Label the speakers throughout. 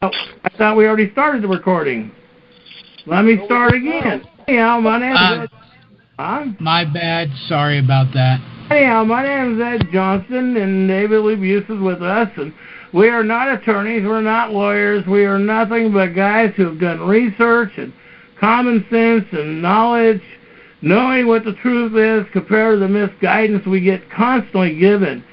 Speaker 1: Oh, I thought we already started the recording. Let me start again. Anyhow, my name is
Speaker 2: My bad. Sorry about that.
Speaker 1: Anyhow, my name is Ed Johnston, and Davidlee Buess is with us. And we are not attorneys. We're not lawyers. We are nothing but guys who have done research and common sense and knowledge, knowing what the truth is compared to the misguidance we get constantly given.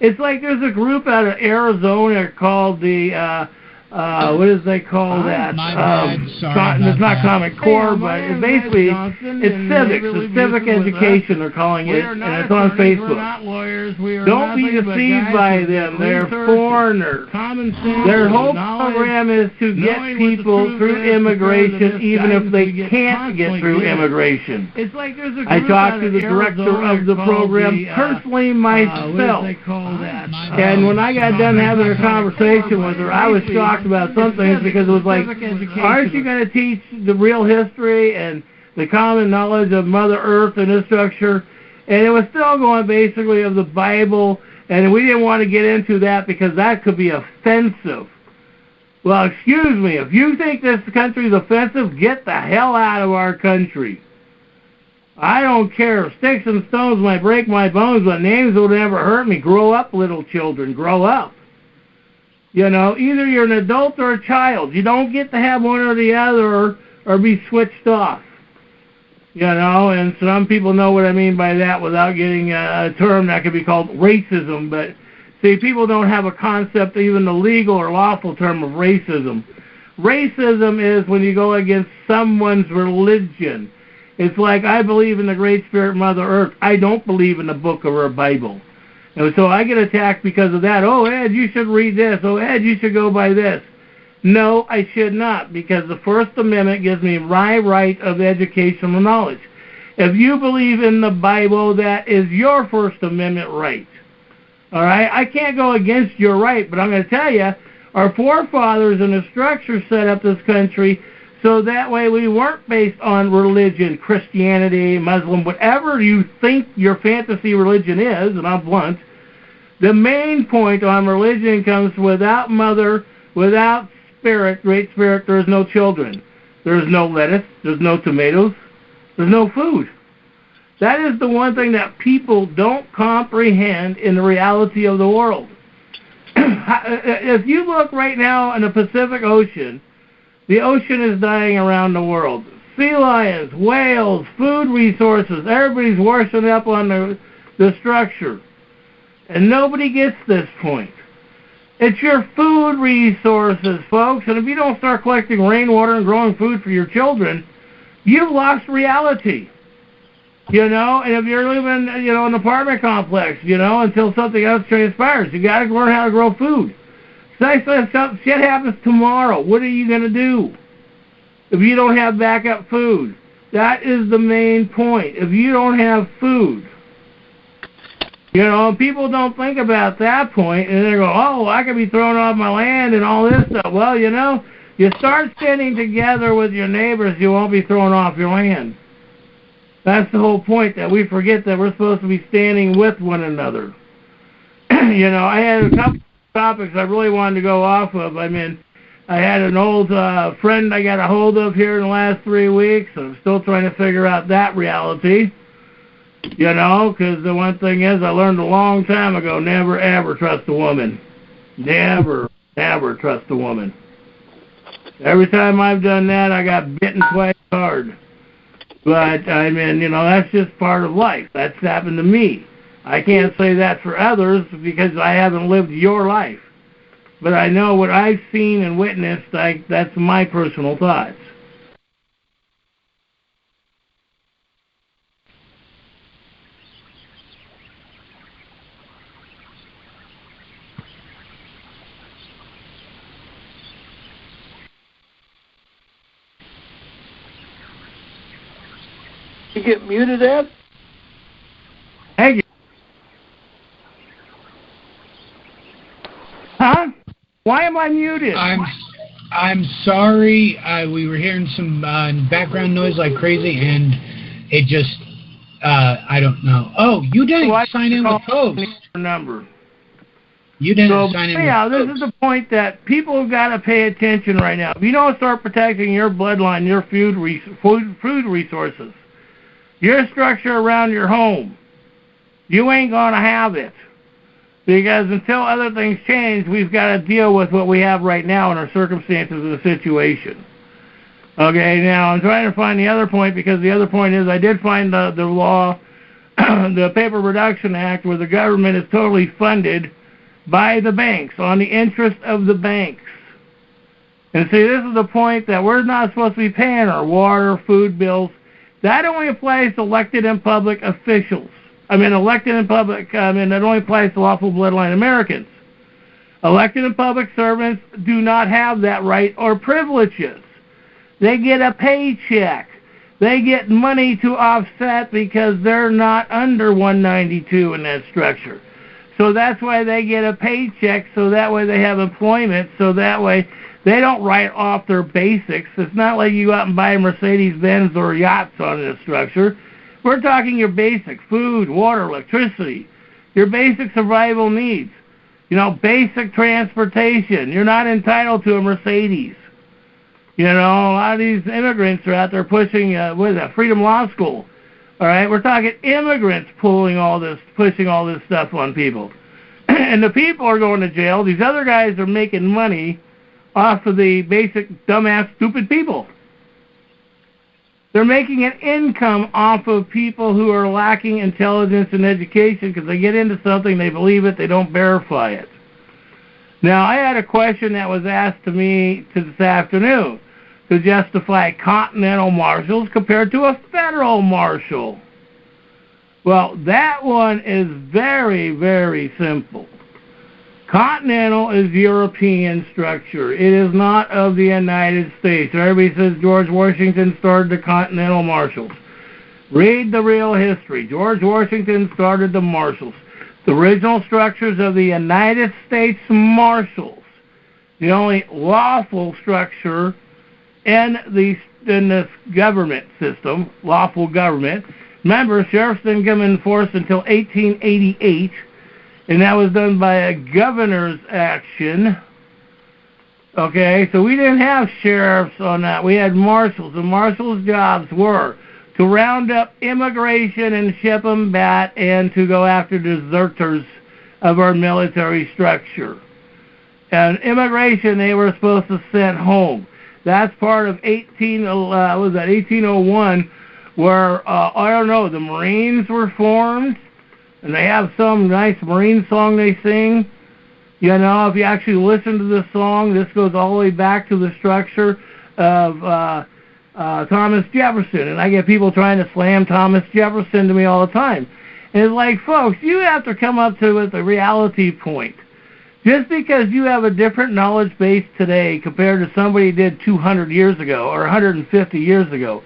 Speaker 1: It's like there's a group out of Arizona called the what do they call that?
Speaker 2: My bad. Sorry
Speaker 1: It's not
Speaker 2: that.
Speaker 1: Common Core, but it's basically it's civics. It's civic education they're calling it, and it's on Facebook. Don't be deceived by them. They're foreigners. Their whole program is to get people through immigration, even if they can't get through immigration. I talked to the director of the program personally myself, and when I got done having a conversation with her, I was shocked about some things because it was like, aren't you going to teach the real history and the common knowledge of Mother Earth and its structure? And it was still going basically of the Bible, and we didn't want to get into that because that could be offensive. Well, excuse me, if you think this country is offensive, get the hell out of our country. I don't care. Sticks and stones might break my bones, but names will never hurt me. Grow up, little children. Grow up. You know, either you're an adult or a child. You don't get to have one or the other or be switched off. You know, and some people know what I mean by that without getting a term that could be called racism. But, see, people don't have a concept, even the legal or lawful term of racism. Racism is when you go against someone's religion. It's like, I believe in the Great Spirit Mother Earth. I don't believe in the book or a Bible. And so I get attacked because of that. Oh, Ed, you should read this. Oh, Ed, you should go by this. No, I should not, because the First Amendment gives me my right of educational knowledge. If you believe in the Bible, that is your First Amendment right. All right? I can't go against your right, but I'm going to tell you, our forefathers and the structure set up this country so that way we weren't based on religion, Christianity, Muslim, whatever you think your fantasy religion is, and I'm blunt. The main point on religion comes without mother, without spirit, great spirit, there's no children. There's no lettuce, there's no tomatoes, there's no food. That is the one thing that people don't comprehend in the reality of the world. If you look right now in the Pacific Ocean, the ocean is dying around the world. Sea lions, whales, food resources, everybody's washing up on the structure. And nobody gets this point. It's your food resources, folks. And if you don't start collecting rainwater and growing food for your children, you've lost reality. You know, and if you're living, you know, in an apartment complex, you know, until something else transpires, you got to learn how to grow food. Shit happens tomorrow. What are you going to do if you don't have backup food? That is the main point. If you don't have food, you know, people don't think about that point, and they go, oh, I could be thrown off my land and all this stuff. Well, you know, you start standing together with your neighbors, you won't be thrown off your land. That's the whole point, that we forget that we're supposed to be standing with one another. You know, I had a couple topics I really wanted to go off of. I mean, I had an old friend I got a hold of here in the last 3 weeks. I'm still trying to figure out that reality, you know, because the one thing is I learned a long time ago, never, ever trust a woman. Never, ever trust a woman. Every time I've done that, I got bitten twice hard. But, I mean, you know, that's just part of life. That's happened to me. I can't say that for others because I haven't lived your life. But I know what I've seen and witnessed, that's my personal thoughts.
Speaker 3: You get muted, Ed?
Speaker 1: Hey. Huh? Why am I muted?
Speaker 2: I'm sorry. We were hearing some background noise like crazy, and it just I don't know. Oh, you didn't sign in with Post.
Speaker 1: Number.
Speaker 2: You didn't sign in.
Speaker 1: Yeah, this is the point that people have got to pay attention right now. If you don't start protecting your bloodline, your food resources, your structure around your home, you ain't going to have it. Because until other things change, we've got to deal with what we have right now in our circumstances of the situation. Okay, now I'm trying to find the other point, because the other point is I did find the law, the Paper Reduction Act, where the government is totally funded by the banks, on the interest of the banks. And see, this is the point that we're not supposed to be paying our water, food bills. That only applies to elected and public officials. That only applies to lawful bloodline Americans. Elected and public servants do not have that right or privileges. They get a paycheck. They get money to offset because they're not under 192 in that structure. So that's why they get a paycheck, so that way they have employment, so that way they don't write off their basics. It's not like you go out and buy a Mercedes-Benz or yachts on this structure. We're talking your basic food, water, electricity, your basic survival needs. You know, basic transportation. You're not entitled to a Mercedes. You know, a lot of these immigrants are out there pushing, Freedom Law School. All right, we're talking immigrants pushing all this stuff on people. And the people are going to jail. These other guys are making money off of the basic, dumbass, stupid people. They're making an income off of people who are lacking intelligence and education because they get into something, they believe it, they don't verify it. Now, I had a question that was asked to me this afternoon to justify continental marshals compared to a federal marshal. Well, that one is very, very simple. Continental is European structure. It is not of the United States. Everybody says George Washington started the Continental Marshals. Read the real history. George Washington started the Marshals. The original structures of the United States Marshals, the only lawful structure in this government system, lawful government. Remember, sheriffs didn't come in force until 1888. And that was done by a governor's action. Okay, so we didn't have sheriffs on that. We had marshals. The marshals' jobs were to round up immigration and ship them back, and to go after deserters of our military structure. And immigration, they were supposed to send home. That's part of 1801, where, the Marines were formed. And they have some nice Marine song they sing. You know, if you actually listen to this song, this goes all the way back to the structure of Thomas Jefferson. And I get people trying to slam Thomas Jefferson to me all the time. And it's like, folks, you have to come up to a reality point. Just because you have a different knowledge base today compared to somebody did 200 years ago or 150 years ago,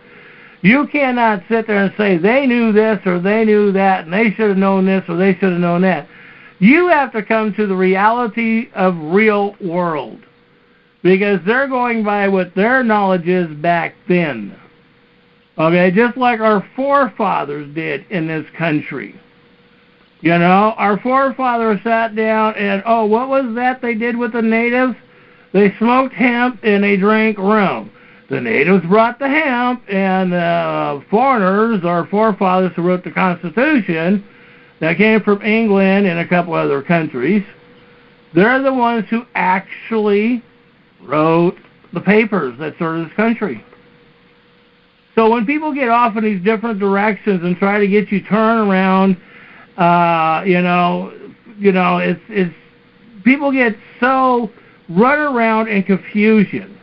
Speaker 1: you cannot sit there and say they knew this or they knew that and they should have known this or they should have known that. You have to come to the reality of real world, because they're going by what their knowledge is back then. Okay, just like our forefathers did in this country. You know, our forefathers sat down and, what was that they did with the natives? They smoked hemp and they drank rum. The natives brought the hemp, and foreigners, our forefathers who wrote the Constitution, that came from England and a couple other countries, they're the ones who actually wrote the papers that started this country. So when people get off in these different directions and try to get you turned around, it's people get so run around in confusion.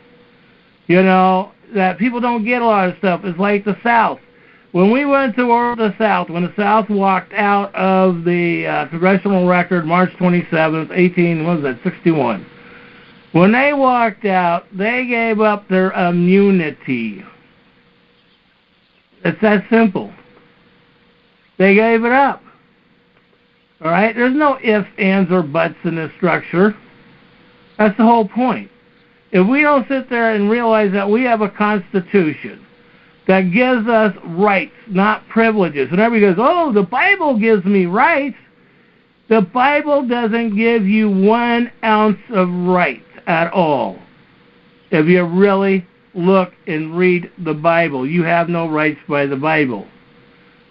Speaker 1: You know, that people don't get a lot of stuff. It's like the South. When we went to war with the South, when the South walked out of the congressional record March 27th, 61. When they walked out, they gave up their immunity. It's that simple. They gave it up. All right? There's no ifs, ands, or buts in this structure. That's the whole point. If we don't sit there and realize that we have a Constitution that gives us rights, not privileges, and everybody goes, the Bible gives me rights. The Bible doesn't give you 1 ounce of rights at all. If you really look and read the Bible, you have no rights by the Bible.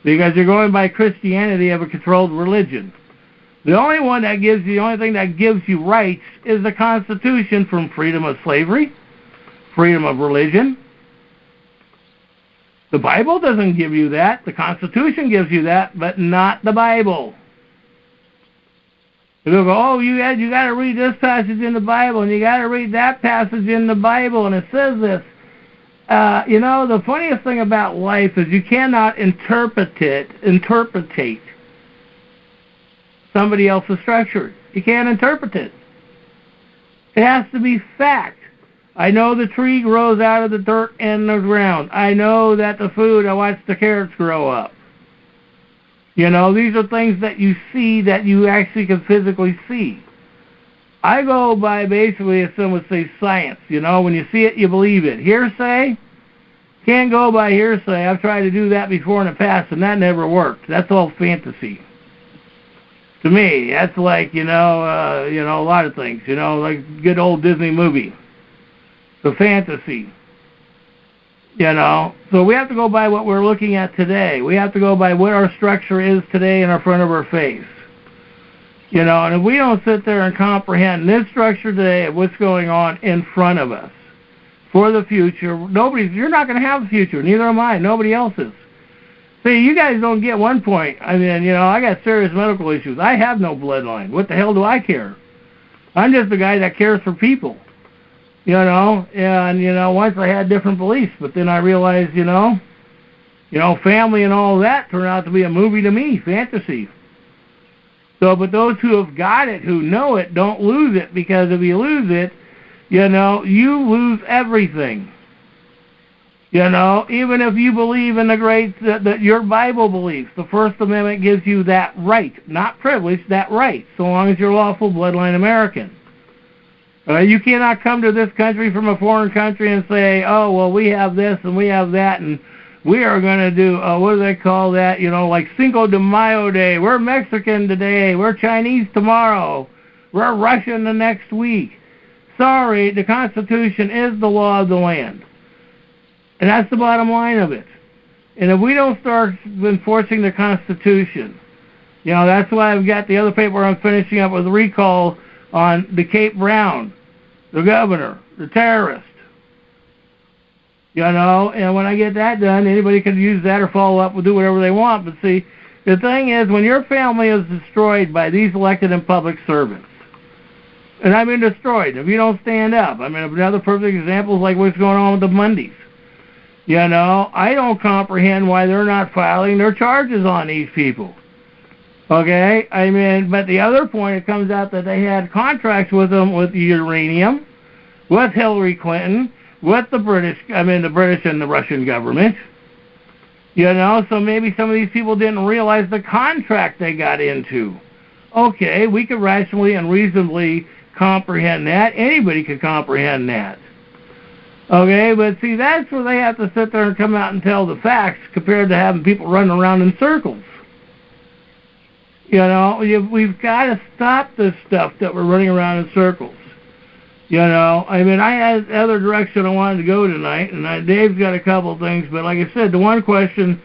Speaker 1: Because you're going by Christianity of a controlled religion. The only thing that gives you rights is the Constitution, from freedom of slavery, freedom of religion. The Bible doesn't give you that. The Constitution gives you that, but not the Bible. You'll go, oh, you got to read this passage in the Bible, and you got to read that passage in the Bible, and it says this. The funniest thing about life is you cannot interpretate somebody else's structure. You can't interpret it. It has to be fact. I know the tree grows out of the dirt and the ground. I know that I watch the carrots grow up. These are things that you see, that you actually can physically see. I go by basically, as some would say, science. When you see it, you believe it. Hearsay? Can't go by hearsay. I've tried to do that before in the past, and that never worked. That's all fantasy. To me, that's like, a lot of things. Like good old Disney movie. The fantasy. So we have to go by what we're looking at today. We have to go by what our structure is today in our front of our face. And if we don't sit there and comprehend this structure today of what's going on in front of us for the future, you're not going to have a future. Neither am I. Nobody else is. See, you guys don't get one point. I got serious medical issues. I have no bloodline. What the hell do I care? I'm just a guy that cares for people. Once I had different beliefs, but then I realized, family and all that turned out to be a movie to me, fantasy. So, but those who have got it, who know it, don't lose it, because if you lose it, you lose everything. Even if you believe in that your Bible beliefs, the First Amendment gives you that right, not privilege, that right, so long as you're lawful bloodline American. You cannot come to this country from a foreign country and say, oh, well, we have this and we have that, and we are going to do, what do they call that, like Cinco de Mayo Day. We're Mexican today. We're Chinese tomorrow. We're Russian the next week. Sorry, the Constitution is the law of the land. And that's the bottom line of it. And if we don't start enforcing the Constitution, that's why I've got the other paper I'm finishing up with recall on the Cape Brown, the governor, the terrorist. And when I get that done, anybody can use that or follow up and do whatever they want. But see, the thing is, when your family is destroyed by these elected and public servants, and I mean destroyed, if you don't stand up, another perfect example is like what's going on with the Mundys. I don't comprehend why they're not filing their charges on these people. Okay, but the other point, it comes out that they had contracts with them with uranium, with Hillary Clinton, with the British and the Russian government. So maybe some of these people didn't realize the contract they got into. Okay, we could rationally and reasonably comprehend that. Anybody could comprehend that. Okay, but see, that's where they have to sit there and come out and tell the facts compared to having people running around in circles. We've got to stop this stuff that we're running around in circles. I had other direction I wanted to go tonight, and Dave's got a couple things, but like I said, the one question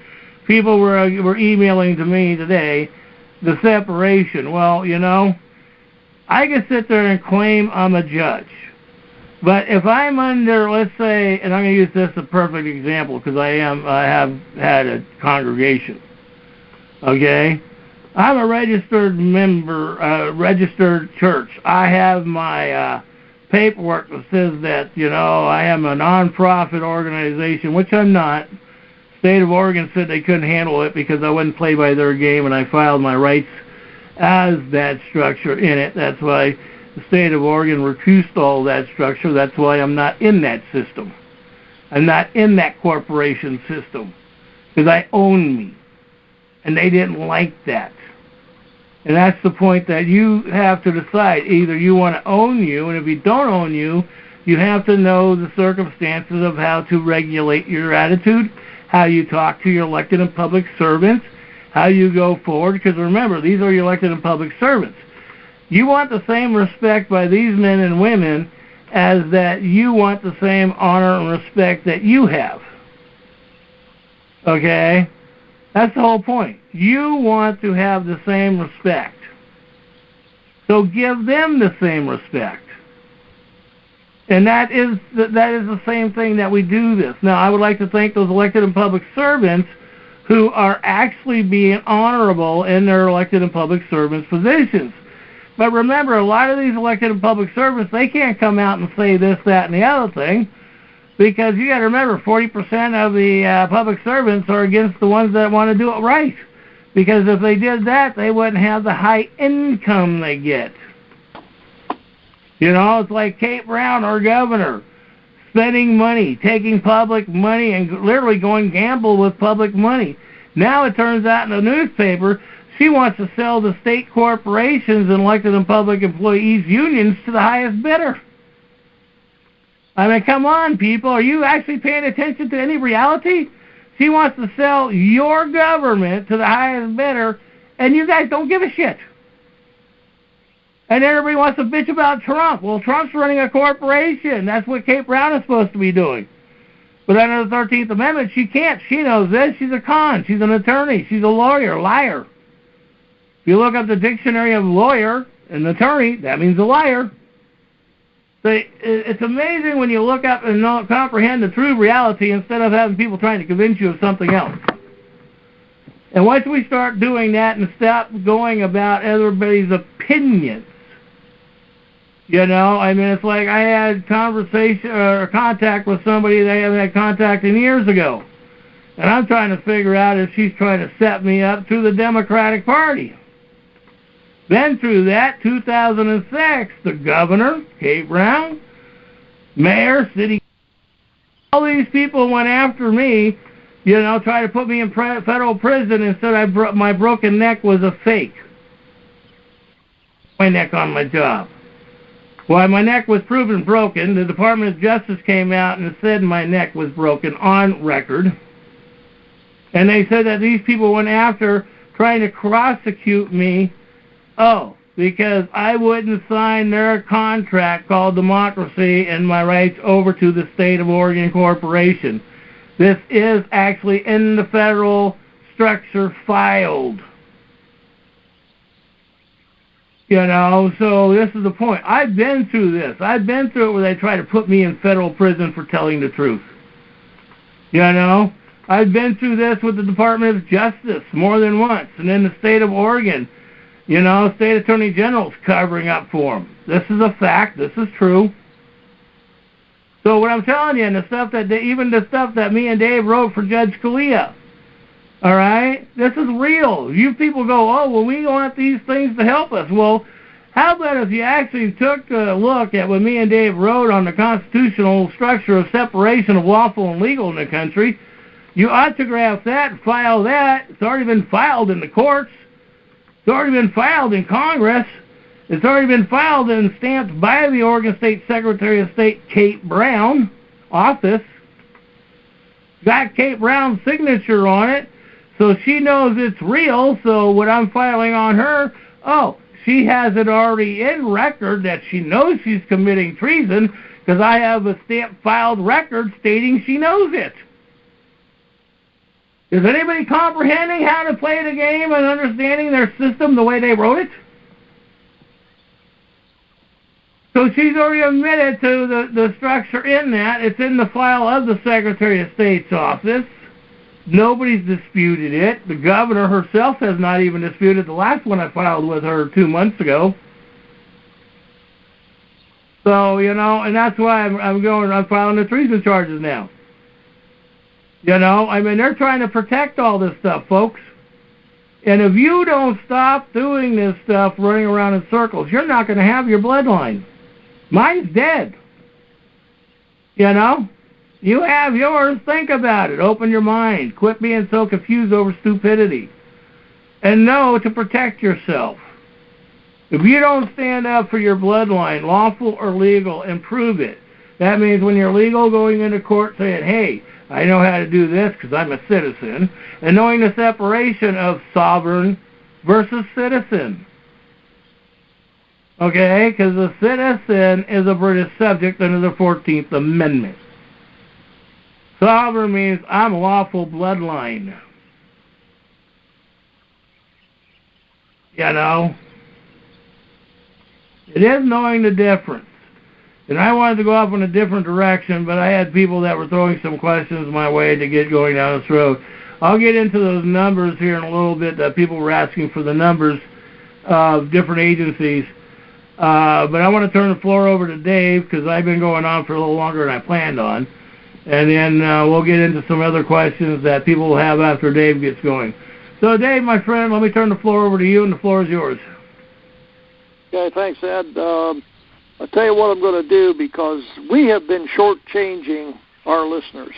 Speaker 1: people were emailing to me today, the separation. Well, I can sit there and claim I'm a judge, but if I'm under, let's say, and I'm going to use this as a perfect example because I have had a congregation. Okay. I'm a registered member, registered church. I have my paperwork that says that, I am a non-profit organization, which I'm not. State of Oregon said they couldn't handle it because I wouldn't play by their game, and I filed my rights as that structure in it. That's why the state of Oregon recused all that structure. That's why I'm not in that system. I'm not in that corporation system because I own me, and they didn't like that. And that's the point that you have to decide. Either you want to own you, and if you don't own you, you have to know the circumstances of how to regulate your attitude, how you talk to your elected and public servants, how you go forward, because remember, these are your elected and public servants. You want the same respect by these men and women as that you want the same honor and respect that you have. Okay? That's the whole point. You want to have the same respect. So give them the same respect. And that is the same thing that we do this. Now, I would like to thank those elected and public servants who are actually being honorable in their elected and public servants positions. But remember, a lot of these elected and public servants, they can't come out and say this, that, and the other thing, because you got to remember, 40% of the public servants are against the ones that want to do it right. Because if they did that, they wouldn't have the high income they get. You know, it's like Kate Brown, our governor, spending money, taking public money, and literally going gamble with public money. Now it turns out in the newspaper, she wants to sell the state corporations and elected and public employees unions to the highest bidder. I mean, come on, people. Are you actually paying attention to any reality? She wants to sell your government to the highest bidder, and you guys don't give a shit. And everybody wants to bitch about Trump. Well, Trump's running a corporation. That's what Kate Brown is supposed to be doing. But under the 13th Amendment, she can't. She knows this. She's a con. She's an attorney. She's a lawyer, liar. If you look up the dictionary of lawyer and attorney, that means a liar. So it's amazing when you look up and comprehend the true reality instead of having people trying to convince you of something else. And once we start doing that and stop going about everybody's opinions, you know, I mean, it's like I had conversation or contact with somebody that I haven't had contact in years ago. And I'm trying to figure out if she's trying to set me up through the Democratic Party. Then through that, 2006, the governor, Kate Brown, mayor, city, all these people went after me, you know, try to put me in federal prison and said my broken neck was a fake. My neck on my job. Well, my neck was proven broken. The Department of Justice came out and said my neck was broken on record. And they said that these people went after trying to prosecute me, because I wouldn't sign their contract called Democracy and My Rights over to the State of Oregon Corporation. This is actually in the federal structure filed. You know, so this is the point. I've been through this. I've been through it where they try to put me in federal prison for telling the truth. You know, I've been through this with the Department of Justice more than once. And in the state of Oregon, you know, state attorney general's covering up for them. This is a fact. This is true. So what I'm telling you, and the stuff that even the stuff that me and Dave wrote for Judge Scalia, all right, this is real. You people go, oh, well, we want these things to help us. Well, how about if you actually took a look at what me and Dave wrote on the constitutional structure of separation of lawful and legal in the country? You autograph that, file that. It's already been filed in the courts. It's already been filed in Congress. It's already been filed and stamped by the Oregon State Secretary of State, Kate Brown, office. Got Kate Brown's signature on it, so she knows it's real. So what I'm filing on her, she has it already in record that she knows she's committing treason because I have a stamped filed record stating she knows it. Is anybody comprehending how to play the game and understanding their system the way they wrote it? So she's already admitted to the structure in that. It's in the file of the Secretary of State's office. Nobody's disputed it. The governor herself has not even disputed the last one I filed with her 2 months ago. So, you know, and that's why I'm filing the treason charges now. You know, I mean, they're trying to protect all this stuff, folks. And if you don't stop doing this stuff, running around in circles, you're not going to have your bloodline. Mine's dead. You know? You have yours. Think about it. Open your mind. Quit being so confused over stupidity. And know to protect yourself. If you don't stand up for your bloodline, lawful or legal, and prove it, that means when you're legal going into court saying, hey, I know how to do this because I'm a citizen. And knowing the separation of sovereign versus citizen. Okay, because a citizen is a British subject under the 14th Amendment. Sovereign means I'm a lawful bloodline. You know? It is knowing the difference. And I wanted to go off in a different direction, but I had people that were throwing some questions my way to get going down this road. I'll get into those numbers here in a little bit that people were asking for the numbers of different agencies. But I want to turn the floor over to Dave because I've been going on for a little longer than I planned on. And then we'll get into some other questions that people will have after Dave gets going. So, Dave, my friend, let me turn the floor over to you, and the floor is yours.
Speaker 3: Okay, thanks, Ed. I'll tell you what I'm going to do because we have been shortchanging our listeners.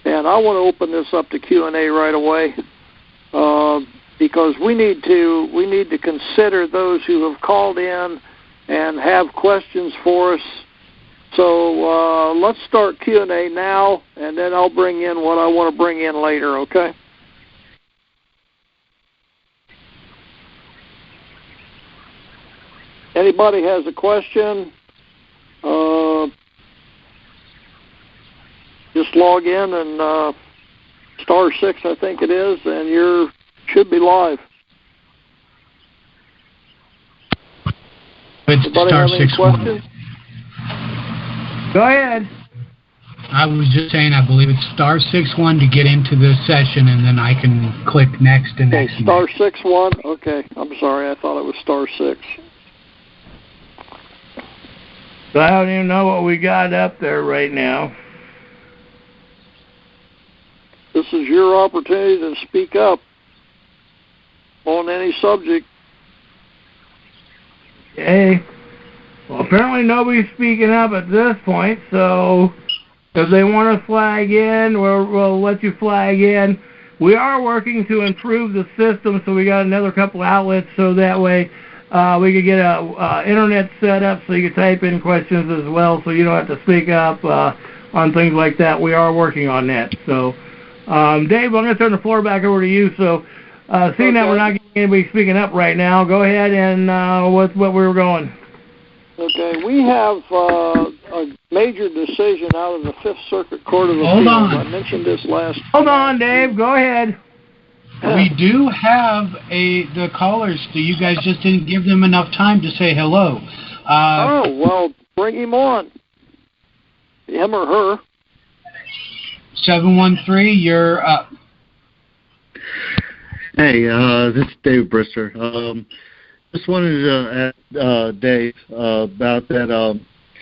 Speaker 3: And I want to open this up to Q&A right away because we need to consider those who have called in and have questions for us. So let's start Q&A now, and then I'll bring in what I want to bring in later, okay? Anybody has a question, just log in and *6, I think it is, and you should be live.
Speaker 2: It's
Speaker 3: Anybody have any questions?
Speaker 1: Go ahead.
Speaker 2: I was just saying, I believe it's *61 to get into the session, and then I can click next and next.
Speaker 3: Okay, *61. Okay, I'm sorry, I thought it was *6.
Speaker 1: So I don't even know what we got up there right now.
Speaker 3: This is your opportunity to speak up on any subject.
Speaker 1: Okay. Well, apparently nobody's speaking up at this point, so if they want to flag in, we'll let you flag in. We are working to improve the system, so we got another couple outlets, so that way we could get a internet set up so you can type in questions as well, so you don't have to speak up on things like that. We are working on that. So, Dave, I'm going to turn the floor back over to you. So, seeing that we're not getting anybody speaking up right now, go ahead and what we were going.
Speaker 3: Okay, we have a major decision out of the Fifth Circuit Court of Appeals.
Speaker 2: Hold on.
Speaker 3: I mentioned this last.
Speaker 1: Hold on, Dave. Go ahead.
Speaker 2: We do have the callers. So you guys just didn't give them enough time to say hello.
Speaker 3: Well, bring him on. Him or her.
Speaker 2: 713, you're up.
Speaker 4: Hey, this is Dave Brister. Just wanted to ask Dave about that.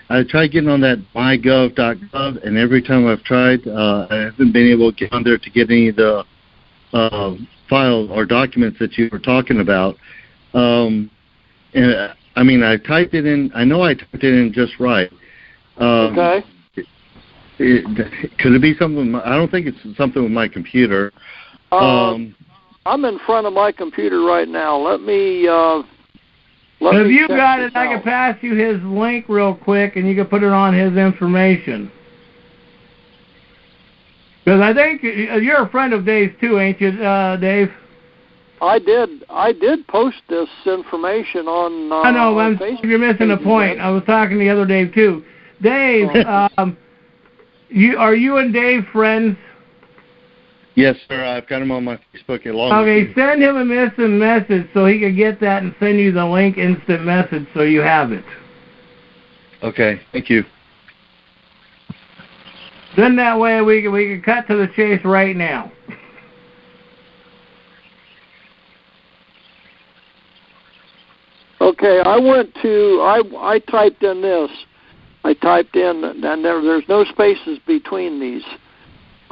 Speaker 4: I tried getting on that mygov.gov, and every time I've tried, I haven't been able to get on there to get any of the files or documents that you were talking about. And I mean, I typed it in. I know I typed it in just right.
Speaker 3: Okay.
Speaker 4: Could it be something? I don't think it's something with my computer.
Speaker 3: I'm in front of my computer right now. Let me.
Speaker 1: If you got it, I can pass you his link real quick, and you can put it on his information. Because I think you're a friend of Dave's too, ain't you, Dave?
Speaker 3: I did post this information on.
Speaker 1: I know,
Speaker 3: on
Speaker 1: but
Speaker 3: Facebook.
Speaker 1: you're missing the point. I was talking to the other Dave too. Dave, are you and Dave friends?
Speaker 4: Yes, sir. I've got him on my Facebook along.
Speaker 1: Okay, send him a instant message so he can get that and send you the link instant message so you have it.
Speaker 4: Okay, thank you.
Speaker 1: Then that way we can cut to the chase right now.
Speaker 3: Okay, I typed in this. I typed in, and there's no spaces between these.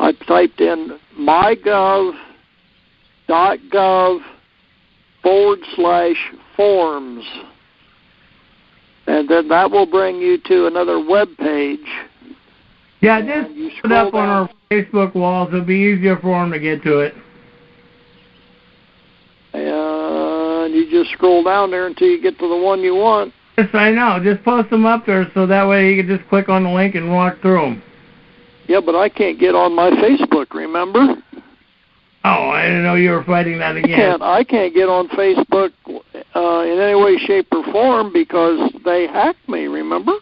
Speaker 3: I typed in mygov.gov/forms. And then that will bring you to another web page.
Speaker 1: Yeah, just put it up on our Facebook walls. It'll be easier for them to get to it.
Speaker 3: And you just scroll down there until you get to the one you want.
Speaker 1: Yes, I know. Just post them up there so that way you can just click on the link and walk through them.
Speaker 3: Yeah, but I can't get on my Facebook, remember?
Speaker 1: Oh, I didn't know you were fighting that again.
Speaker 3: I can't get on Facebook in any way, shape, or form because they hacked me, remember?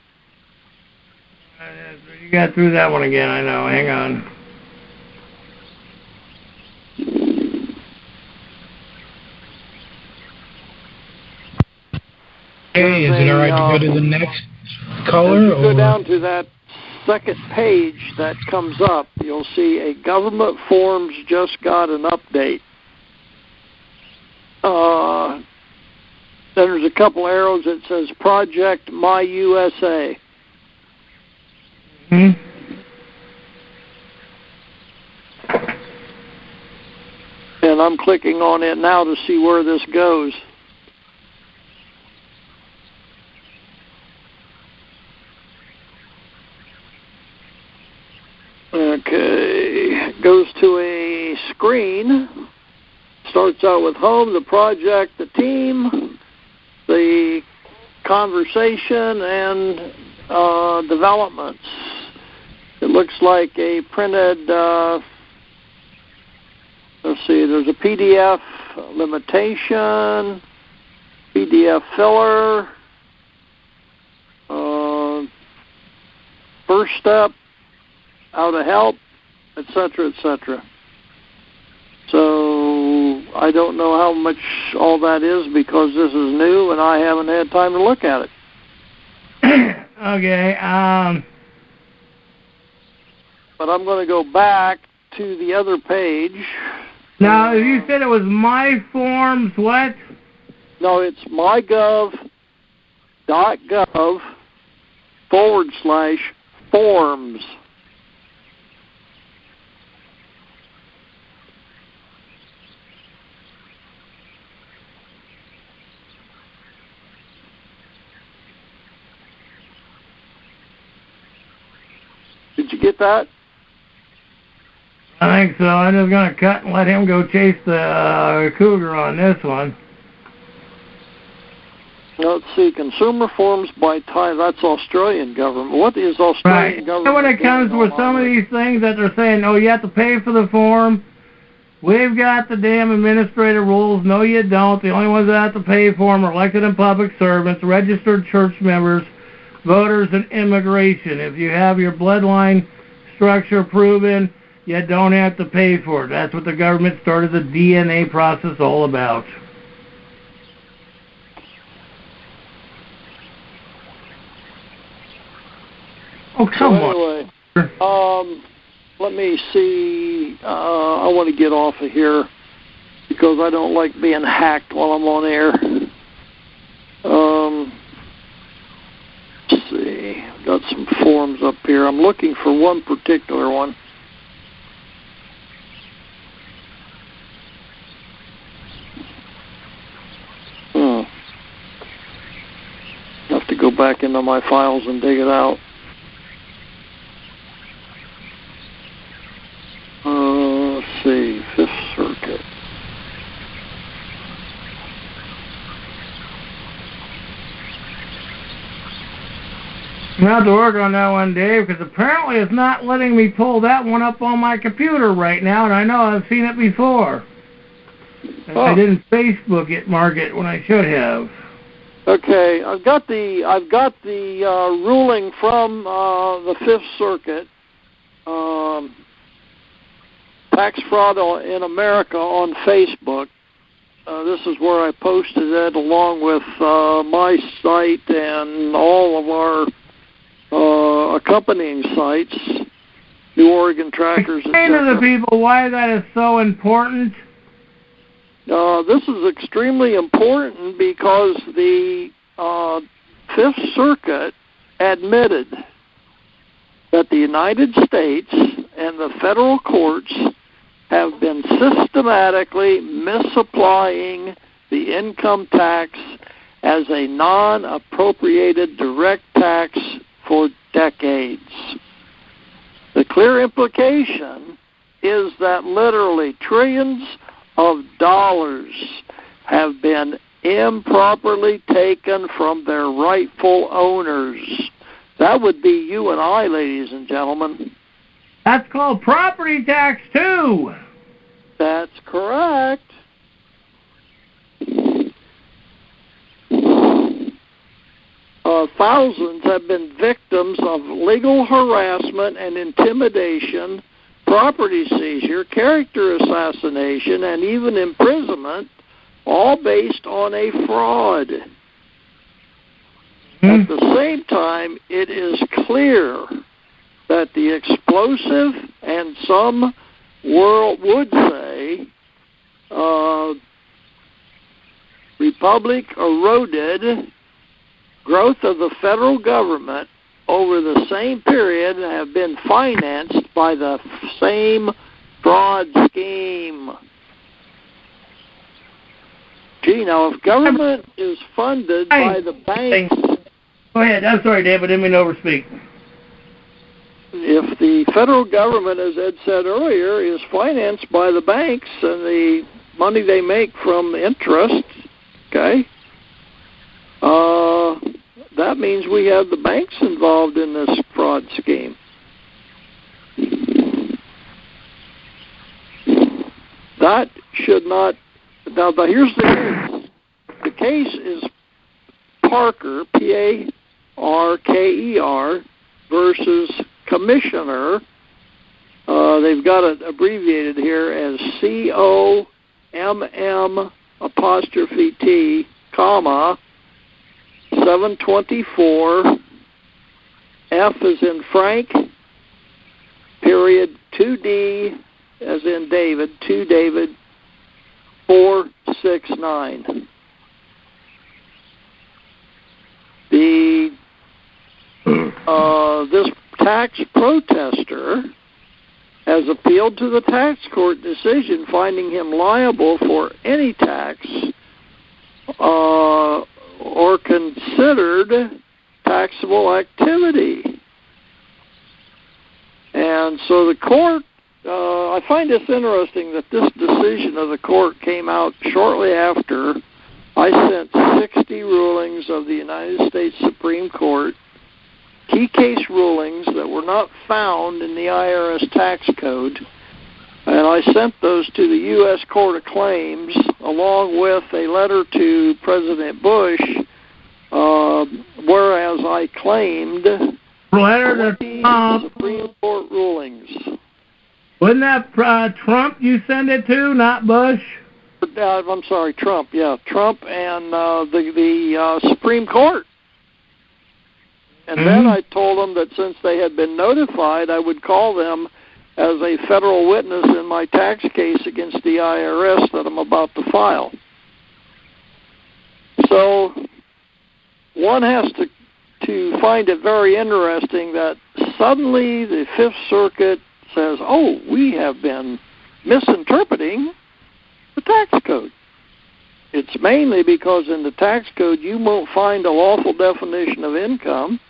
Speaker 1: You got through that one again, I know. Hang on.
Speaker 2: Hey, is it all right to go to the next caller?
Speaker 3: If you go down to that second page that comes up, you'll see a government forms just got an update. Then there's a couple arrows that says Project My USA.
Speaker 1: Hmm.
Speaker 3: And I'm clicking on it now to see where this goes. Okay, goes to a screen. Starts out with home, the project, the team, the conversation, and developments. It looks like a printed, let's see, there's a PDF limitation, PDF filler, first step, how to help, etc., etc. So I don't know how much all that is because this is new and I haven't had time to look at it.
Speaker 1: Okay.
Speaker 3: But I'm going to go back to the other page.
Speaker 1: Now, you said it was My Forms, what?
Speaker 3: No, it's mygov.gov/forms. Did you get that?
Speaker 1: I think so. I'm just going to cut and let him go chase the cougar on this one.
Speaker 3: Let's see, consumer forms by title. That's Australian government. What is Australian government?
Speaker 1: And when it comes with some of these things that they're saying, oh, you have to pay for the form. We've got the damn administrative rules. No, you don't. The only ones that have to pay for them are elected and public servants, registered church members, voters, and immigration. If you have your bloodline structure proven, you don't have to pay for it. That's what the government started the DNA process all about. Oh, come
Speaker 3: on. Let me see. I want to get off of here because I don't like being hacked while I'm on air. Let's see. Got some forms up here. I'm looking for one particular one. Have to go back into my files and dig it out. Let's see, Fifth Circuit.
Speaker 1: I'm going to have to work on that one, Dave, because apparently it's not letting me pull that one up on my computer right now, and I know I've seen it before. Oh. I didn't Facebook it, mark it, when I should have.
Speaker 3: Okay, I've got the ruling from the Fifth Circuit, tax fraud in America on Facebook. This is where I posted it along with my site and all of our accompanying sites, New Oregon Trackers.
Speaker 1: Explain to the people why that is so important.
Speaker 3: This is extremely important because the Fifth Circuit admitted that the United States and the federal courts have been systematically misapplying the income tax as a non-appropriated direct tax for decades. The clear implication is that literally trillions of dollars have been improperly taken from their rightful owners. That would be you and I, ladies and gentlemen.
Speaker 1: That's called property tax, too.
Speaker 3: That's correct. Thousands have been victims of legal harassment and intimidation, property seizure, character assassination, and even imprisonment, all based on a fraud. At the same time, it is clear that the explosive, and some would say, republic eroded growth of the federal government over the same period have been financed by the same fraud scheme. Gee, now if government is funded by the banks...
Speaker 1: Go ahead. I'm sorry, David. I didn't mean to overspeak.
Speaker 3: If the federal government, as Ed said earlier, is financed by the banks and the money they make from interest, okay, that means we have the banks involved in this fraud scheme. That should not... Now, here's the case. The case is Parker, P-A-R-K-E-R, versus Commissioner. They've got it abbreviated here as C-O-M-M'-T, comma, 724, F as in Frank, period, 2D as in David, 2 David, 469. This tax protester has appealed to the tax court decision finding him liable for any tax or considered taxable activity. And so the court, I find this interesting that this decision of the court came out shortly after I sent 60 rulings of the United States Supreme Court, key case rulings that were not found in the IRS tax code, and I sent those to the U.S. Court of Claims along with a letter to President Bush, whereas I claimed Supreme Court rulings.
Speaker 1: Wasn't that Trump you sent it to, not Bush?
Speaker 3: I'm sorry, Trump. Yeah, Trump and the Supreme Court. And then I told them that since they had been notified, I would call them as a federal witness in my tax case against the IRS that I'm about to file. So one has to find it very interesting that suddenly the Fifth Circuit says, oh, we have been misinterpreting the tax code. It's mainly because in the tax code you won't find a lawful definition of income.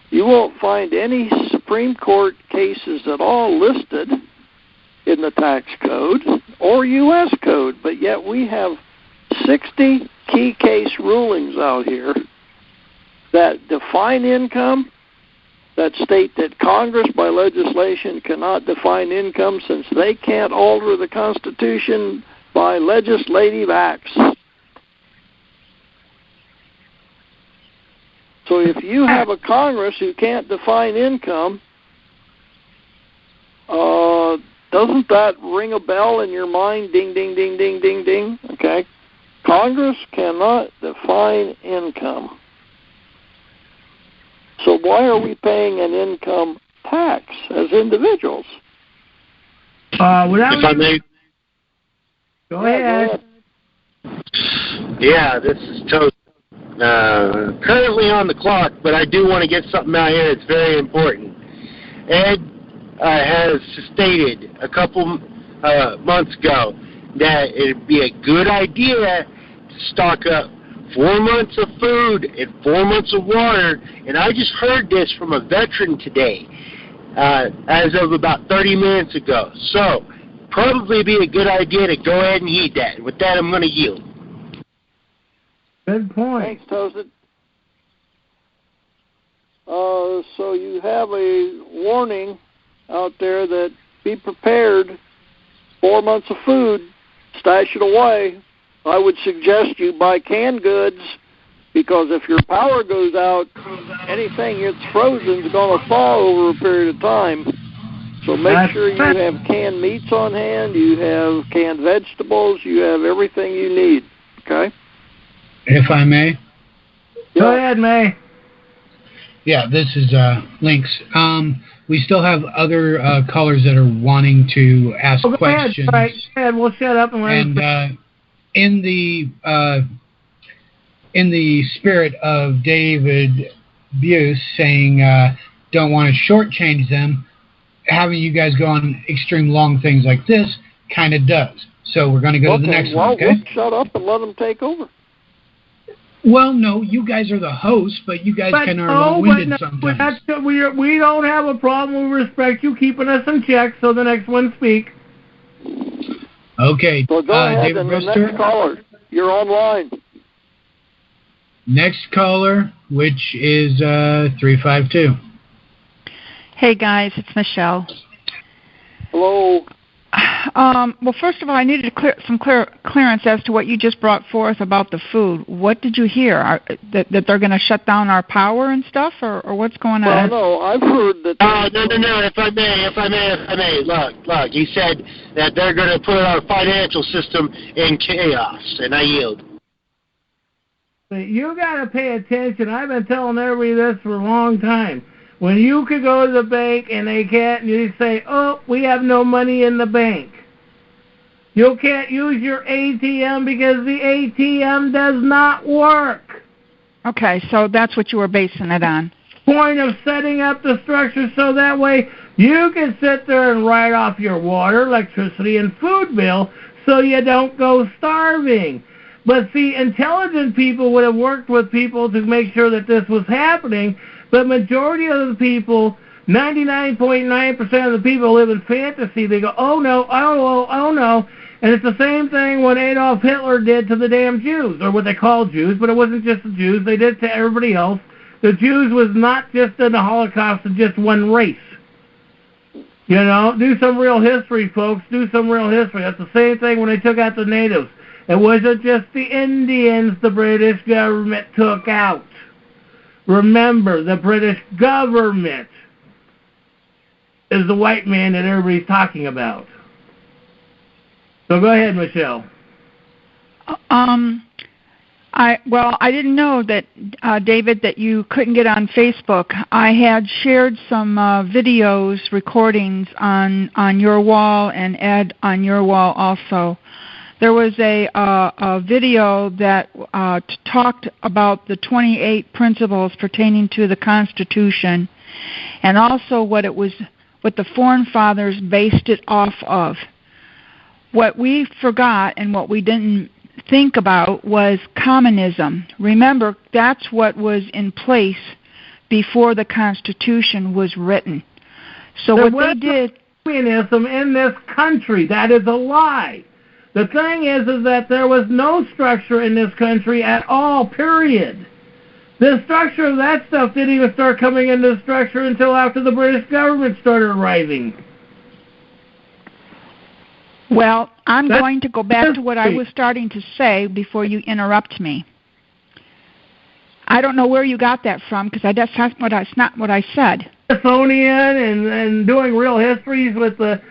Speaker 3: You won't find any Supreme Court cases at all listed in the tax code or U.S. code, but yet we have 60 key case rulings out here that define income, that state that Congress by legislation cannot define income since they can't alter the Constitution by legislative acts. So if you have a Congress who can't define income, doesn't that ring a bell in your mind? Ding, ding, ding, ding, ding, ding. Okay. Congress cannot define income. So why are we paying an income tax as individuals?
Speaker 2: If I may.
Speaker 1: Go ahead.
Speaker 2: Yeah, this is Toast. Currently on the clock, but I do want to get something out here that's very important. Ed has stated a couple months ago that it would be a good idea to stock up 4 months of food and 4 months of water, and I just heard this from a veteran today as of about 30 minutes ago. So probably be a good idea to go ahead and heed that. With that, I'm going to yield.
Speaker 1: Good point.
Speaker 3: Thanks, Toasted. So you have a warning out there that be prepared. 4 months of food, stash it away. I would suggest you buy canned goods, because if your power goes out, anything that's frozen is going to thaw over a period of time. So make sure you have canned meats on hand, you have canned vegetables, you have everything you need, okay?
Speaker 5: If I may?
Speaker 1: Go ahead, May.
Speaker 5: Yeah, this is Lynx. We still have other callers that are wanting to ask questions.
Speaker 1: Go ahead, we'll shut up and let
Speaker 5: them. In the spirit of David Buess saying don't want to shortchange them, having you guys go on extreme long things like this kind of does. So we're going to go to the next one, okay?
Speaker 3: We'll shut up and let them take over.
Speaker 5: Well, no, you guys are the hosts, but you guys kind of are long-winded sometimes.
Speaker 1: We don't have a problem. We respect you keeping us in check, so the next one speak.
Speaker 5: Okay,
Speaker 3: so go ahead,
Speaker 5: David
Speaker 3: and
Speaker 5: Brister.
Speaker 3: The next caller, you're online.
Speaker 5: Next caller, which is 352.
Speaker 6: Hey, guys, it's Michelle.
Speaker 3: Hello.
Speaker 6: Well, first of all, I needed some clearance as to what you just brought forth about the food. What did you hear? That they're going to shut down our power and stuff, or what's going on?
Speaker 3: Well, no, I've heard that...
Speaker 2: No, if I may. Look, he said that they're going to put our financial system in chaos, and I yield.
Speaker 1: You got to pay attention. I've been telling everybody this for a long time. When you could go to the bank and they can't, and you say, oh, we have no money in the bank. You can't use your ATM because the ATM does not work.
Speaker 6: Okay, so that's what you were basing it on.
Speaker 1: Point of setting up the structure so that way you can sit there and write off your water, electricity, and food bill so you don't go starving. But see, intelligent people would have worked with people to make sure that this was happening. But majority of the people, 99.9% of the people live in fantasy. They go, oh no. And it's the same thing what Adolf Hitler did to the damn Jews, or what they call Jews, but it wasn't just the Jews. They did it to everybody else. The Jews was not just in the Holocaust of just one race. You know, do some real history, folks. Do some real history. That's the same thing when they took out the natives. It wasn't just the Indians the British government took out. Remember, the British government is the white man that everybody's talking about. So go ahead, Michelle.
Speaker 6: I didn't know that, David, that you couldn't get on Facebook. I had shared some videos, recordings on your wall, and Ed on your wall also. There was a video that talked about the 28 principles pertaining to the Constitution, and also what the Foreign Fathers based it off of. What we forgot and what we didn't think about was communism. Remember, that's what was in place before the Constitution was written. So
Speaker 1: there
Speaker 6: what they did...
Speaker 1: communism in this country. That is a lie. The thing is that there was no structure in this country at all, period. The structure of that stuff didn't even start coming into the structure until after the British government started arriving.
Speaker 6: Well, I'm going to go back to what I was starting to say before you interrupt me. I don't know where you got that from, because that's not what I said.
Speaker 1: Smithsonian and doing real histories with the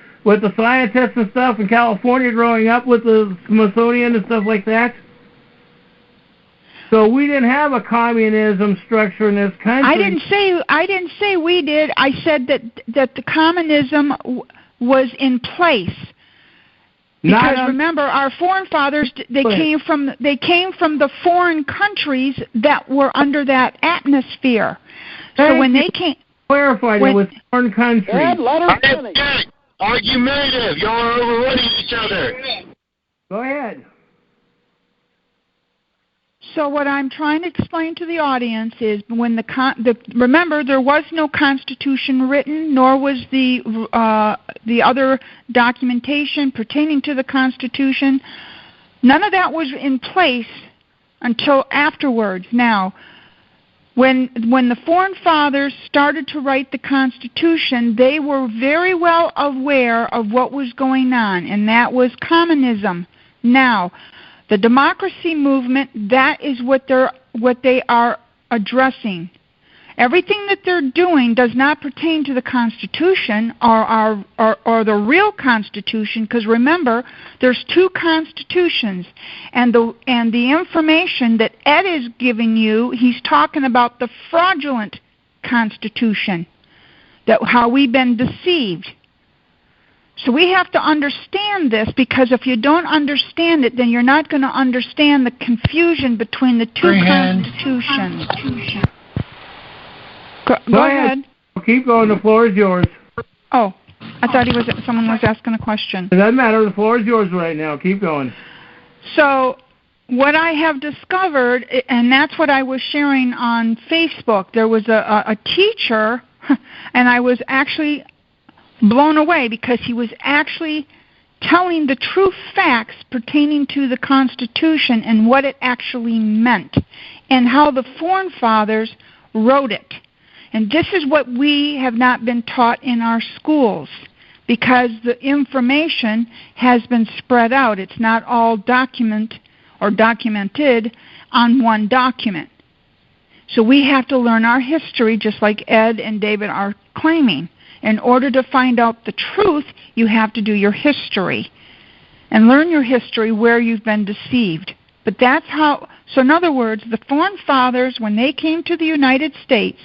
Speaker 1: scientists and stuff in California, growing up with the Smithsonian and stuff like that. So we didn't have a communism structure in this country.
Speaker 6: I didn't say we did. I said that the communism was in place. Because remember, our foreign fathers, they came from the foreign countries that were under that atmosphere. So when they came,
Speaker 1: clarified it was foreign countries.
Speaker 2: Argumentative. Y'all are overrunning each other.
Speaker 1: Go ahead.
Speaker 6: So what I'm trying to explain to the audience is when remember, there was no Constitution written, nor was the other documentation pertaining to the Constitution. None of that was in place until afterwards. Now, When the Foreign Fathers started to write the Constitution, they were very well aware of what was going on, and that was communism. Now, the democracy movement, that is what they are addressing. Everything that they're doing does not pertain to the Constitution or the real Constitution, because remember, there's two constitutions, and the information that Ed is giving you, he's talking about the fraudulent Constitution, that how we've been deceived. So we have to understand this, because if you don't understand it, then you're not going to understand the confusion between the two constitutions. Go ahead.
Speaker 1: Keep going. The floor is yours.
Speaker 6: Oh, I thought someone was asking a question.
Speaker 1: It doesn't matter. The floor is yours right now. Keep going.
Speaker 6: So what I have discovered, and that's what I was sharing on Facebook, there was a teacher, and I was actually blown away because he was actually telling the true facts pertaining to the Constitution and what it actually meant and how the Foreign Fathers wrote it. And this is what we have not been taught in our schools, because the information has been spread out. It's not all documented on one document. So we have to learn our history, just like Ed and David are claiming. In order to find out the truth, you have to do your history and learn your history where you've been deceived. But that's how, so in other words, the Foreign Fathers, when they came to the United States,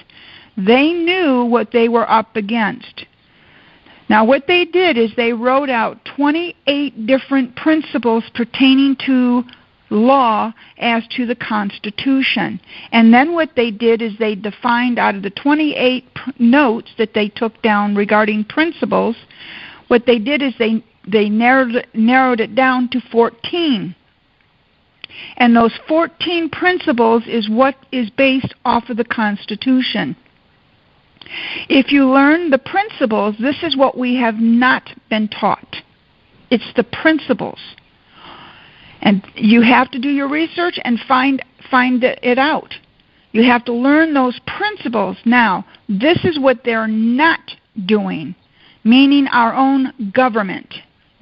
Speaker 6: they knew what they were up against. Now, what they did is they wrote out 28 different principles pertaining to law as to the Constitution. And then what they did is they defined out of the 28 notes that they took down regarding principles, what they did is they narrowed it down to 14. And those 14 principles is what is based off of the Constitution. If you learn the principles, this is what we have not been taught. It's the principles. And you have to do your research and find it out. You have to learn those principles. Now, this is what they're not doing, meaning our own government,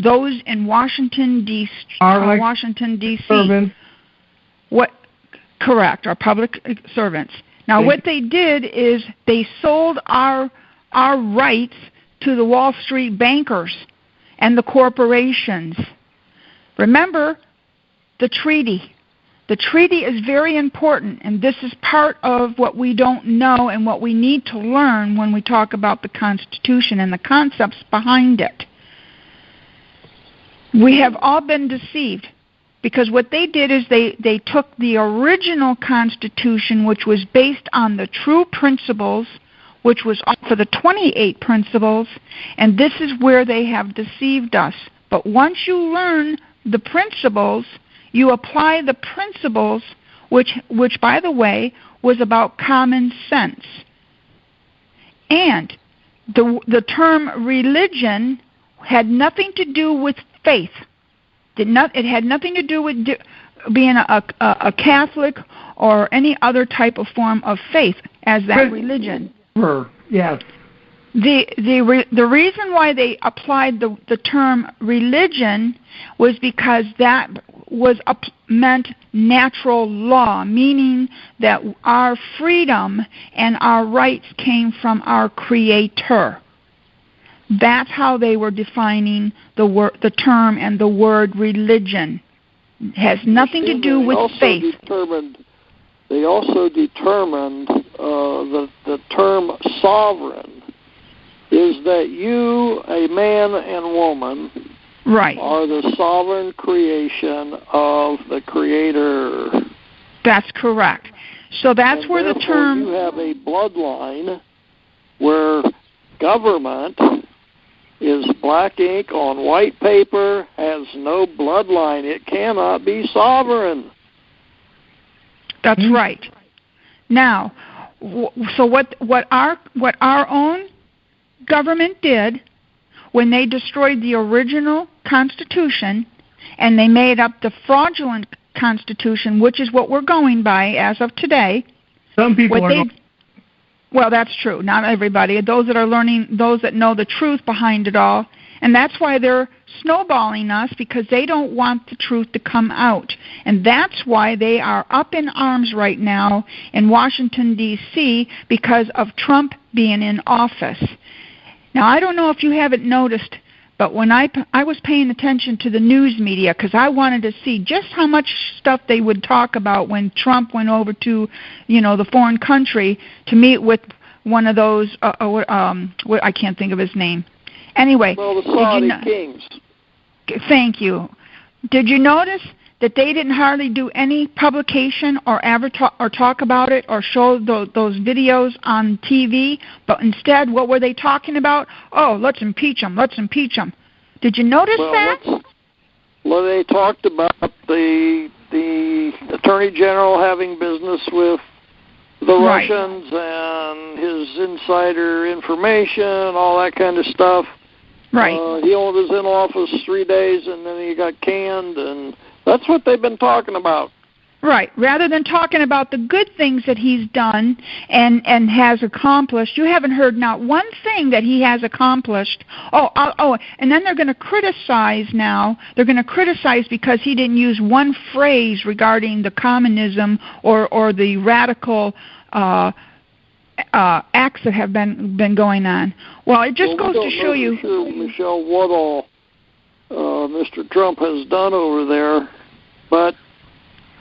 Speaker 6: those in Washington, D.C.
Speaker 1: Servants.
Speaker 6: Correct, our public servants. Now, what they did is they sold our rights to the Wall Street bankers and the corporations. Remember the treaty. The treaty is very important, and this is part of what we don't know and what we need to learn when we talk about the Constitution and the concepts behind it. We have all been deceived. Because what they did is they took the original Constitution, which was based on the true principles, which was off of the 28 principles, and this is where they have deceived us. But once you learn the principles, you apply the principles, which by the way, was about common sense. And the term religion had nothing to do with faith. It had nothing to do with being a Catholic or any other type of form of faith as that religion.
Speaker 1: Yes.
Speaker 6: The reason why they applied the term religion was because that was meant natural law, meaning that our freedom and our rights came from our Creator. That's how they were defining the term and the word religion. It has nothing to do with faith.
Speaker 3: They also determined the term sovereign is that you, a man and woman,
Speaker 6: right,
Speaker 3: are the sovereign creation of the Creator.
Speaker 6: That's correct. So that's where the term...
Speaker 3: you have a bloodline where government is black ink on white paper, has no bloodline. It cannot be sovereign.
Speaker 6: That's right. Now, so what our own government did when they destroyed the original Constitution and they made up the fraudulent Constitution, which is what we're going by as of today,
Speaker 1: Some people
Speaker 6: well, that's true. Not everybody. Those that are learning, those that know the truth behind it all. And that's why they're snowballing us, because they don't want the truth to come out. And that's why they are up in arms right now in Washington, D.C., because of Trump being in office. Now, I don't know if you haven't noticed, but when I was paying attention to the news media, because I wanted to see just how much stuff they would talk about when Trump went over to, the foreign country to meet with one of those, I can't think of his name. Anyway.
Speaker 3: Well, the Saudi kings.
Speaker 6: Thank you. Did you notice that they didn't hardly do any publication or talk about it or show those videos on TV, but instead, what were they talking about? Oh, let's impeach them. Let's impeach them. Did you notice that?
Speaker 3: Well, they talked about the Attorney General having business with the Russians and his insider information, all that kind of stuff.
Speaker 6: Right.
Speaker 3: He only was in office 3 days, and then he got canned, and that's what they've been talking about.
Speaker 6: Right. Rather than talking about the good things that he's done and has accomplished, you haven't heard not one thing that he has accomplished. And then they're going to criticize now. They're going to criticize because he didn't use one phrase regarding the communism or the radical acts that have been going on. Well, it just goes to show you,
Speaker 3: Michelle, what all Mr. Trump has done over there, but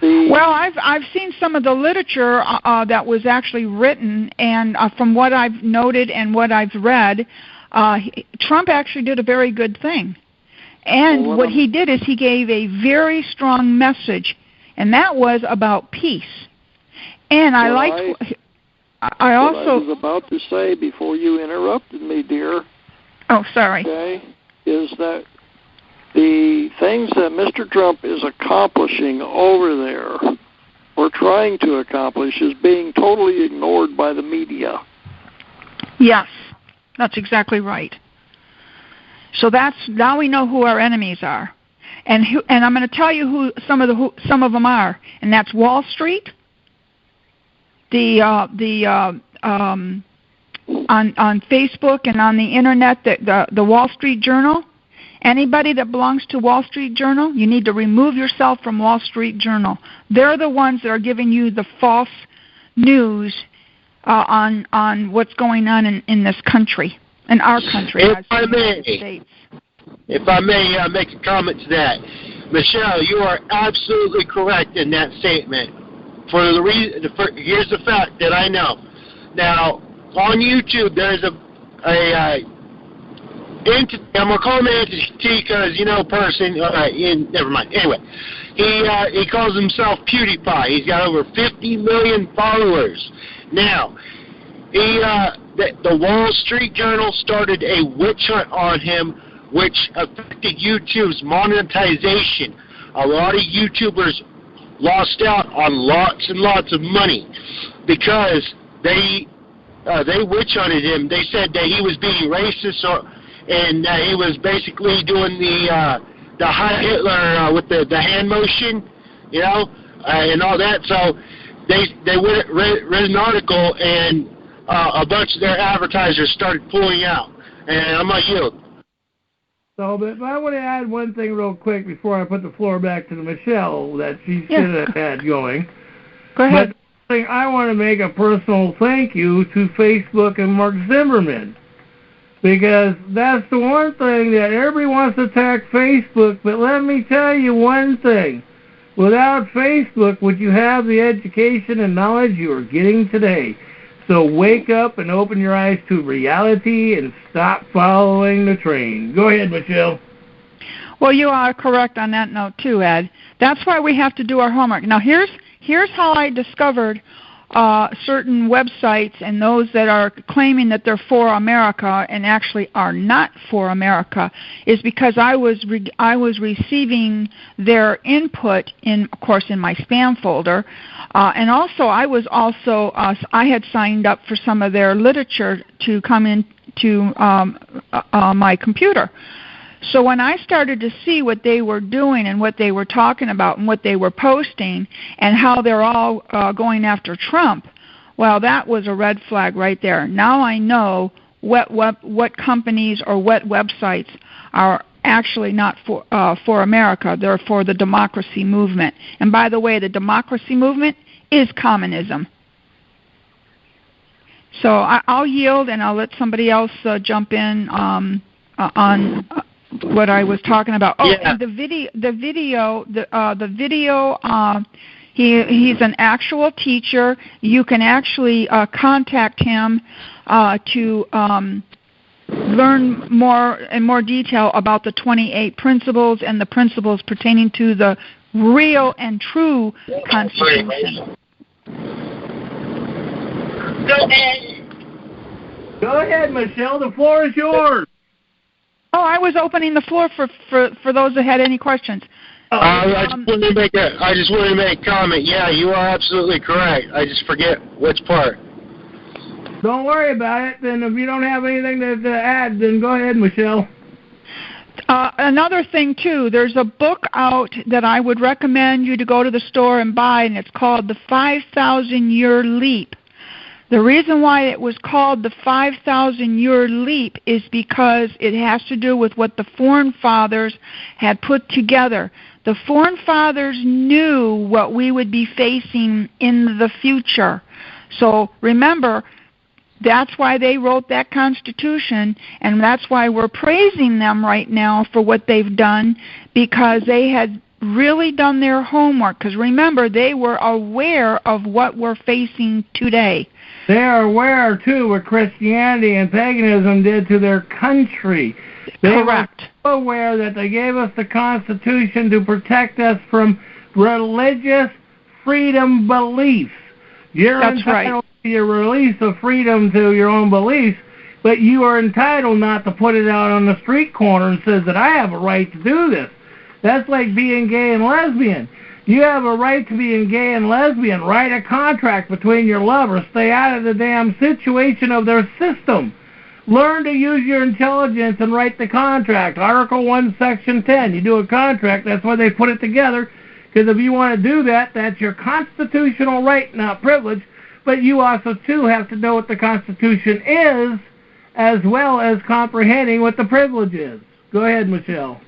Speaker 6: well, I've seen some of the literature that was actually written, and from what I've noted and what I've read, Trump actually did a very good thing. And what he did is he gave a very strong message, and that was about peace. And I was
Speaker 3: about to say before you interrupted me, dear.
Speaker 6: Oh, sorry.
Speaker 3: Okay, is that the things that Mr. Trump is accomplishing over there, or trying to accomplish, is being totally ignored by the media.
Speaker 6: Yes, that's exactly right. So now we know who our enemies are, and I'm going to tell you who some of them are, and that's Wall Street, on Facebook and on the internet, the Wall Street Journal. Anybody that belongs to Wall Street Journal, you need to remove yourself from Wall Street Journal. They're the ones that are giving you the false news on what's going on in this country, in our country.
Speaker 2: If I may make a comment to that. Michelle, you are absolutely correct in that statement. Here's the fact that I know. Now, on YouTube, there's entity, I'm going to call him an entity because, person, never mind. Anyway, he calls himself PewDiePie. He's got over 50 million followers. Now, the Wall Street Journal started a witch hunt on him, which affected YouTube's monetization. A lot of YouTubers lost out on lots and lots of money because they witch hunted him. They said that he was being racist and he was basically doing the Heil Hitler with the hand motion, and all that. So they read an article, and a bunch of their advertisers started pulling out. And I'm like,
Speaker 1: So, but I want to add one thing real quick before I put the floor back to Michelle that she should have had going.
Speaker 6: Go ahead.
Speaker 1: But I want to make a personal thank you to Facebook and Mark Zimmerman, because that's the one thing that everybody wants to attack Facebook, but let me tell you one thing. Without Facebook, would you have the education and knowledge you are getting today? So wake up and open your eyes to reality and stop following the train. Go ahead, Michelle.
Speaker 6: Well, you are correct on that note too, Ed. That's why we have to do our homework. Now, here's how I discovered certain websites and those that are claiming that they're for America and actually are not for America, is because I was receiving their input of course in my spam folder, and also I had signed up for some of their literature to come into my computer. So when I started to see what they were doing and what they were talking about and what they were posting and how they're all going after Trump, Well, that was a red flag right there. Now I know what companies or what websites are actually not for America. They're for the democracy movement. And by the way, the democracy movement is communism. So I'll yield, and I'll let somebody else jump in on what I was talking about. Oh, yeah. And the video. He's an actual teacher. You can actually contact him to learn more detail about the 28 principles and the principles pertaining to the real and true Constitution.
Speaker 1: Go ahead, Michelle. The floor is yours.
Speaker 6: Oh, I was opening the floor for those that had any questions.
Speaker 2: I just wanted to make a comment. Yeah, you are absolutely correct. I just forget which part.
Speaker 1: Don't worry about it. Then if you don't have anything to add, then go ahead, Michelle.
Speaker 6: Another thing, too, there's a book out that I would recommend you to go to the store and buy, and it's called The 5,000-Year Leap. The reason why it was called the 5,000-year leap is because it has to do with what the Foreign Fathers had put together. The Foreign Fathers knew what we would be facing in the future. So remember, that's why they wrote that Constitution, and that's why we're praising them right now for what they've done, because they had really done their homework. Because remember, they were aware of what we're facing today.
Speaker 1: They are aware, too, what Christianity and paganism did to their country.
Speaker 6: Correct.
Speaker 1: They were aware that they gave us the Constitution to protect us from religious freedom beliefs. You're entitled to your release of freedom to your own beliefs, but you are entitled not to put it out on the street corner and says that I have a right to do this. That's like being gay and lesbian. You have a right to being gay and lesbian. Write a contract between your lovers. Stay out of the damn situation of their system. Learn to use your intelligence and write the contract. Article 1, Section 10. You do a contract. That's why they put it together. Because if you want to do that, that's your constitutional right, not privilege. But you also, too, have to know what the Constitution is, as well as comprehending what the privilege is. Go ahead, Michelle.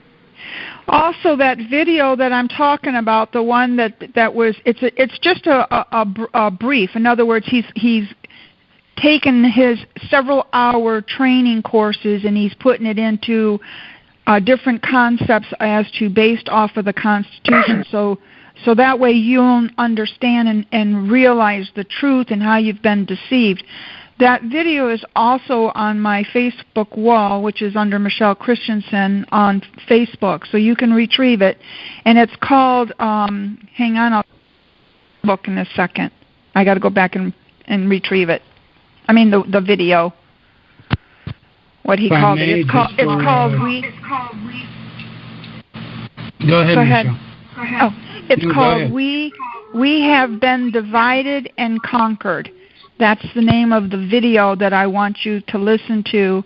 Speaker 6: Also, that video that I'm talking about, the one that was, it's just a brief. In other words, he's taken his several-hour training courses and he's putting it into different concepts as to based off of the Constitution. So that way you'll understand and realize the truth and how you've been deceived. That video is also on my Facebook wall, which is under Michelle Christensen on Facebook, so you can retrieve it. And it's called, hang on, I'll look in a second. I got to go back and retrieve it. I mean the video. What he called it. It's called We.
Speaker 5: Go ahead,
Speaker 6: Michelle.
Speaker 5: Go ahead.
Speaker 6: Oh, it's called We Have Been Divided and Conquered. That's the name of the video that I want you to listen to,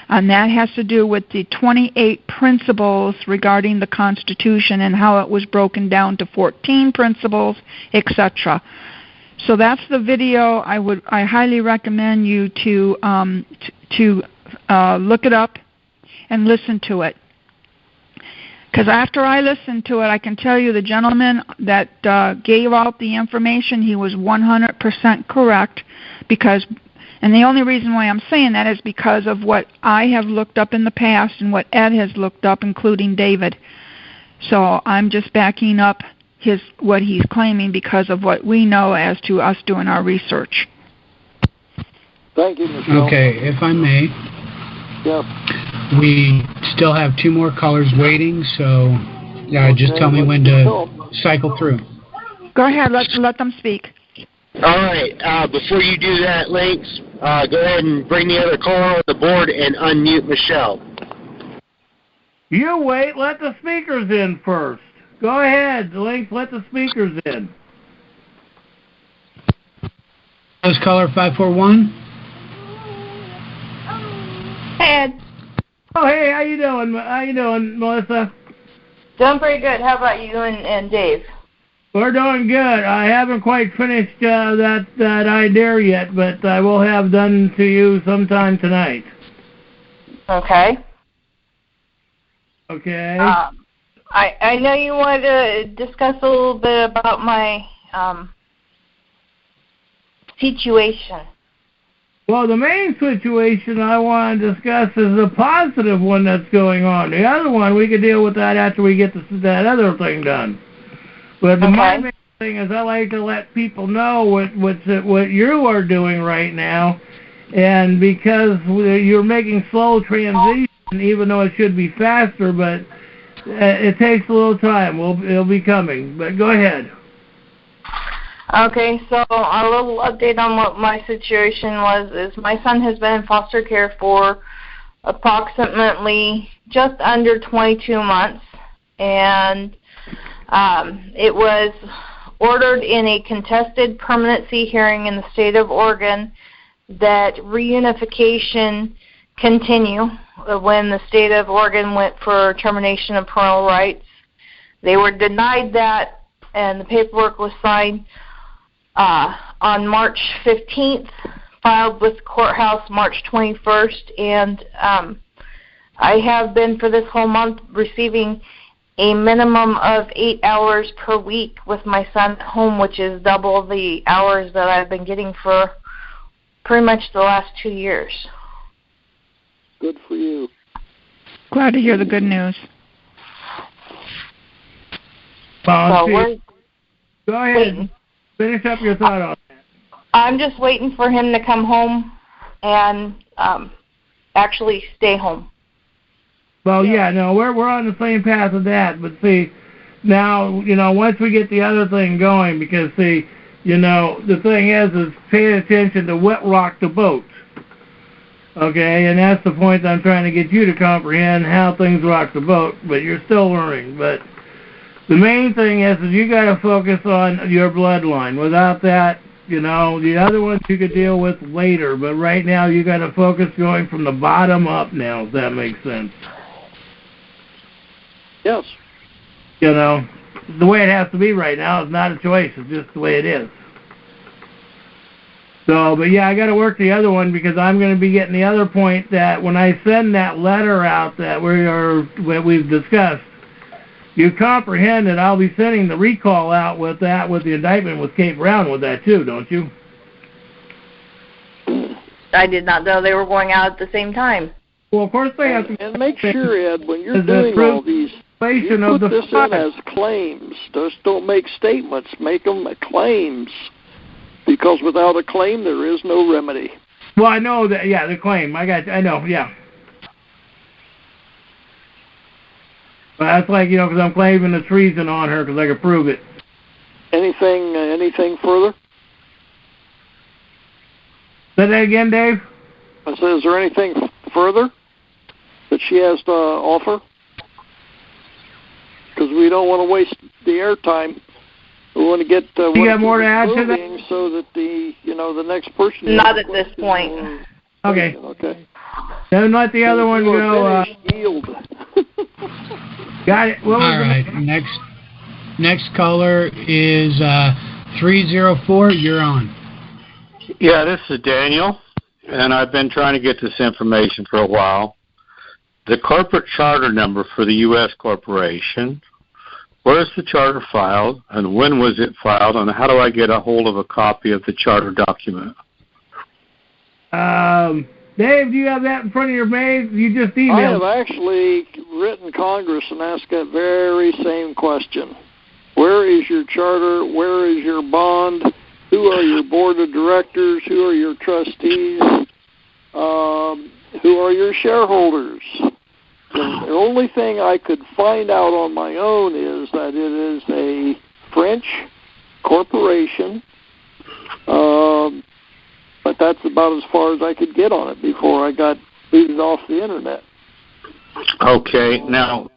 Speaker 6: and that has to do with the 28 principles regarding the Constitution and how it was broken down to 14 principles, etc. So that's the video. I highly recommend you to look it up and listen to it. Because after I listened to it, I can tell you the gentleman that gave out the information, he was 100% correct. And the only reason why I'm saying that is because of what I have looked up in the past and what Ed has looked up, including David. So I'm just backing up what he's claiming because of what we know as to us doing our research.
Speaker 3: Thank you, Michelle.
Speaker 5: Okay, if I may.
Speaker 3: Yes.
Speaker 5: We still have 2 more callers waiting, so just tell me when to cycle through.
Speaker 6: Go ahead, let them speak.
Speaker 2: All right. Before you do that, Lynx, go ahead and bring the other caller on the board and unmute Michelle.
Speaker 1: You wait. Let the speakers in first. Go ahead, Lynx. Let the speakers in.
Speaker 5: Host caller 541.
Speaker 7: Hey, Ed.
Speaker 1: Oh, hey. How you doing? How you doing, Melissa?
Speaker 7: Doing pretty good. How about you and Dave?
Speaker 1: We're doing good. I haven't quite finished that idea yet, but I will have done to you sometime tonight.
Speaker 7: Okay.
Speaker 1: Okay.
Speaker 7: I know you want to discuss a little bit about my situation.
Speaker 1: Well, the main situation I want to discuss is the positive one that's going on. The other one, we could deal with that after we get that other thing done. But my main thing is I like to let people know what you are doing right now, and because you're making slow transition, even though it should be faster, but it takes a little time. It'll be coming. But go ahead.
Speaker 7: Okay, so a little update on what my situation was is my son has been in foster care for approximately just under 22 months, and it was ordered in a contested permanency hearing in the state of Oregon that reunification continue when the state of Oregon went for termination of parental rights. They were denied that, and the paperwork was signed on March 15th, filed with the courthouse March 21st, and I have been for this whole month receiving a minimum of 8 hours per week with my son at home, which is double the hours that I've been getting for pretty much the last 2 years.
Speaker 3: Good for you.
Speaker 6: Glad to hear the good news.
Speaker 1: Go ahead.
Speaker 7: Waiting.
Speaker 1: Finish up your thought on that.
Speaker 7: I'm just waiting for him to come home and actually stay home.
Speaker 1: Well, yeah, no, we're on the same path of that. But see, now, once we get the other thing going, because see, the thing is pay attention to what rocked the boat. Okay, and that's the point I'm trying to get you to comprehend how things rock the boat, but you're still learning. But the main thing is you got to focus on your bloodline. Without that, the other ones you could deal with later, but right now you got to focus going from the bottom up now, if that makes sense.
Speaker 3: Yes.
Speaker 1: The way it has to be right now is not a choice. It's just the way it is. So, but yeah, I got to work the other one because I'm going to be getting the other point that when I send that letter out that we've discussed, you comprehend that I'll be sending the recall out with the indictment with Kate Brown with that too, don't you?
Speaker 7: I did not know they were going out at the same time.
Speaker 1: Well, of course they have to.
Speaker 3: And make sure, Ed, when you're doing all these, you put this in as claims. Just don't make statements. Make them claims. Because without a claim, there is no remedy.
Speaker 1: Well, I know that, yeah, the claim. I know, yeah. But that's like, because I'm claiming the treason on her because I could prove it.
Speaker 3: Anything further?
Speaker 1: Say that again, Dave?
Speaker 3: I said, is there anything further that she has to offer? Because we don't want to waste the airtime. We want to get
Speaker 1: you got more to add to that?
Speaker 3: So that the next person.
Speaker 7: Not at this point.
Speaker 1: Okay.
Speaker 3: Okay.
Speaker 1: Don't let the other one go.
Speaker 3: Yield.
Speaker 1: Got it.
Speaker 5: All right. Next caller is 304. You're on.
Speaker 2: Yeah, this is Daniel, and I've been trying to get this information for a while. The corporate charter number for the U.S. corporation. Where is the charter filed, and when was it filed, and how do I get a hold of a copy of the charter document?
Speaker 1: Dave, do you have that in front of your mail? You just emailed.
Speaker 3: I have actually written Congress and asked that very same question. Where is your charter? Where is your bond? Who are your board of directors? Who are your trustees? Who are your shareholders? The only thing I could find out on my own is that it is a French corporation, but that's about as far as I could get on it before I got booted off the internet.
Speaker 2: Okay, now,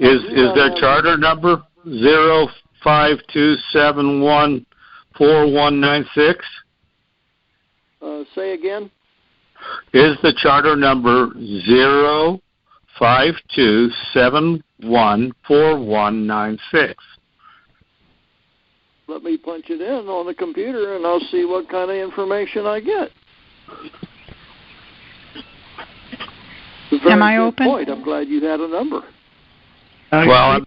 Speaker 2: is their charter number 052714196?
Speaker 3: Say again?
Speaker 2: Is the charter number 052714196?
Speaker 3: let me punch it in on the computer, and I'll see what kind of information I get.
Speaker 6: Am I open?
Speaker 3: Point. I'm glad you had a number.
Speaker 8: Well,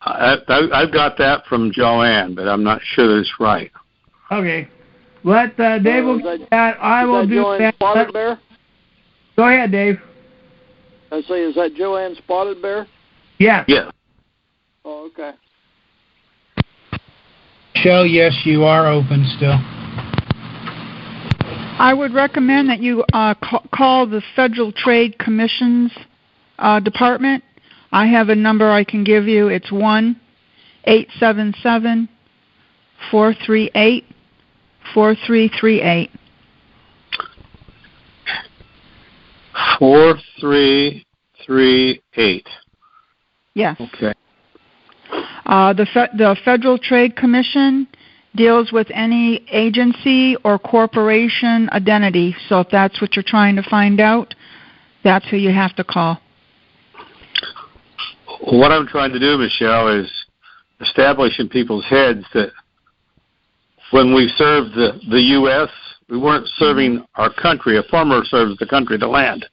Speaker 8: I've got that from Joanne, but I'm not sure that's right.
Speaker 1: Okay. Let Dave will get that. I will do
Speaker 3: Joanne
Speaker 1: that.
Speaker 3: Spotted Bear?
Speaker 1: Go ahead, Dave.
Speaker 3: I say, is that Joanne Spotted Bear?
Speaker 1: Yeah.
Speaker 8: Yeah.
Speaker 3: Oh, okay.
Speaker 5: Michelle, yes, you are open still.
Speaker 6: I would recommend that you call the Federal Trade Commission's department. I have a number I can give you. It's 1-877-438-4338.
Speaker 8: 4338.
Speaker 6: Yes.
Speaker 8: Okay.
Speaker 6: The Federal Trade Commission deals with any agency or corporation identity. So if that's what you're trying to find out, that's who you have to call.
Speaker 8: What I'm trying to do, Michelle, is establish in people's heads that when we served the U.S., we weren't serving our country. A farmer serves the country, the land.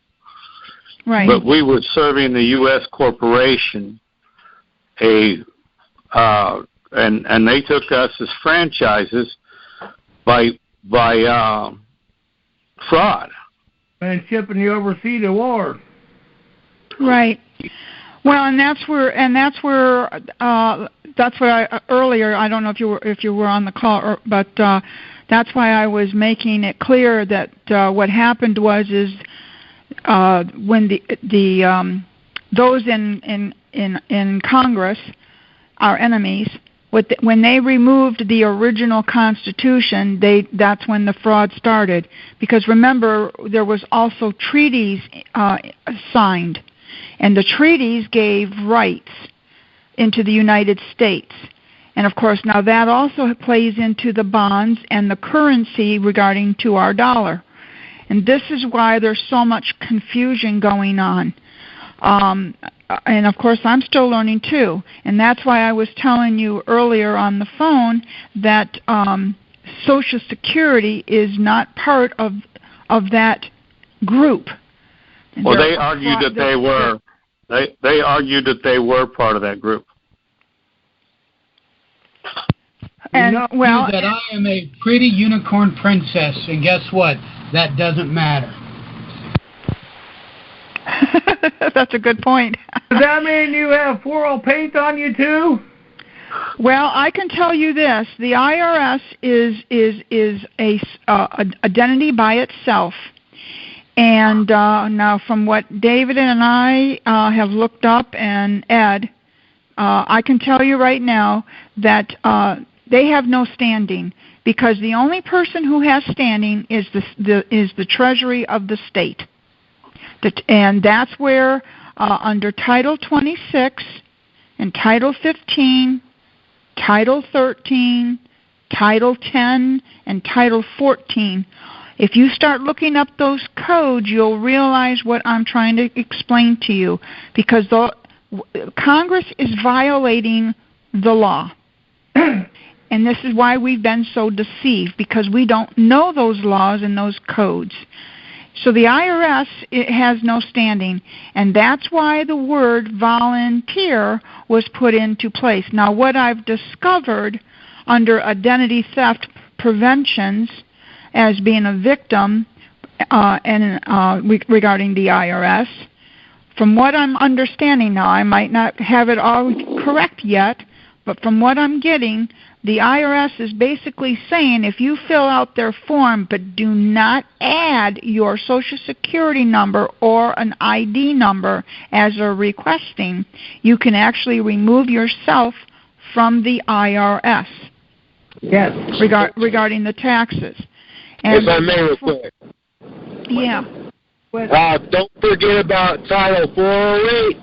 Speaker 6: Right.
Speaker 8: But we were serving the U.S. corporation, and they took us as franchises by fraud.
Speaker 1: And shipping you overseas to war.
Speaker 6: Right. Well, that's what I earlier. I don't know if you were on the call, but that's why I was making it clear that what happened was when those in Congress, our enemies, when they removed the original Constitution, that's when the fraud started. Because remember, there was also treaties signed, and the treaties gave rights into the United States. And of course, now that also plays into the bonds and the currency regarding to our dollar. And this is why there's so much confusion going on. And of course, I'm still learning too. And that's why I was telling you earlier on the phone that Social Security is not part of that group.
Speaker 8: Well, they argued that they were. They argued that they were part of that group.
Speaker 6: And well,
Speaker 5: that I am a pretty unicorn princess, and guess what? That doesn't matter.
Speaker 6: That's a good point.
Speaker 1: Does that mean you have floral paint on you too?
Speaker 6: Well, I can tell you this: the IRS is a identity by itself. And now, from what David and I have looked up, and Ed, I can tell you right now that they have no standing, because the only person who has standing is the Treasury of the state. And that's where, under Title 26 and Title 15, Title 13, Title 10, and Title 14, if you start looking up those codes, you'll realize what I'm trying to explain to you, because Congress is violating the law. And this is why we've been so deceived, because we don't know those laws and those codes. So the IRS, it has no standing, and that's why the word volunteer was put into place. Now, what I've discovered under identity theft preventions as being a victim regarding the IRS, from what I'm understanding now, I might not have it all correct yet, but from what I'm getting, the IRS is basically saying if you fill out their form but do not add your Social Security number or an ID number as they're requesting, you can actually remove yourself from the IRS.
Speaker 1: Yes.
Speaker 6: Regarding the taxes. And
Speaker 2: if I may real quick.
Speaker 6: Yeah.
Speaker 2: Don't forget about Title 408.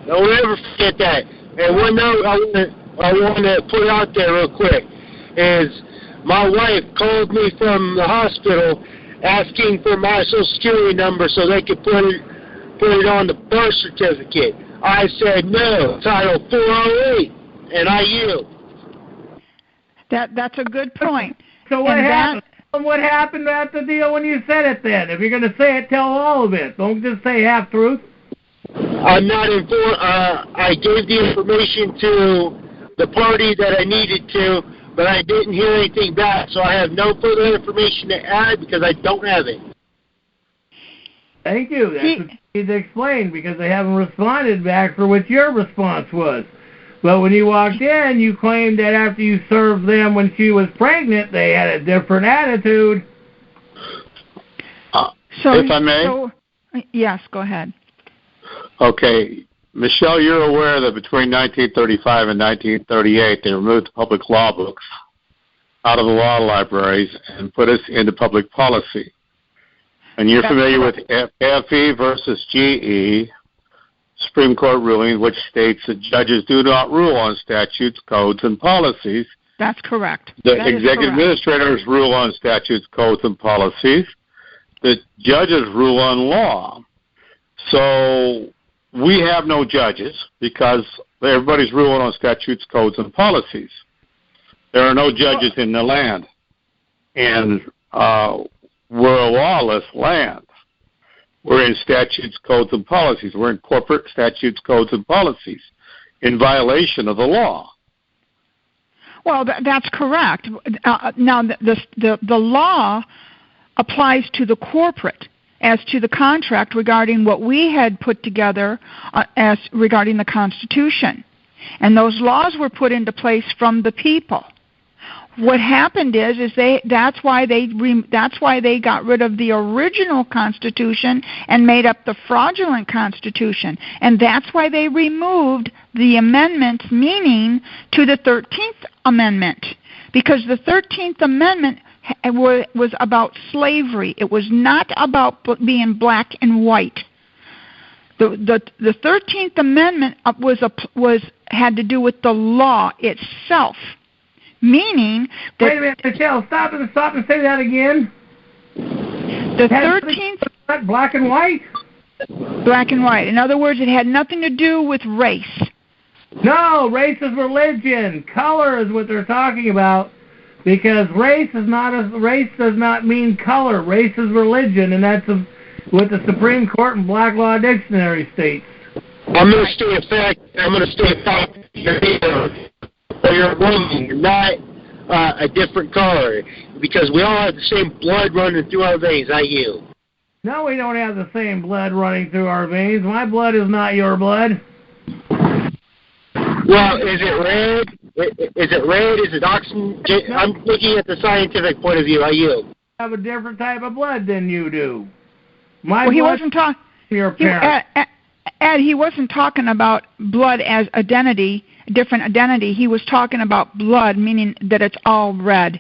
Speaker 2: Don't ever forget that. And one note I want to put out there real quick is my wife called me from the hospital asking for my Social Security number so they could put it on the birth certificate. I said no, Title 408, and I yield.
Speaker 6: That's a good point.
Speaker 1: So what happened? What happened at the deal when you said it then? If you're going to say it, tell all of it. Don't just say half-truth.
Speaker 2: I'm not informed. I gave the information to the party that I needed to, but I didn't hear anything back, so I have no further information to add because I don't have it.
Speaker 1: Thank you. That's what you need to explain, because they haven't responded back for what your response was. But when you walked in, you claimed that after you served them when she was pregnant, they had a different attitude.
Speaker 8: If I may?
Speaker 6: Yes, go ahead.
Speaker 8: Okay. Michelle, you're aware that between 1935 and 1938, they removed the public law books out of the law libraries and put us into public policy. And you're familiar with FE versus GE, Supreme Court ruling, which states that judges do not rule on statutes, codes, and policies.
Speaker 6: That's correct.
Speaker 8: The executive administrators rule on statutes, codes, and policies. The judges rule on law. So we have no judges because everybody's ruling on statutes, codes, and policies. There are no judges in the land. And we're a lawless land. We're in statutes, codes, and policies. We're in corporate statutes, codes, and policies in violation of the law.
Speaker 6: Well, that's correct. Now, the law applies to the corporate as to the contract regarding what we had put together as regarding the Constitution. And those laws were put into place from the people. What happened is that's why they got rid of the original Constitution and made up the fraudulent Constitution, and that's why they removed the amendments meaning to the 13th Amendment, because the 13th Amendment was about slavery. It was not about being black and white. The 13th Amendment had to do with the law itself. Meaning that...
Speaker 1: Wait a minute, Michelle, stop and say that again.
Speaker 6: The 13th...
Speaker 1: Black and white?
Speaker 6: Black and white. In other words, it had nothing to do with race.
Speaker 1: No, race is religion. Color is what they're talking about, because race does not mean color. Race is religion, and that's what the Supreme Court and Black Law Dictionary states.
Speaker 2: I'm going to state a fact. You're a woman. You're not a different color, because we all have the same blood running through our veins, not you.
Speaker 1: No, we don't have the same blood running through our veins. My blood is not your blood.
Speaker 2: Well, is it red? Is it red? Is it oxygen? I'm looking at the scientific point of view, not you.
Speaker 1: I have a different type of blood than you do.
Speaker 6: He wasn't talking.
Speaker 1: Your parents.
Speaker 6: Ed, he wasn't talking about blood as identity, different identity. He was talking about blood, meaning that it's all red.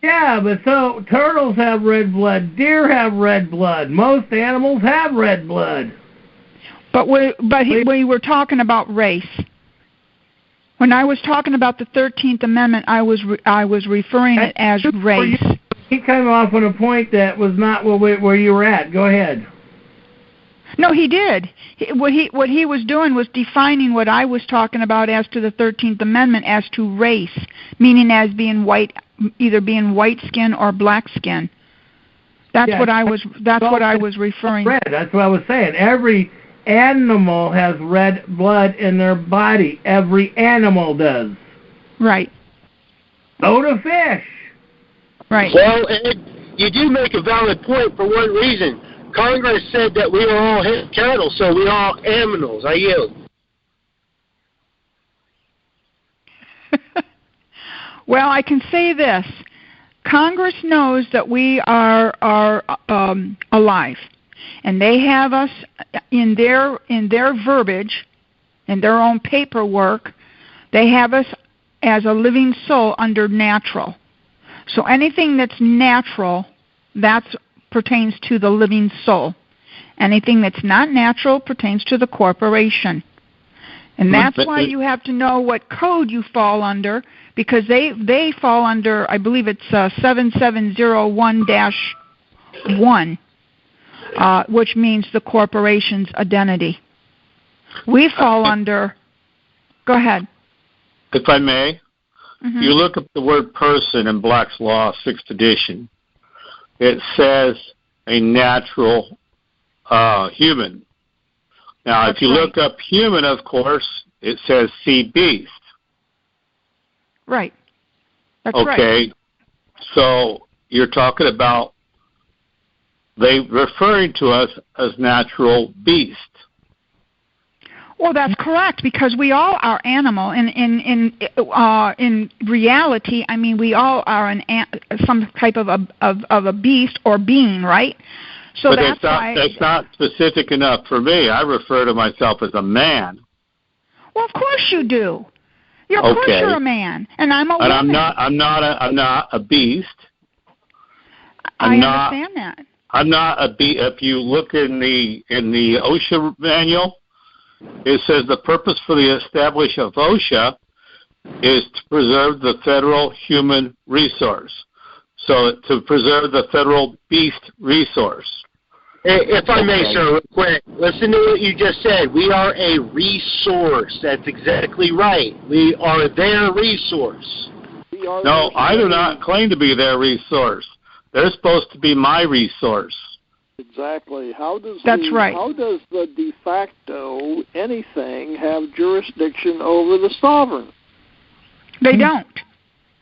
Speaker 1: Yeah, but so turtles have red blood, deer have red blood, most animals have red blood.
Speaker 6: But we were talking about race. When I was talking about the 13th Amendment, I was referring it as race.
Speaker 1: He came off on a point that was not where you were at. Go ahead.
Speaker 6: No, he did. What he was doing was defining what I was talking about as to the 13th Amendment as to race, meaning as being white, either being white skin or black skin. That's what I was referring.
Speaker 1: Red. That's what I was saying. Every animal has red blood in their body. Every animal does.
Speaker 6: Right.
Speaker 1: So do fish.
Speaker 6: Right.
Speaker 2: Well, Ed, you do make a valid point for one reason. Congress said that we are all cattle, so we are all animals. I yield.
Speaker 6: Well, I can say this. Congress knows that we are alive, and they have us in their verbiage, in their own paperwork. They have us as a living soul under natural. So anything that's natural, that pertains to the living soul. Anything that's not natural pertains to the corporation. And that's why you have to know what code you fall under, because they fall under, I believe it's 7701-1, which means the corporation's identity. We fall under... Go ahead.
Speaker 8: If I may, if you look up the word person in Black's Law, 6th edition, it says a natural human. Now, if you look up human, of course, it says see beast.
Speaker 6: Right. That's right.
Speaker 8: Okay. So you're talking about they referring to us as natural beast.
Speaker 6: Well, that's correct, because we all are animal. In reality, I mean, we all are some type of a beast or being, right? So
Speaker 8: but that's not specific enough for me. I refer to myself as a man.
Speaker 6: Well, of course you do. Of course you're a man, and I'm a woman.
Speaker 8: I'm not a beast.
Speaker 6: I understand that.
Speaker 8: I'm not a beast. If you look in the OSHA manual, it says the purpose for the establishment of OSHA is to preserve the federal human resource. So to preserve the federal beast resource.
Speaker 2: If I may, sir, real quick, listen to what you just said. We are a resource. That's exactly right. We are their resource.
Speaker 8: No, I do not claim to be their resource. They're supposed to be my resource.
Speaker 3: Exactly. How does the de facto anything have jurisdiction over the sovereign?
Speaker 6: They don't.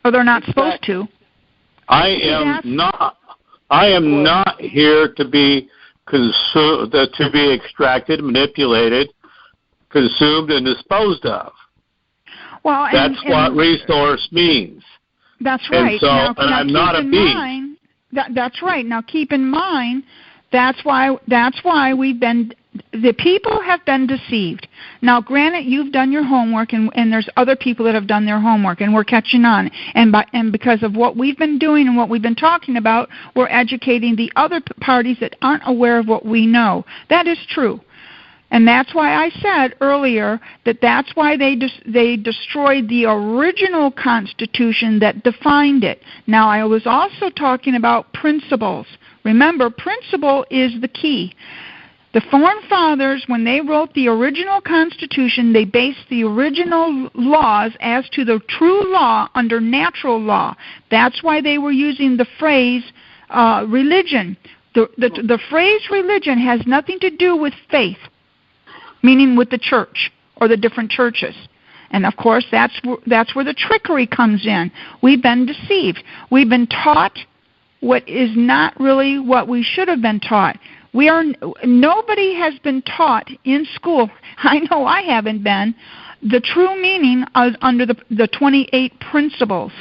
Speaker 6: Or they're not supposed to.
Speaker 8: I am not here to be consumed, to be extracted, manipulated, consumed, and disposed of.
Speaker 6: Well,
Speaker 8: that's what resource means.
Speaker 6: That's right.
Speaker 8: And so,
Speaker 6: now
Speaker 8: I'm not a beast.
Speaker 6: That's right. Now keep in mind, that's why the people have been deceived. Now, granted, you've done your homework, and there's other people that have done their homework, and we're catching on. And because of what we've been doing and what we've been talking about, we're educating the other parties that aren't aware of what we know. That is true. And that's why I said earlier that's why they destroyed the original Constitution that defined it. Now, I was also talking about principles. Remember, principle is the key. The Foreign Fathers, when they wrote the original Constitution, they based the original laws as to the true law under natural law. That's why they were using the phrase religion. The phrase religion has nothing to do with faith, meaning with the church or the different churches. And, of course, that's where the trickery comes in. We've been deceived. We've been taught what is not really what we should have been taught. Nobody has been taught in school, I know I haven't been, the true meaning under the 28 principles,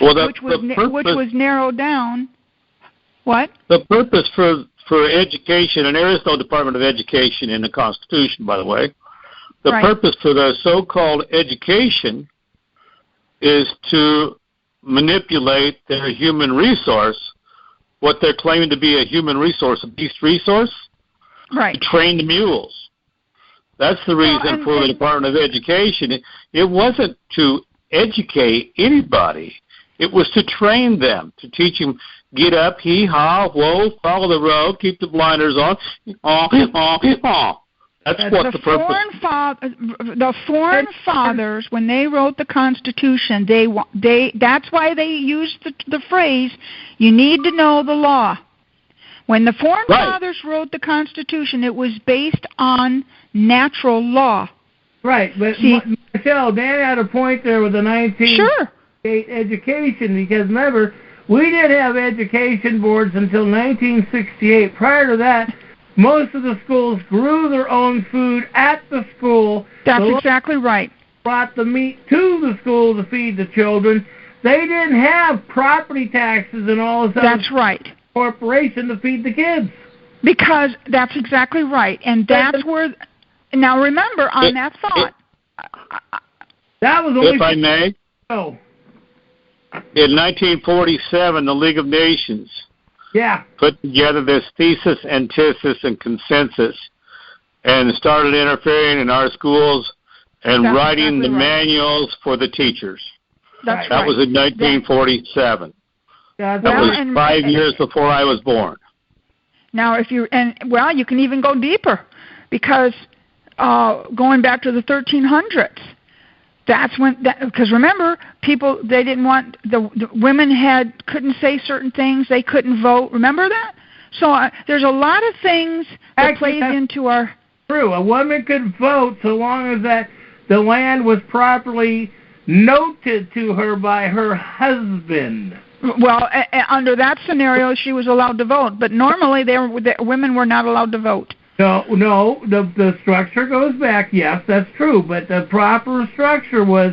Speaker 6: which was narrowed down. What?
Speaker 8: The purpose for education, and there is no Department of Education in the Constitution, by the way. The purpose for the so-called education is to manipulate their human resource, what they're claiming to be a human resource, a beast resource,
Speaker 6: to
Speaker 8: train the mules. That's the reason for the Department of Education. It wasn't to educate anybody. It was to train them, to teach them, get up, hee-haw, whoa, follow the road, keep the blinders on, That's what the purpose.
Speaker 6: The Foreign Fathers, when they wrote the Constitution, that's why they used the phrase, you need to know the law. When the Foreign Fathers wrote the Constitution, it was based on natural law.
Speaker 1: Right, but Michelle, Dan had a point there with the 1968 education, because remember, we didn't have education boards until 1968. Prior to that, most of the schools grew their own food at the school.
Speaker 6: That's exactly right.
Speaker 1: Brought the meat to the school to feed the children. They didn't have property taxes and all this other corporation to feed the kids.
Speaker 6: Because that's exactly right. And that's where... Now remember, on that thought...
Speaker 1: that was only...
Speaker 8: If I may?
Speaker 1: Oh.
Speaker 8: In 1947, the League of Nations... put together this thesis, antithesis, and consensus, and started interfering in our schools and writing the manuals for the teachers.
Speaker 6: That
Speaker 8: was in 1947. That was 5 years before I was born.
Speaker 6: Now, you can even go deeper, because going back to the 1300s, That's when, because remember, people, they didn't want, the women couldn't say certain things, they couldn't vote. Remember that? So there's a lot of things that plays into our...
Speaker 1: True. A woman could vote so long as that the land was properly noted to her by her husband.
Speaker 6: Well, under that scenario, she was allowed to vote, but normally women were not allowed to vote.
Speaker 1: No, the structure goes back, yes, that's true, but the proper structure was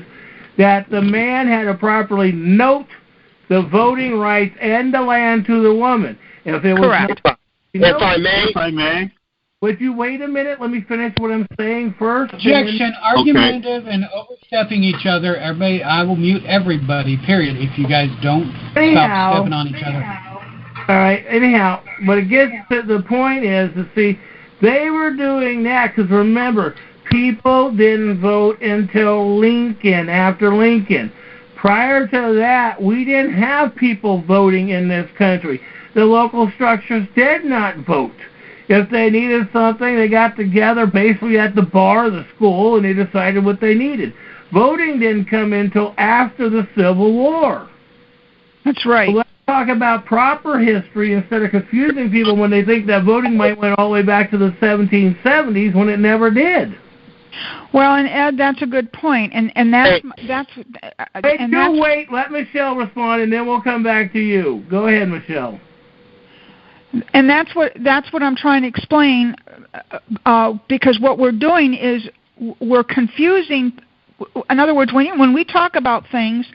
Speaker 1: that the man had to properly note the voting rights and the land to the woman. If it was
Speaker 6: correct.
Speaker 2: If I may.
Speaker 1: Would you wait a minute? Let me finish what I'm saying first.
Speaker 5: Objection, argumentative and overstepping each other. Everybody, I will mute everybody, period, if you guys don't stop stepping on each other.
Speaker 1: All right, anyhow, but it gets to the point is, to see, they were doing that because, remember, people didn't vote until Lincoln, after Lincoln. Prior to that, we didn't have people voting in this country. The local structures did not vote. If they needed something, they got together basically at the bar of the school, and they decided what they needed. Voting didn't come in until after the Civil War.
Speaker 6: That's right.
Speaker 1: So let's talk about proper history instead of confusing people when they think that voting might went all the way back to the 1770s when it never did.
Speaker 6: Well, and Ed, that's a good point, and that's.
Speaker 1: Wait. Let Michelle respond, and then we'll come back to you. Go ahead, Michelle.
Speaker 6: And that's what I'm trying to explain, because what we're doing is we're confusing. In other words, when we talk about things,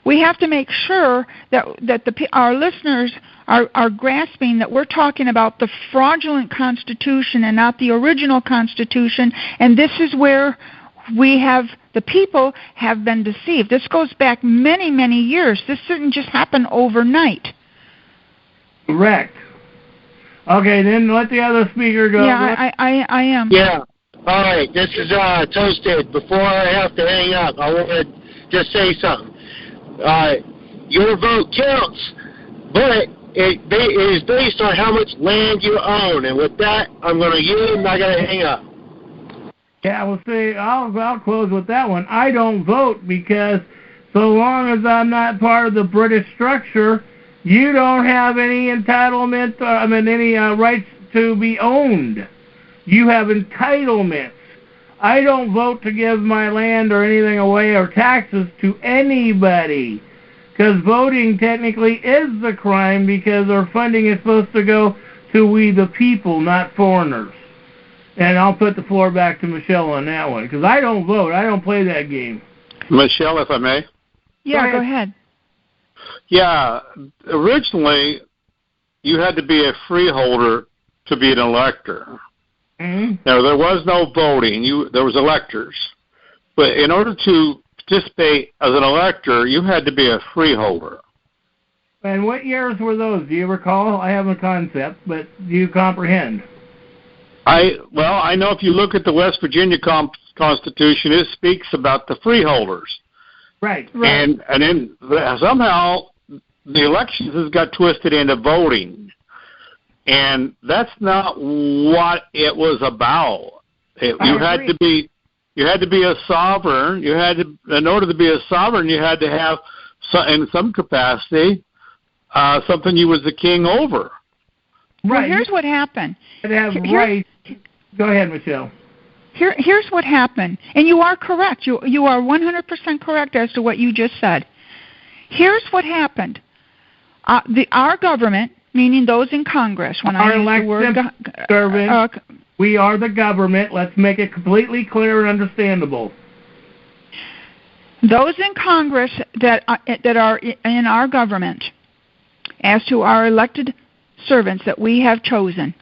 Speaker 6: we have to make sure that our listeners are grasping that we're talking about the fraudulent Constitution and not the original Constitution. And this is where the people have been deceived. This goes back many, many years. This didn't just happen overnight.
Speaker 1: Correct. Okay, then let the other speaker go.
Speaker 6: Yeah, I am.
Speaker 2: Yeah. All right, this is Toasted. Before I have to hang up, I want to just say something. Your vote counts, but it is based on how much land you own. And with that, I'm going to yield and I got to hang up.
Speaker 1: Yeah, well, see, I'll close with that one. I don't vote because so long as I'm not part of the British structure, you don't have any entitlement, any rights to be owned. You have entitlements. I don't vote to give my land or anything away or taxes to anybody, because voting technically is the crime because our funding is supposed to go to we the people, not foreigners. And I'll put the floor back to Michelle on that one, because I don't vote. I don't play that game.
Speaker 8: Michelle, if I may?
Speaker 6: Yeah, go ahead.
Speaker 8: Yeah, originally you had to be a freeholder to be an elector.
Speaker 1: Mm-hmm.
Speaker 8: Now, there was no voting. There was electors. But in order to participate as an elector, you had to be a freeholder.
Speaker 1: And what years were those? Do you recall? I have a concept, but do you comprehend?
Speaker 8: I know if you look at the West Virginia Constitution, it speaks about the freeholders.
Speaker 1: Right.
Speaker 8: And then somehow the elections has got twisted into voting. And that's not what it was about. You had to be a sovereign. In order to be a sovereign, you had to have, in some capacity, something you was the king over.
Speaker 6: Right. Well, here's what happened.
Speaker 1: Right. Go ahead, Michelle.
Speaker 6: Here's what happened, and you are correct. You are 100% correct as to what you just said. Here's what happened. Our government, meaning those in Congress, when I use the word
Speaker 1: servant, we are the government. Let's make it completely clear and understandable. Those in Congress that are in our government, as to our elected servants that we have chosen,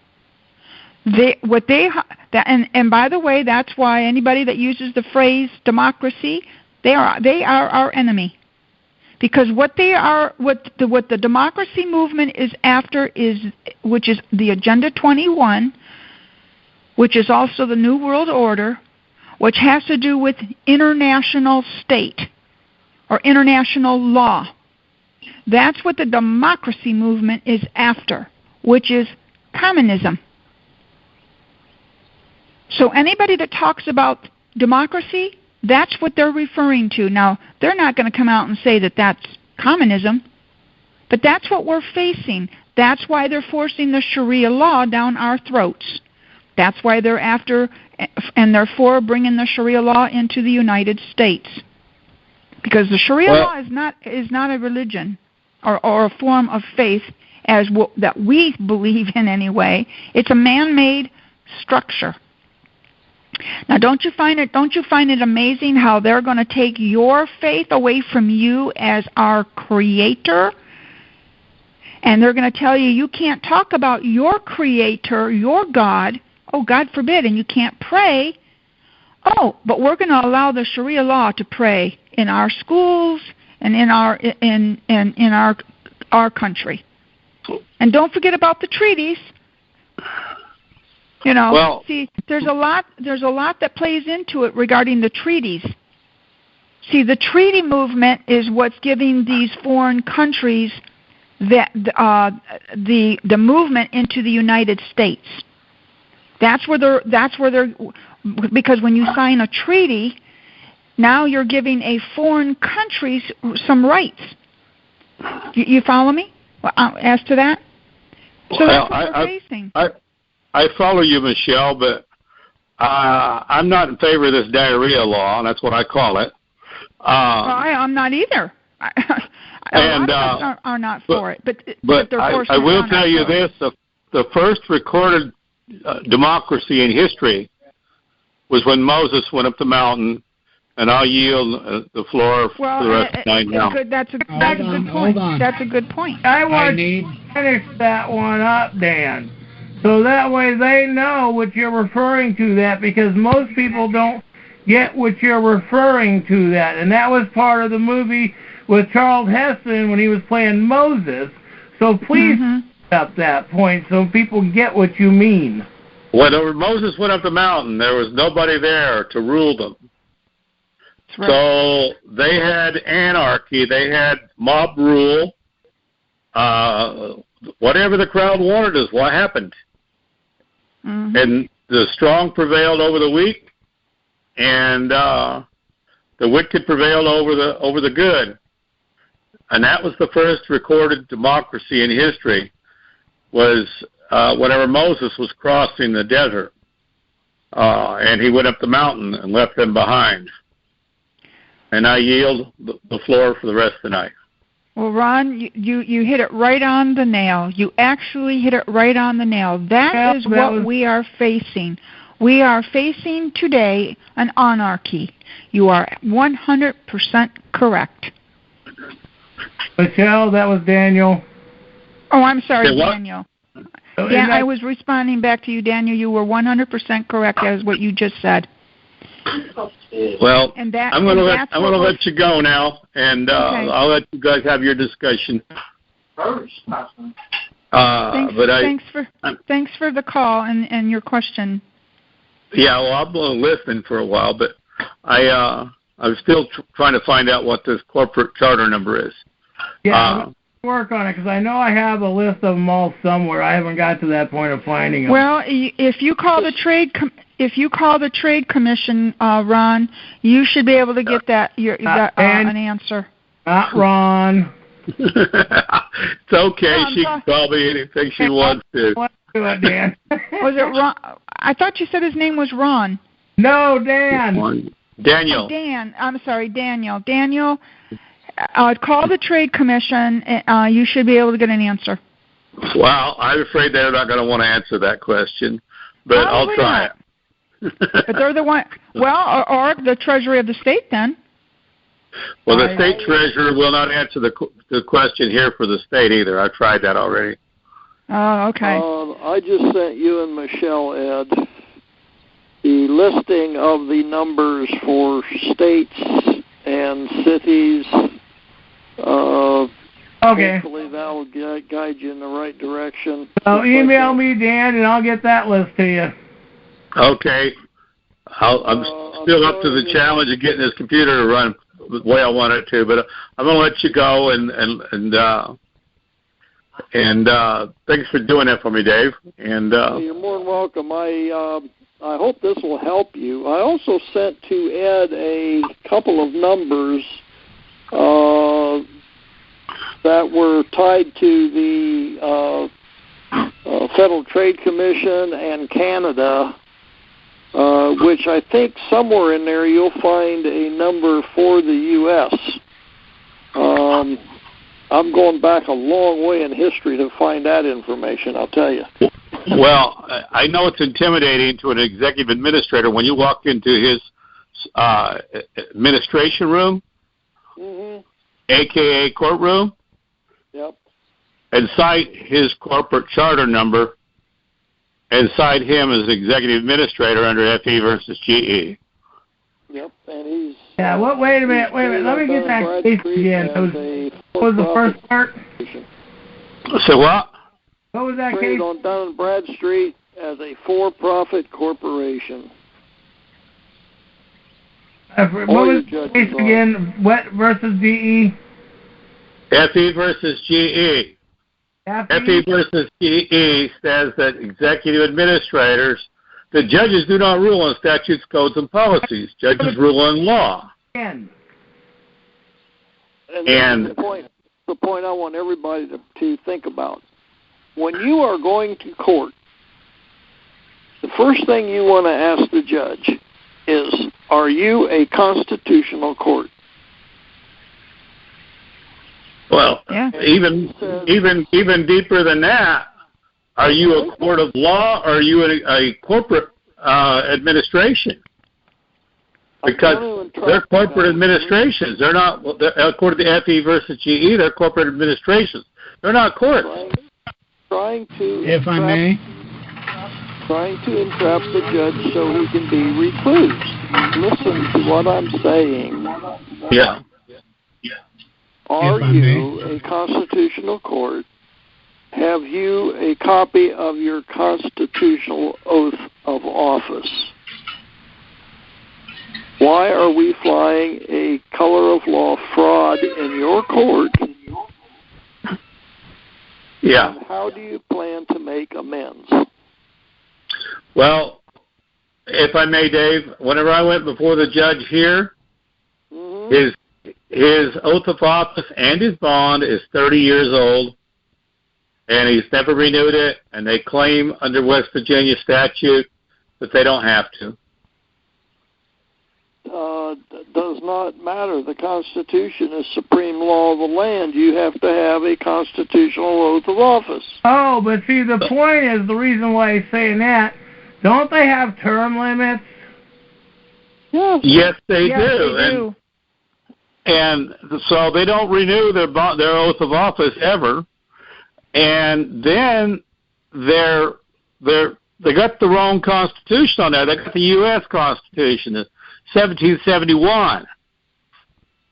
Speaker 1: and by the way, that's why anybody that uses the phrase democracy, they are our enemy, because what the democracy movement is after which is the Agenda 21, which is also the New World Order, which has to do with international state or international law. That's what the democracy movement is after, which is communism. So anybody that talks about democracy,
Speaker 6: That's what they're referring to. Now, they're not going to come out and say that that's communism, but that's what we're facing. That's why they're forcing the Sharia law down our throats. That's why they're after and they're for bringing the Sharia law into the United States. Because the Sharia law is not a religion or a form of faith that we believe in anyway. It's a man-made structure. Now, don't you find it amazing how they're going to take your faith away from you as our creator? And they're going to tell you you can't talk about your creator, your God. Oh, God forbid, and you can't pray. Oh, but we're going to allow the Sharia law to pray in our schools and in our country. And don't forget about the treaties. You know, see, there's a lot that plays into it regarding the treaties. See, the treaty movement is what's giving these foreign countries the movement into the United States. That's where they're because when you sign a treaty, now you're giving a foreign country some rights. You follow me? As to that? So that's what we're facing.
Speaker 8: I follow you, Michelle, but I'm not in favor of this diarrhea law, and that's what I call it.
Speaker 6: I'm not either. A lot of us are not for it, but
Speaker 8: I will tell you this: the first recorded democracy in history was when Moses went up the mountain, and I'll yield the floor for the rest of the night now.
Speaker 6: That's a good point. That's a good point.
Speaker 1: I want to finish that one up, Dan, so that way they know what you're referring to. That because most people don't get what you're referring to. That, and that was part of the movie with Charles Heston when he was playing Moses. So please up that point so people get what you mean.
Speaker 8: When Moses went up the mountain, there was nobody there to rule them. Right. So they had anarchy. They had mob rule. Whatever the crowd wanted is what happened. And the strong prevailed over the weak, and the wicked prevailed over the good. And that was the first recorded democracy in history, was whenever Moses was crossing the desert, and he went up the mountain and left them behind. And I yield the floor for the rest of the night.
Speaker 6: Well, Ron, you hit it right on the nail. You actually hit it right on the nail. That is what we are facing. We are facing today an anarchy. You are 100% correct.
Speaker 1: Michelle, that was Daniel.
Speaker 6: Oh, I'm sorry, Daniel. Yeah, I was responding back to you, Daniel. You were 100% correct as what you just said.
Speaker 8: Well, I'm going to let you go now, and okay. I'll let you guys have your discussion.
Speaker 6: Thanks for the call and your question.
Speaker 8: Yeah, well, I've been listening for a while, but I'm still trying to find out what this corporate charter number is.
Speaker 1: Yeah, work on it because I know I have a list of them all somewhere. I haven't got to that point of finding them.
Speaker 6: Well, if you call the trade commission, Ron, you should be able to get an answer.
Speaker 1: Not Ron.
Speaker 8: It's okay. She can call me anything she wants to.
Speaker 1: Dan.
Speaker 6: Was it Ron? I thought you said his name was Ron.
Speaker 1: No, Dan.
Speaker 8: Daniel.
Speaker 6: Oh, Dan. I'm sorry, Daniel. Daniel, call the trade commission. You should be able to get an answer.
Speaker 8: Well, I'm afraid they're not going to want to answer that question, but I'll try it.
Speaker 6: But they're the one. Well, or the Treasury of the state then.
Speaker 8: Well, the state treasurer will not answer the question here for the state either. I've tried that already.
Speaker 6: Oh, okay.
Speaker 3: I just sent you and Michelle, Ed, the listing of the numbers for states and cities.
Speaker 1: Okay.
Speaker 3: Hopefully that will guide you in the right direction.
Speaker 1: So email me, Dan, and I'll get that list to you.
Speaker 8: Okay. I'm still up to the challenge of getting this computer to run the way I want it to, but I'm going to let you go and thanks for doing that for me, Dave. And
Speaker 3: you're more than welcome. I hope this will help you. I also sent to Ed a couple of numbers that were tied to the Federal Trade Commission and Canada, which I think somewhere in there you'll find a number for the U.S. I'm going back a long way in history to find that information, I'll tell you.
Speaker 8: Well, I know it's intimidating to an executive administrator when you walk into his administration room, a.k.a. courtroom, and cite his corporate charter number and cite him as executive administrator under FE versus GE.
Speaker 3: Yep, and he's...
Speaker 1: Yeah, wait a minute. Let me get that case again. What was the first part?
Speaker 8: So what?
Speaker 1: What was that
Speaker 3: Trade
Speaker 1: case?
Speaker 3: on Dun & Bradstreet as a for-profit corporation.
Speaker 1: What was the case again? What versus GE?
Speaker 8: FE versus GE. FE versus GE says that executive administrators, the judges do not rule on statutes, codes, and policies. Judges rule on law.
Speaker 3: And the point I want everybody to think about. When you are going to court, the first thing you want to ask the judge is, are you a constitutional court?
Speaker 8: Well, even deeper than that, are you a court of law or are you a corporate administration? Because they're corporate administrations. They're not, according to FE versus GE, they're corporate administrations. They're not courts.
Speaker 3: Trying to entrap the judge so he can be recluse. Listen to what I'm saying.
Speaker 8: Yeah.
Speaker 3: Are you a constitutional court? Have you a copy of your constitutional oath of office? Why are we flying a color of law fraud in your court?
Speaker 8: Yeah.
Speaker 3: And how do you plan to make amends?
Speaker 8: Well, if I may, Dave, whenever I went before the judge here, his oath of office and his bond is 30 years old, and he's never renewed it, and they claim under West Virginia statute that they don't have to.
Speaker 3: Does not matter. The Constitution is supreme law of the land. You have to have a constitutional oath of office.
Speaker 1: Oh, but see, the point is, the reason why he's saying that, don't they have term limits?
Speaker 8: Yes, they do. And so they don't renew their oath of office ever, and then they got the wrong Constitution on there. They got the U.S. Constitution, 1771.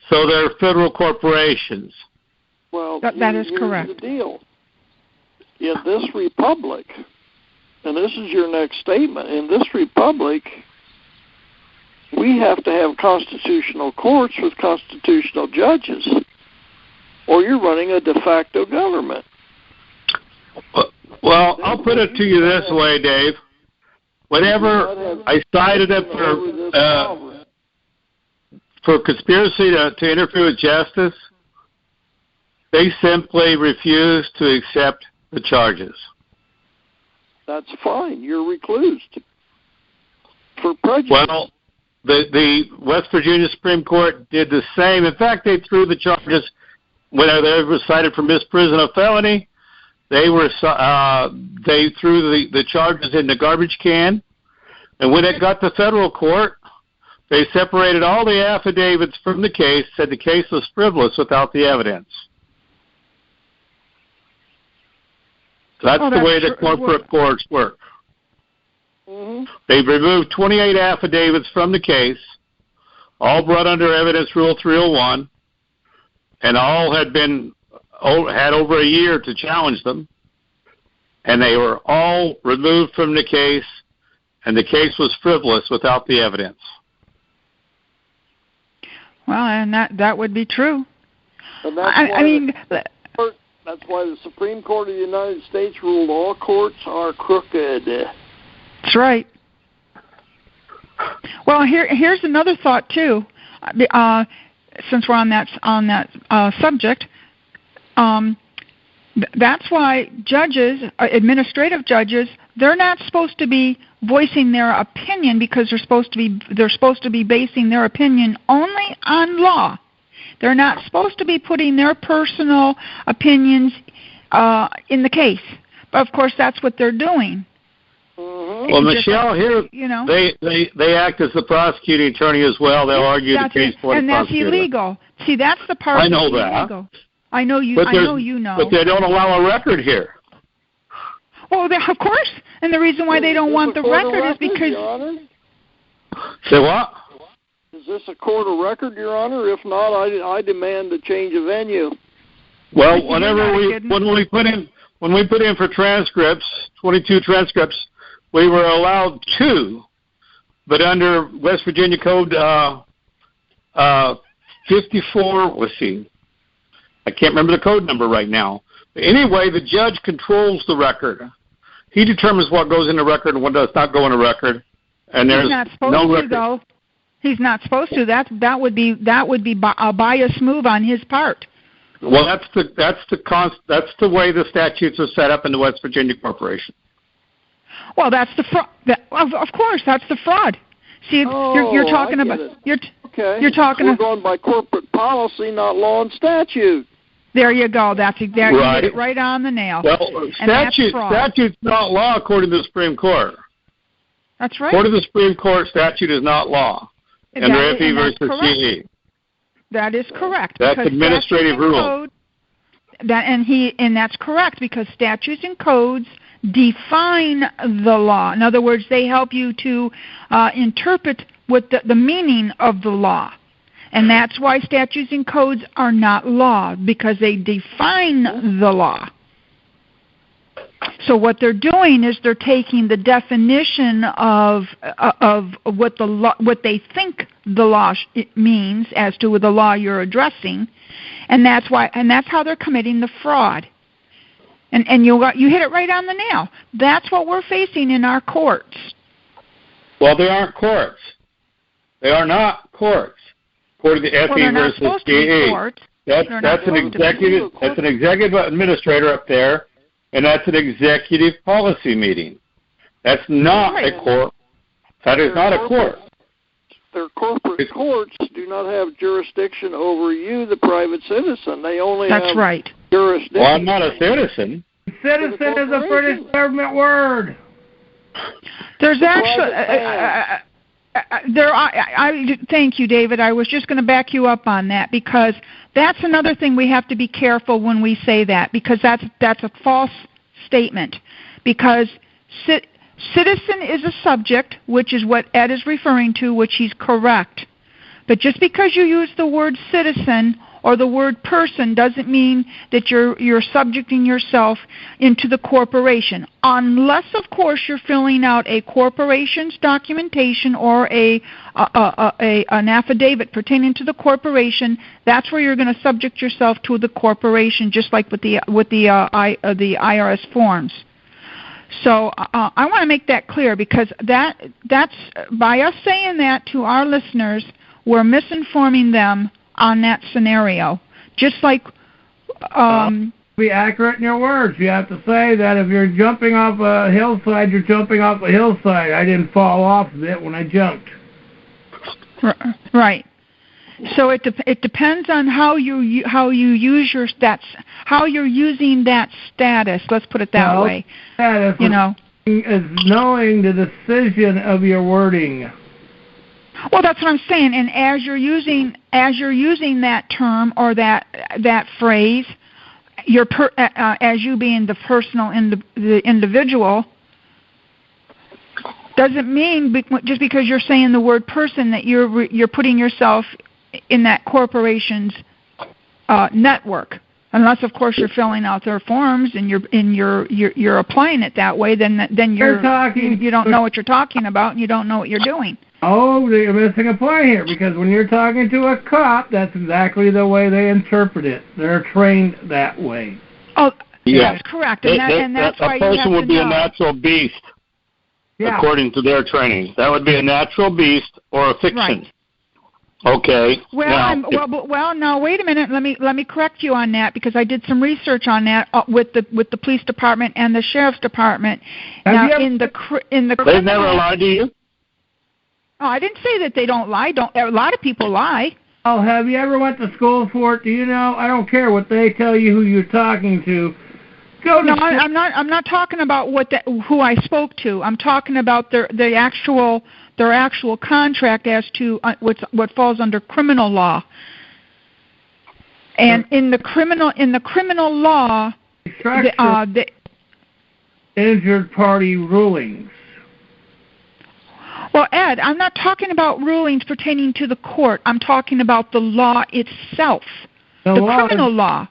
Speaker 8: So they're federal corporations.
Speaker 3: Well,
Speaker 6: that is correct.
Speaker 3: Here's the deal. In this republic, and this is your next statement, in this republic, we have to have constitutional courts with constitutional judges, or you're running a de facto government.
Speaker 8: Well, I'll put it to you this way, Dave. Whenever I cited it for conspiracy to interfere with justice, they simply refused to accept the charges.
Speaker 3: That's fine. You're reclused for prejudice.
Speaker 8: Well, the West Virginia Supreme Court did the same. In fact, they threw the charges when they were cited for misprision of felony. They threw the charges in the garbage can, and when it got to federal court, they separated all the affidavits from the case, said the case was frivolous without the evidence. That's the way the corporate courts work. They've removed 28 affidavits from the case, all brought under Evidence Rule 301, and all had over a year to challenge them, and they were all removed from the case, and the case was frivolous without the evidence.
Speaker 6: Well, and that would be true.
Speaker 3: And that's why the Supreme Court of the United States ruled all courts are crooked.
Speaker 6: That's right. Well, here's another thought too. Since we're on that subject, that's why judges, administrative judges, they're not supposed to be voicing their opinion because they're supposed to be basing their opinion only on law. They're not supposed to be putting their personal opinions in the case. But of course, that's what they're doing.
Speaker 8: Well, Michelle, here they act as the prosecuting attorney as well. They'll argue the case for the prosecutor.
Speaker 6: And that's illegal. See, that's the part
Speaker 8: I know
Speaker 6: that's
Speaker 8: that.
Speaker 6: illegal. I know you know.
Speaker 8: But they don't allow a record here.
Speaker 6: Well, of course. And the reason why they don't want the record is because...
Speaker 3: Your Honor?
Speaker 8: Say what?
Speaker 3: Is this a court of record, Your Honor? If not, I demand a change of venue.
Speaker 8: Well, when we put in for transcripts, 22 transcripts, we were allowed 2, but under West Virginia Code 54, let's see, I can't remember the code number right now. But anyway, the judge controls the record. He determines what goes in the record and what does not go in the record. And there's
Speaker 6: no record. Though. He's not supposed to. That would be a bias move on his part.
Speaker 8: Well, that's the way the statutes are set up in the West Virginia Corporation.
Speaker 6: Well, that's the fraud. Of course, that's the fraud. See, you're talking about you're talking.
Speaker 3: We're going by corporate policy, not law and statute.
Speaker 6: There you go. That's exactly
Speaker 8: right.
Speaker 6: You hit it right on the nail.
Speaker 8: Well, statute's not law according to the Supreme Court.
Speaker 6: That's right.
Speaker 8: According to the Supreme Court, statute is not law. Under FE versus CE.
Speaker 6: That is correct.
Speaker 8: That's administrative rule.
Speaker 6: And that's correct because statutes and codes define the law. In other words, they help you to interpret what the meaning of the law. And that's why statutes and codes are not law, because they define the law. So what they're doing is they're taking the definition of what the law, what they think the law means as to the law you're addressing, and that's how they're committing the fraud. And you hit it right on the nail. That's what we're facing in our courts.
Speaker 8: Well, they aren't courts. They are not courts. According to FE versus CE. That's an executive. That's an executive administrator up there, and that's an executive policy meeting. That's not a court. That is not a court.
Speaker 3: Their corporate courts do not have jurisdiction over you, the private citizen. They only have jurisdiction.
Speaker 8: Well, I'm not a citizen.
Speaker 1: Citizen is a British government word.
Speaker 6: There's actually... thank you, David. I was just going to back you up on that because that's another thing we have to be careful when we say that, because that's a false statement. Because citizen is a subject, which is what Ed is referring to, which he's correct. But just because you use the word citizen or the word person doesn't mean that you're subjecting yourself into the corporation, unless, of course, you're filling out a corporation's documentation or an affidavit pertaining to the corporation. That's where you're going to subject yourself to the corporation, just like with the IRS forms. So I want to make that clear, because that's by us saying that to our listeners, we're misinforming them on that scenario. Just like
Speaker 1: be accurate in your words. You have to say that if you're jumping off a hillside, you're jumping off a hillside. I didn't fall off of it when I jumped.
Speaker 6: Right. So it depends on how you use your stats, how you're using that status. Let's put it that way.
Speaker 1: Status is knowing the decision of your wording.
Speaker 6: Well, that's what I'm saying. And as you're using that term or that phrase, as you being the the individual, doesn't mean just because you're saying the word person that you're putting yourself in that corporation's network. Unless, of course, you're filling out their forms and you're applying it that way, then you don't know what you're talking about and you don't know what you're doing.
Speaker 1: Oh, you're missing a point here, because when you're talking to a cop, that's exactly the way they interpret it. They're trained that way.
Speaker 6: Oh, yeah. That's correct, and that's why you have to know.
Speaker 8: A person would be a natural beast. according to their training. That would be a natural beast or a fiction.
Speaker 6: Right.
Speaker 8: Okay.
Speaker 6: Well, now wait a minute. Let me correct you on that, because I did some research on that with the police department and the sheriff's department.
Speaker 8: They've never lied to you?
Speaker 6: Oh, I didn't say that they don't lie. A lot of people lie.
Speaker 1: Oh, have you ever went to school for it? Do you know? I don't care what they tell you, who you're talking to.
Speaker 6: I'm not talking about who I spoke to. I'm talking about their actual contract as to what falls under criminal law. And in the criminal law, the
Speaker 1: injured party rulings.
Speaker 6: Well, Ed, I'm not talking about rulings pertaining to the court. I'm talking about the law itself, the criminal law.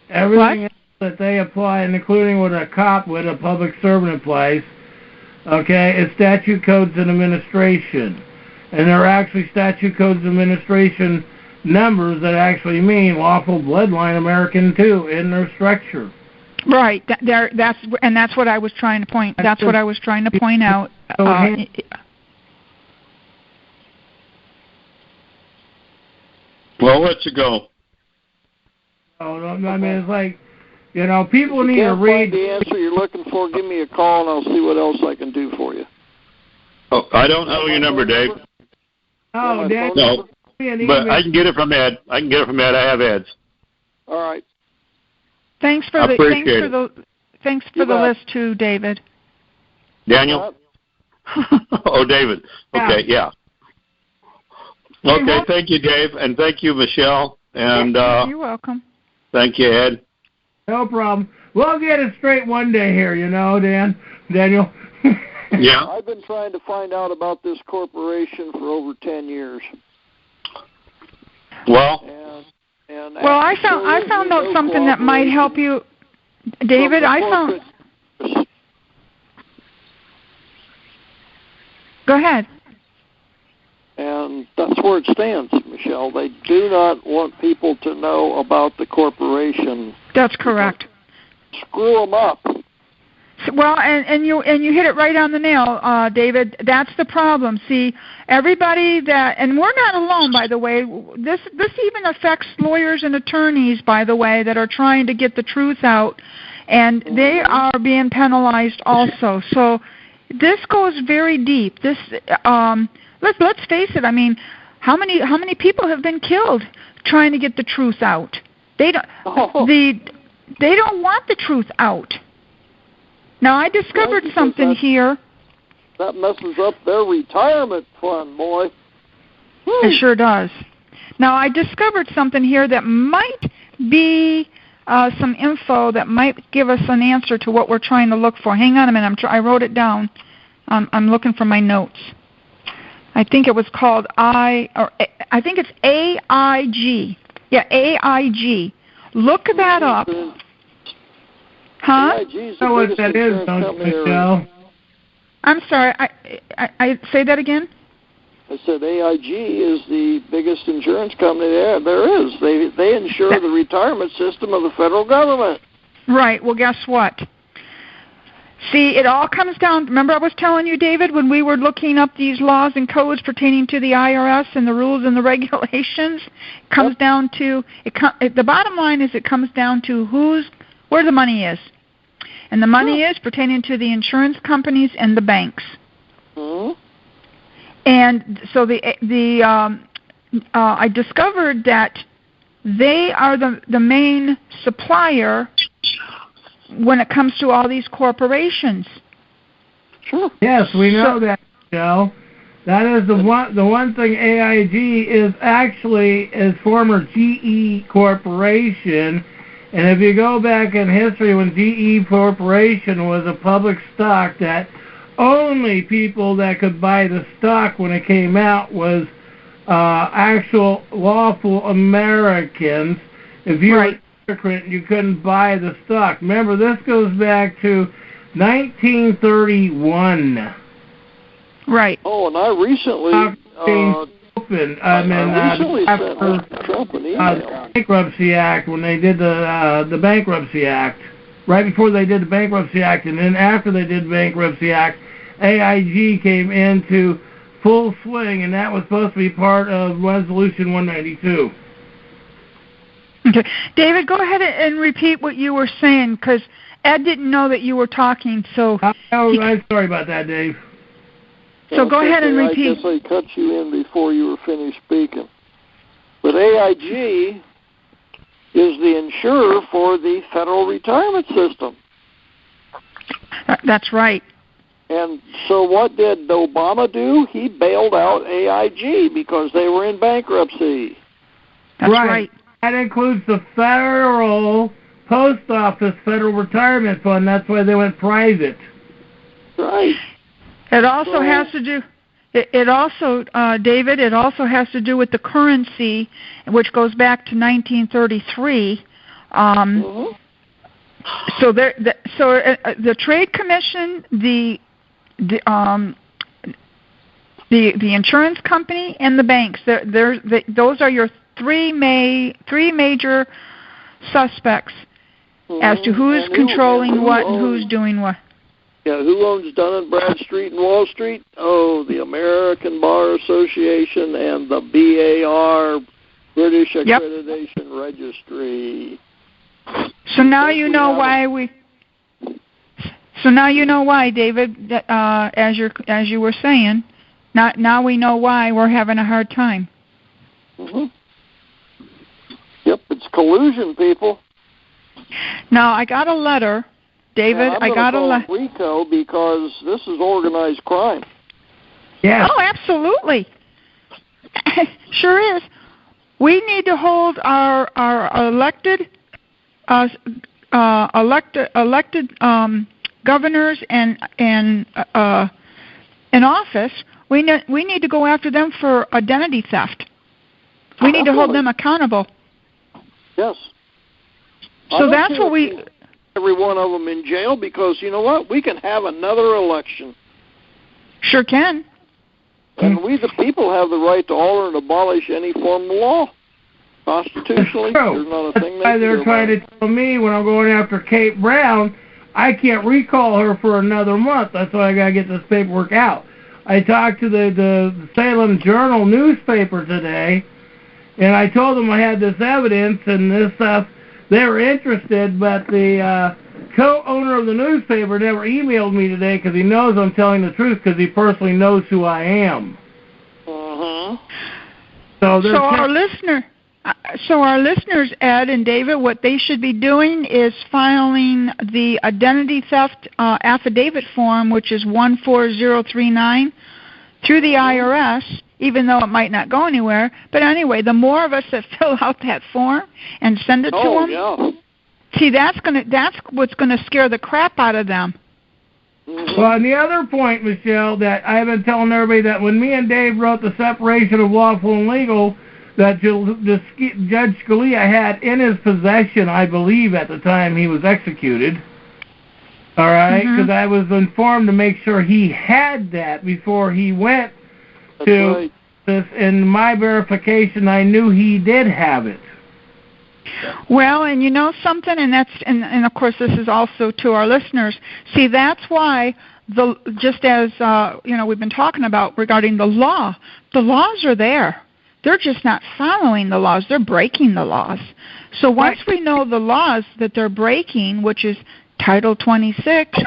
Speaker 1: Everything that they apply, including what a cop with a public servant applies, okay, is statute codes and administration. And there are actually statute codes and administration numbers that actually mean lawful bloodline American too in their structure.
Speaker 6: Right. That's what I was trying to point. That's what I was trying to point out.
Speaker 8: Well, I'll let you go.
Speaker 1: Oh, no, I mean, it's like, people need to read.
Speaker 3: If you can't find the answer you're looking for, give me a call and I'll see what else I can do for you.
Speaker 8: Oh, I don't know your number, Dave.
Speaker 1: Oh, Dad.
Speaker 8: No, but I can get it from Ed. I have Ed's.
Speaker 3: All right.
Speaker 6: Thanks for the list too, David.
Speaker 8: Daniel? Oh, David. Okay, yeah. Okay, thank you, Dave, and thank you, Michelle, and
Speaker 6: you're welcome.
Speaker 8: Thank you, Ed.
Speaker 1: No problem. We'll get it straight one day here, Daniel.
Speaker 8: Yeah.
Speaker 3: I've been trying to find out about this corporation for over 10 years.
Speaker 8: Well.
Speaker 6: I found out something that might help you, David. Go ahead.
Speaker 3: And that's where it stands, Michelle. They do not want people to know about the corporation.
Speaker 6: That's correct.
Speaker 3: Screw them up.
Speaker 6: Well, and you hit it right on the nail, David. That's the problem. See, everybody and we're not alone, by the way. This even affects lawyers and attorneys, by the way, that are trying to get the truth out, and they are being penalized also. So this goes very deep. This let's face it. I mean, how many people have been killed trying to get the truth out? They don't want the truth out. Now, I discovered something here.
Speaker 3: That messes up their retirement fund, boy.
Speaker 6: It sure does. Now, I discovered something here that might be some info that might give us an answer to what we're trying to look for. Hang on a minute. I wrote it down. I'm looking for my notes. I think it was called I think it's AIG. Yeah, AIG. Look that up. Huh?
Speaker 3: AIG's the biggest insurance company there.
Speaker 6: I'm sorry. I say that again.
Speaker 3: I said AIG is the biggest insurance company there is. They insure the retirement system of the federal government.
Speaker 6: Right. Well, guess what? See, it all comes down. Remember, I was telling you, David, when we were looking up these laws and codes pertaining to the IRS and the rules and the regulations. It comes down to the bottom line is it comes down to where the money is. And the money is pertaining to the insurance companies and the banks.
Speaker 3: Mm-hmm.
Speaker 6: And so I discovered that they are the main supplier when it comes to all these corporations.
Speaker 3: Sure.
Speaker 1: Yes, we know that, Joe. That is the one thing. AIG is actually former GE Corporation. And if you go back in history, when GE Corporation was a public stock, that only people that could buy the stock when it came out was actual lawful Americans. If you were an immigrant, you couldn't buy the stock. Remember, this goes back to 1931.
Speaker 6: Right.
Speaker 3: Oh, and I recently
Speaker 1: Bankruptcy Act, when they did the Bankruptcy Act. right before they did the Bankruptcy Act, and then after they did the Bankruptcy Act, AIG came into full swing, and that was supposed to be part of Resolution 192.
Speaker 6: Okay. David, go ahead and repeat what you were saying, because Ed didn't know that you were talking, so...
Speaker 1: I'm sorry about that, Dave.
Speaker 6: So go ahead and repeat.
Speaker 3: I guess I cut you in before you were finished speaking. But AIG is the insurer for the federal retirement system.
Speaker 6: That's right.
Speaker 3: And so what did Obama do? He bailed out AIG because they were in bankruptcy.
Speaker 6: That's right.
Speaker 1: That includes the federal post office federal retirement fund. That's why they went private.
Speaker 3: Right.
Speaker 6: It also has to do... It also, David, it also has to do with the currency, which goes back to 1933. So the Trade Commission, the insurance company, and the banks. Those are your three major suspects as to who's controlling what and who's doing what.
Speaker 3: Yeah, who owns Dun & Bradstreet and Wall Street? Oh, the American Bar Association and the BAR, British Accreditation Registry.
Speaker 6: So now you know why So now you know why, David. As you were saying, now we know why we're having a hard time.
Speaker 3: Yep, it's collusion, people.
Speaker 6: Now I got a letter. David, I got a letter.
Speaker 3: RICO because this is organized crime.
Speaker 1: Yeah.
Speaker 6: Oh, absolutely. Sure is. We need to hold our elected governors and in office. We need to go after them for identity theft. We need to hold them accountable.
Speaker 3: Yes.
Speaker 6: So that's what we.
Speaker 3: Every one of them in jail because, you know what, we can have another election.
Speaker 6: Sure can.
Speaker 3: And we the people have the right to alter and abolish any form of law. Constitutionally, there's not a thing
Speaker 1: they're trying to tell me when I'm going after Kate Brown, I can't recall her for another month. That's why I got to get this paperwork out. I talked to the Salem Journal newspaper today, and I told them I had this evidence and this stuff. They were interested, but the co-owner of the newspaper never emailed me today because he knows I'm telling the truth because he personally knows who I am. So our listeners, Ed and David, what they should be doing is filing the identity theft affidavit form, which is 14039, through the IRS. Even though it might not go anywhere. But anyway, the more of us that fill out that form and send it to them, see, that's what's going to scare the crap out of them. Well, and the other point, Michelle, that I've been telling everybody that when me and Dave wrote the separation of lawful and legal, that Judge Scalia had in his possession, I believe, at the time he was executed. All right? Because I was informed to make sure he had that before he went to this. In my verification, I knew he did have it.
Speaker 6: Well, and you know something, and of course this is also to our listeners. See, that's why just as we've been talking about regarding the laws are there. They're just not following the laws; they're breaking the laws. So once we know the laws that they're breaking, which is Title 26,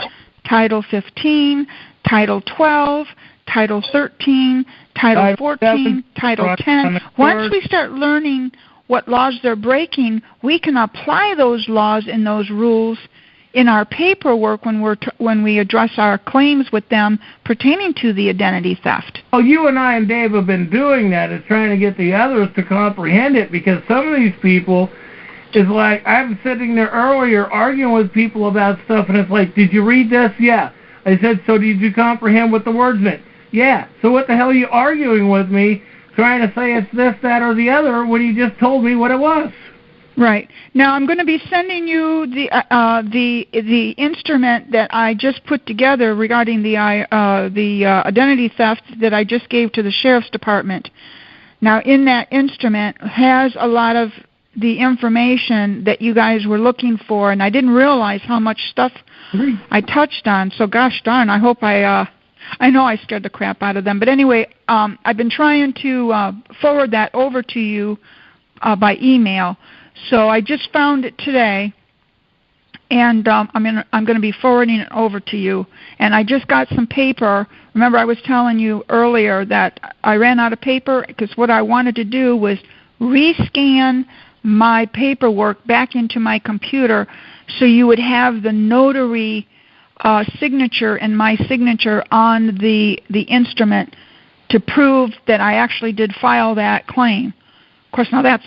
Speaker 6: Title 15, Title 12. Title 13, Title 14, Title 10. Once we start learning what laws they're breaking, we can apply those laws and those rules in our paperwork when we address our claims with them pertaining to the identity theft.
Speaker 1: Well, you and I and Dave have been doing that, is trying to get the others to comprehend it, because some of these people is like, I'm sitting there earlier arguing with people about stuff, and it's like, did you read this? Yeah. I said, so did you comprehend what the words meant? Yeah, so what the hell are you arguing with me, trying to say it's this, that, or the other, when you just told me what it was?
Speaker 6: Right. Now I'm going to be sending you the instrument that I just put together regarding the identity theft that I just gave to the Sheriff's Department. Now in that instrument has a lot of the information that you guys were looking for, and I didn't realize how much stuff I touched on. So gosh darn, I hope I know I scared the crap out of them. But anyway, I've been trying to forward that over to you by email. So I just found it today, and I'm going to be forwarding it over to you. And I just got some paper. Remember, I was telling you earlier that I ran out of paper because what I wanted to do was rescan my paperwork back into my computer so you would have the notary signature and my signature on the instrument to prove that I actually did file that claim. Of course, now that's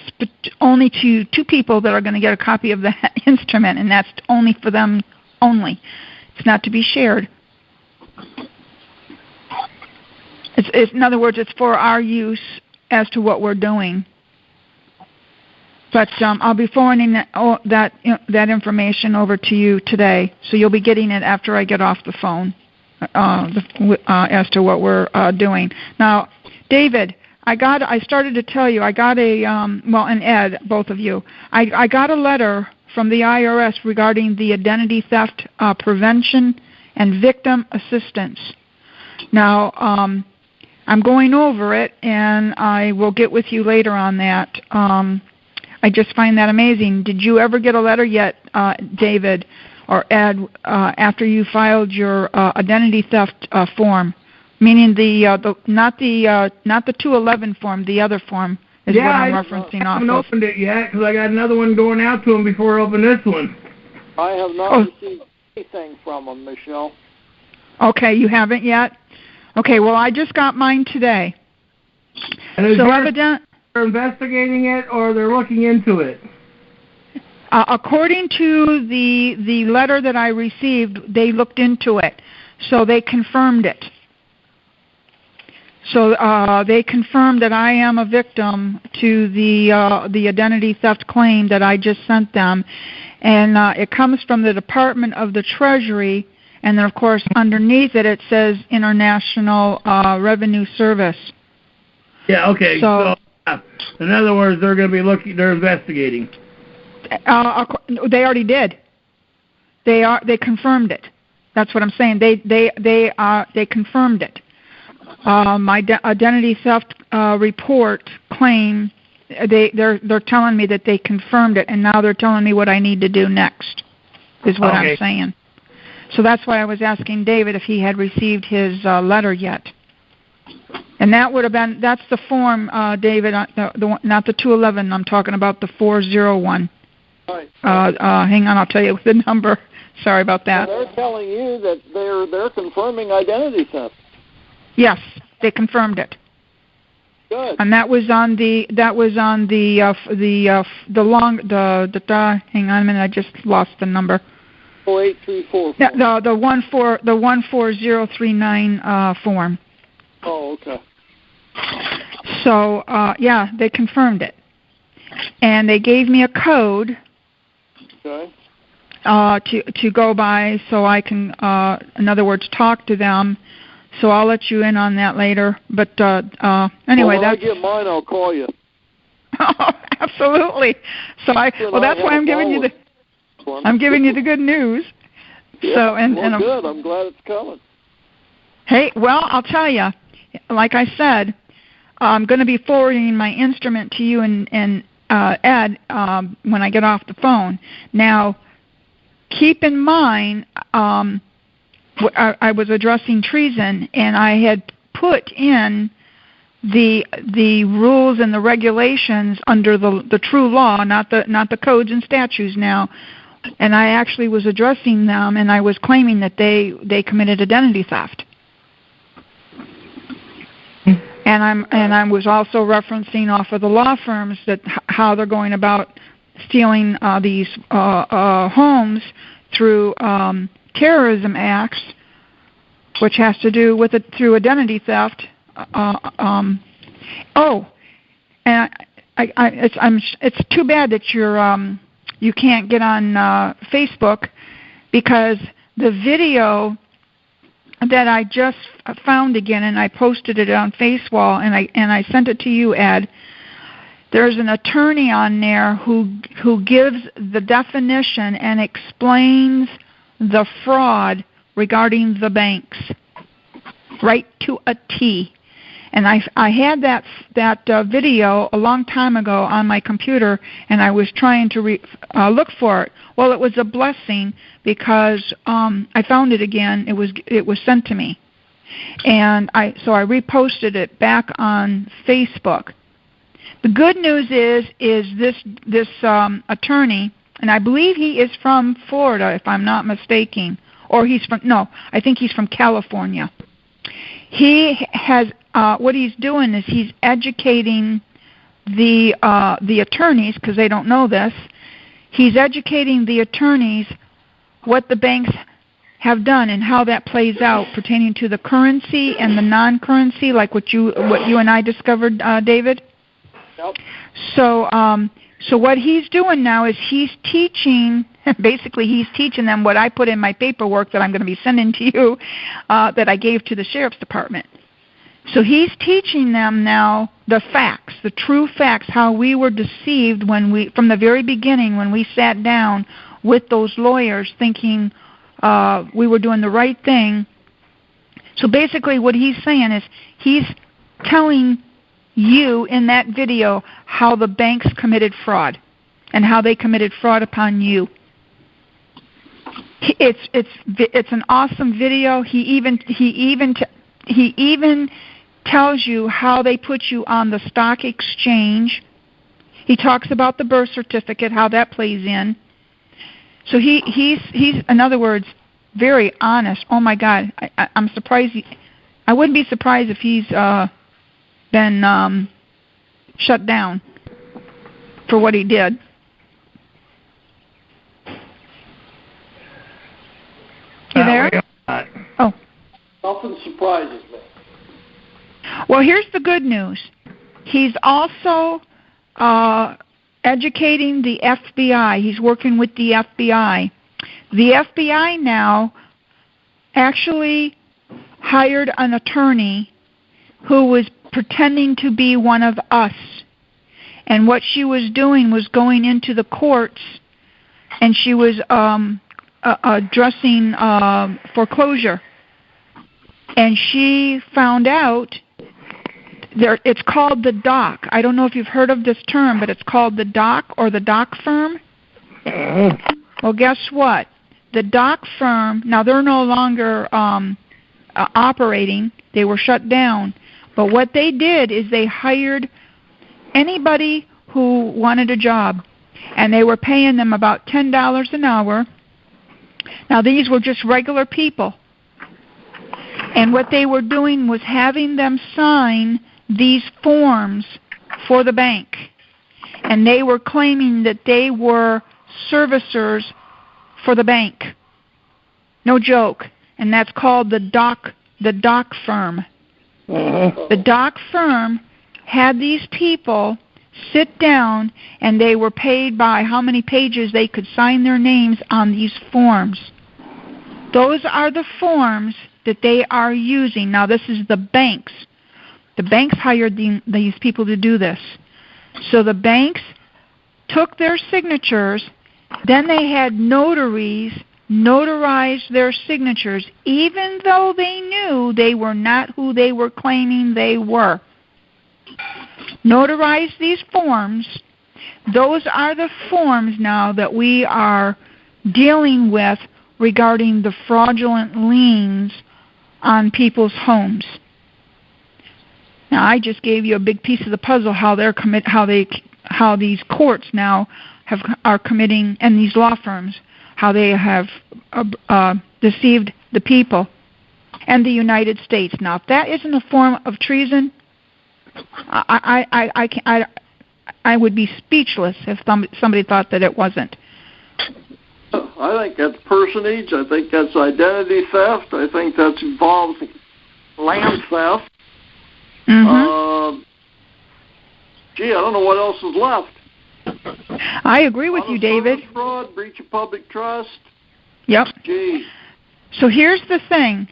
Speaker 6: only to two people that are going to get a copy of that instrument, and that's only for them only. It's not to be shared. In other words, it's for our use as to what we're doing. But I'll be forwarding that information over to you today, so you'll be getting it after I get off the phone as to what we're doing. Now, David, I started to tell you, I got and Ed, both of you, I got a letter from the IRS regarding the identity theft prevention and victim assistance. Now, I'm going over it, and I will get with you later on that. I just find that amazing. Did you ever get a letter yet, David or Ed, after you filed your identity theft form? Meaning not the 211 form, the other form is what I'm referencing off of.
Speaker 1: I haven't opened it yet because I got another one going out to them before I open this one.
Speaker 3: I have not received anything from them, Michelle.
Speaker 1: Okay, you haven't yet? Okay, well, I just got mine today. And so evidently they're investigating it or they're looking into it? According to the letter that I received, they looked into it, so they confirmed it. So they confirmed that I am a victim to the identity theft claim that I just sent them, and it comes from the Department of the Treasury, and then of course underneath it says International Revenue Service. Yeah. Okay. So in other words, they're going to be they're investigating. They already did. They confirmed it. That's what I'm saying. They confirmed it. My identity theft report claim, they're telling me that they confirmed it, and now they're telling me what I need to do next, is what I'm saying. So that's why I was asking David if he had received his letter yet. And that would have been, that's the form, David, not the 211, I'm talking about the 401. Right. Hang on, I'll tell you the number. Sorry about that.
Speaker 3: Well, they're telling you that they're confirming identity theft. Yes,
Speaker 1: they confirmed it.
Speaker 3: Good.
Speaker 1: And that was on the hang on a minute, I just lost the number.
Speaker 3: 08344.
Speaker 1: The 14039 form.
Speaker 3: Oh, okay.
Speaker 1: So yeah, they confirmed it, and they gave me a code.
Speaker 3: Okay.
Speaker 1: To go by, so I can, in other words, talk to them. So I'll let you in on that later. But anyway,
Speaker 3: when I get mine, I'll call you.
Speaker 1: Oh, absolutely. So that's why I'm giving you the good news.
Speaker 3: Yeah,
Speaker 1: so and
Speaker 3: good. I'm glad it's coming.
Speaker 1: Hey, well, I'll tell you. Like I said, I'm going to be forwarding my instrument to you and Ed when I get off the phone. Now, keep in mind, I was addressing treason, and I had put in the rules and the regulations under the true law, not the codes and statutes now. And I actually was addressing them, and I was claiming that they committed identity theft. And I was also referencing off of the law firms that how they're going about stealing these homes through terrorism acts, which has to do with it through identity theft. And it's too bad that you can't get on Facebook, because the video that I just found again, and I posted it on FaceWall, and I sent it to you, Ed.
Speaker 6: there's an attorney on there who gives the definition and explains the fraud regarding the banks right to a T. And I had that video a long time ago on my computer, and I was trying to look for it. Well, it was a blessing because I found it again. It was sent to me, and so I reposted it back on Facebook. The good news is this attorney, and I believe he is from Florida, if I'm not mistaken, or I think he's from California. He has what he's doing is he's educating the attorneys, because they don't know this. He's educating the attorneys what the banks have done and how that plays out pertaining to the currency and the non-currency, like what you and I discovered, David.
Speaker 3: Yep.
Speaker 6: So what he's doing now is he's teaching. Basically, he's teaching them what I put in my paperwork that I'm going to be sending to you, that I gave to the sheriff's department. So he's teaching them now the facts, the true facts, how we were deceived from the very beginning when we sat down with those lawyers thinking we were doing the right thing. So basically what he's saying is he's telling you in that video how the banks committed fraud and how they committed fraud upon you. It's an awesome video. He even tells you how they put you on the stock exchange. He talks about the birth certificate, how that plays in. So he's in other words very honest. Oh my God, I'm surprised. I wouldn't be surprised if he's been shut down for what he did. You there? Oh.
Speaker 3: Nothing surprises me.
Speaker 6: Well, here's the good news. He's also educating the FBI. He's working with the FBI. The FBI now actually hired an attorney who was pretending to be one of us. And what she was doing was going into the courts, and she was addressing foreclosure. And she found out it's called the doc. I don't know if you've heard of this term, but it's called the doc or the doc firm. Well, guess what? The doc firm, now they're no longer operating. They were shut down. But what they did is they hired anybody who wanted a job, and they were paying them about $10 an hour. Now, these were just regular people. And what they were doing was having them sign these forms for the bank. And they were claiming that they were servicers for the bank. No joke. And that's called the doc firm. The doc firm had these people sit down, and they were paid by how many pages they could sign their names on these forms. Those are the forms that they are using. Now, this is the banks. The banks hired these people to do this. So the banks took their signatures, then they had notaries notarize their signatures, even though they knew they were not who they were claiming they were. Notarize these forms. Those are the forms now that we are dealing with regarding the fraudulent liens on people's homes. Now, I just gave you a big piece of the puzzle how these courts now are committing, and these law firms, how they have deceived the people and the United States. Now, if that isn't a form of treason, I would be speechless if somebody thought that it wasn't.
Speaker 3: I think that's personage. I think that's identity theft. I think that involves land theft.
Speaker 6: Mm-hmm.
Speaker 3: I don't know what else is left.
Speaker 6: I agree with you, David.
Speaker 3: Fraud, breach of public trust.
Speaker 6: Yep.
Speaker 3: Gee.
Speaker 6: So here's the thing.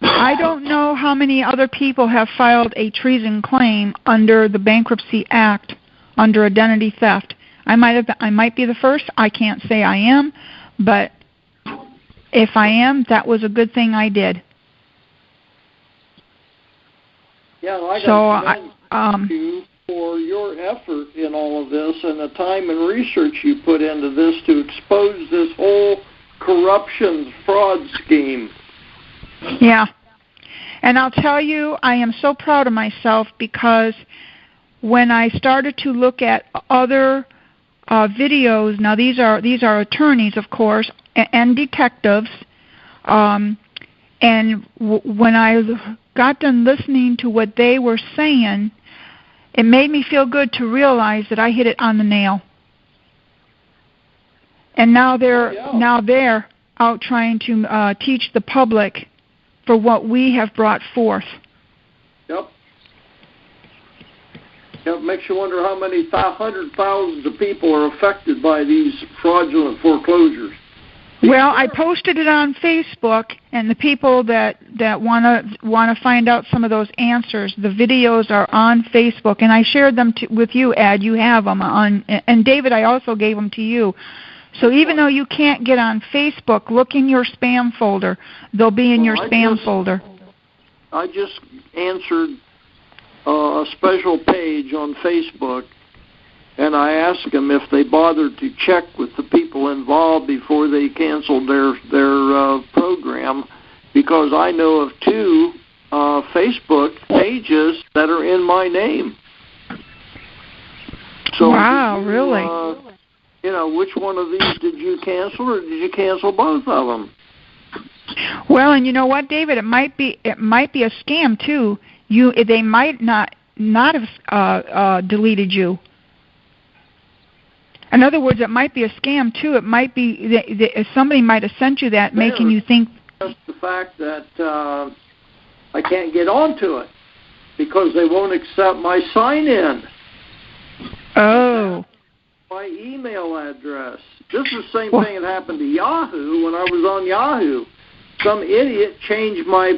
Speaker 6: I don't know how many other people have filed a treason claim under the Bankruptcy Act under identity theft. I might be the first. I can't say I am, but if I am, that was a good thing I did.
Speaker 3: Yeah, I got to thank you for your effort in all of this and the time and research you put into this to expose this whole corruption fraud scheme.
Speaker 6: Yeah. And I'll tell you, I am so proud of myself because when I started to look at other videos, now these are attorneys, of course, and detectives, and when I got done listening to what they were saying, it made me feel good to realize that I hit it on the nail. And now they're out trying to teach the public for what we have brought forth.
Speaker 3: Yep. It makes you wonder how many hundred thousands of people are affected by these fraudulent foreclosures.
Speaker 6: Well, I posted it on Facebook, and the people that want to find out some of those answers, the videos are on Facebook, and I shared them with you, Ed. You have them on, and David, I also gave them to you. So even though you can't get on Facebook, look in your spam folder. They'll be in your spam folder.
Speaker 3: I just answered a special page on Facebook, and I asked them if they bothered to check with the people involved before they canceled their program, because I know of 2 Facebook pages that are in my name. So
Speaker 6: wow, really?
Speaker 3: Which one of these did you cancel, or did you cancel both of them?
Speaker 6: Well, and you know what, David? It might be a scam too. They might not have deleted you. In other words, it might be a scam too. It might be somebody might have sent you that, making you think.
Speaker 3: Just the fact that I can't get onto it because they won't accept my sign-in.
Speaker 6: Oh.
Speaker 3: My email address. This is the same thing that happened to Yahoo when I was on Yahoo. Some idiot changed my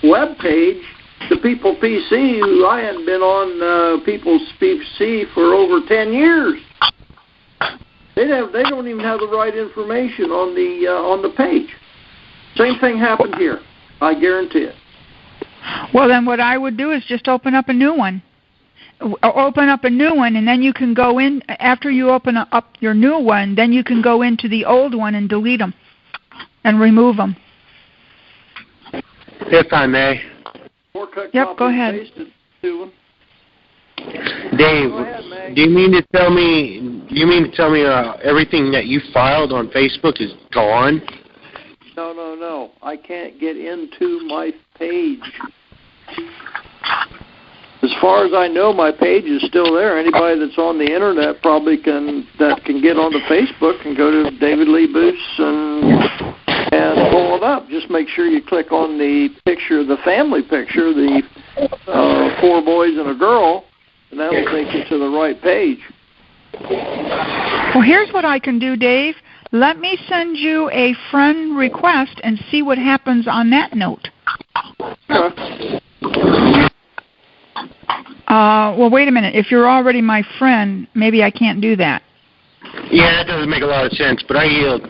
Speaker 3: web page to People PC, who I hadn't been on People's PC for over 10 years. They don't even have the right information on the page. Same thing happened here. I guarantee it.
Speaker 6: Well, then what I would do is just open up a new one. And then you can go in, after you open up your new one, then you can go into the old one and delete them and remove them.
Speaker 2: If I may.
Speaker 6: Yep, go ahead.
Speaker 2: Dave, do you mean to tell me everything that you filed on Facebook is gone?
Speaker 3: No. I can't get into my page. As far as I know, my page is still there. Anybody that's on the internet probably can get onto Facebook and go to Davidlee Buess and pull it up. Just make sure you click on the picture, the family picture, the 4 boys and a girl, and that'll take you to the right page.
Speaker 6: Well, here's what I can do, Dave. Let me send you a friend request and see what happens on that note.
Speaker 3: Okay.
Speaker 6: Well, wait a minute. If you're already my friend, maybe I can't do that.
Speaker 2: Yeah, that doesn't make a lot of sense, but I yield.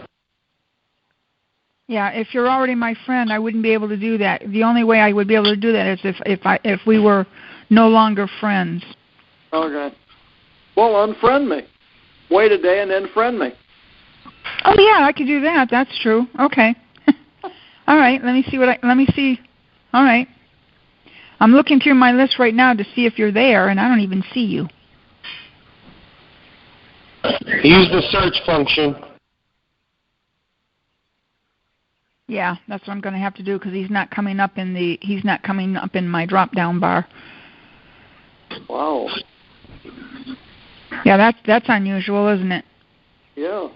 Speaker 6: Yeah, if you're already my friend, I wouldn't be able to do that. The only way I would be able to do that is if we were no longer friends.
Speaker 3: Okay. Well, unfriend me. Wait a day and then friend me.
Speaker 6: Oh yeah, I could do that. That's true. Okay. All right. Let me see. All right. I'm looking through my list right now to see if you're there, and I don't even see you.
Speaker 2: Use the search function.
Speaker 6: Yeah, that's what I'm going to have to do because he's not coming up in my drop-down bar.
Speaker 3: Wow.
Speaker 6: Yeah, that's unusual, isn't it?
Speaker 3: Yeah.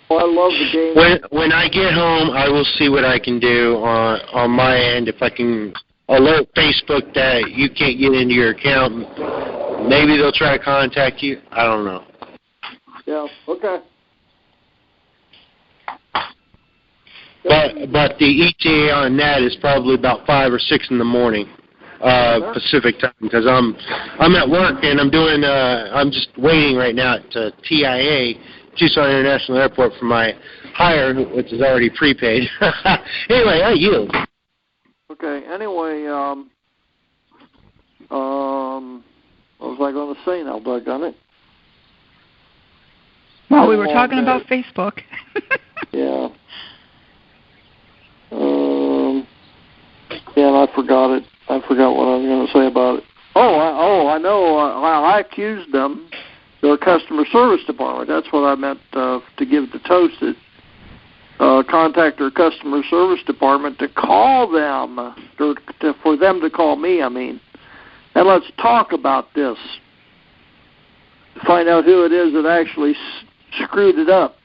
Speaker 3: Well, I love the game.
Speaker 2: When I get home, I will see what I can do on my end. If I can alert Facebook that you can't get into your account, maybe they'll try to contact you. I don't know.
Speaker 3: Yeah. Okay.
Speaker 2: But the ETA on that is probably about 5 or 6 in the morning, Pacific time, because I'm at work and I'm just waiting right now at TIA, Tucson International Airport, for my hire, which is already prepaid. Anyway, I yield.
Speaker 3: Okay. Anyway, what was I going to say now, doggone it?
Speaker 6: Well, we were talking about Facebook.
Speaker 3: Yeah. And I forgot it. I forgot what I was going to say about it. I know. I accused them, their customer service department. That's what I meant to give to Toasted. Contact their customer service department to call them, for them to call me, and let's talk about this. Find out who it is that actually screwed it up.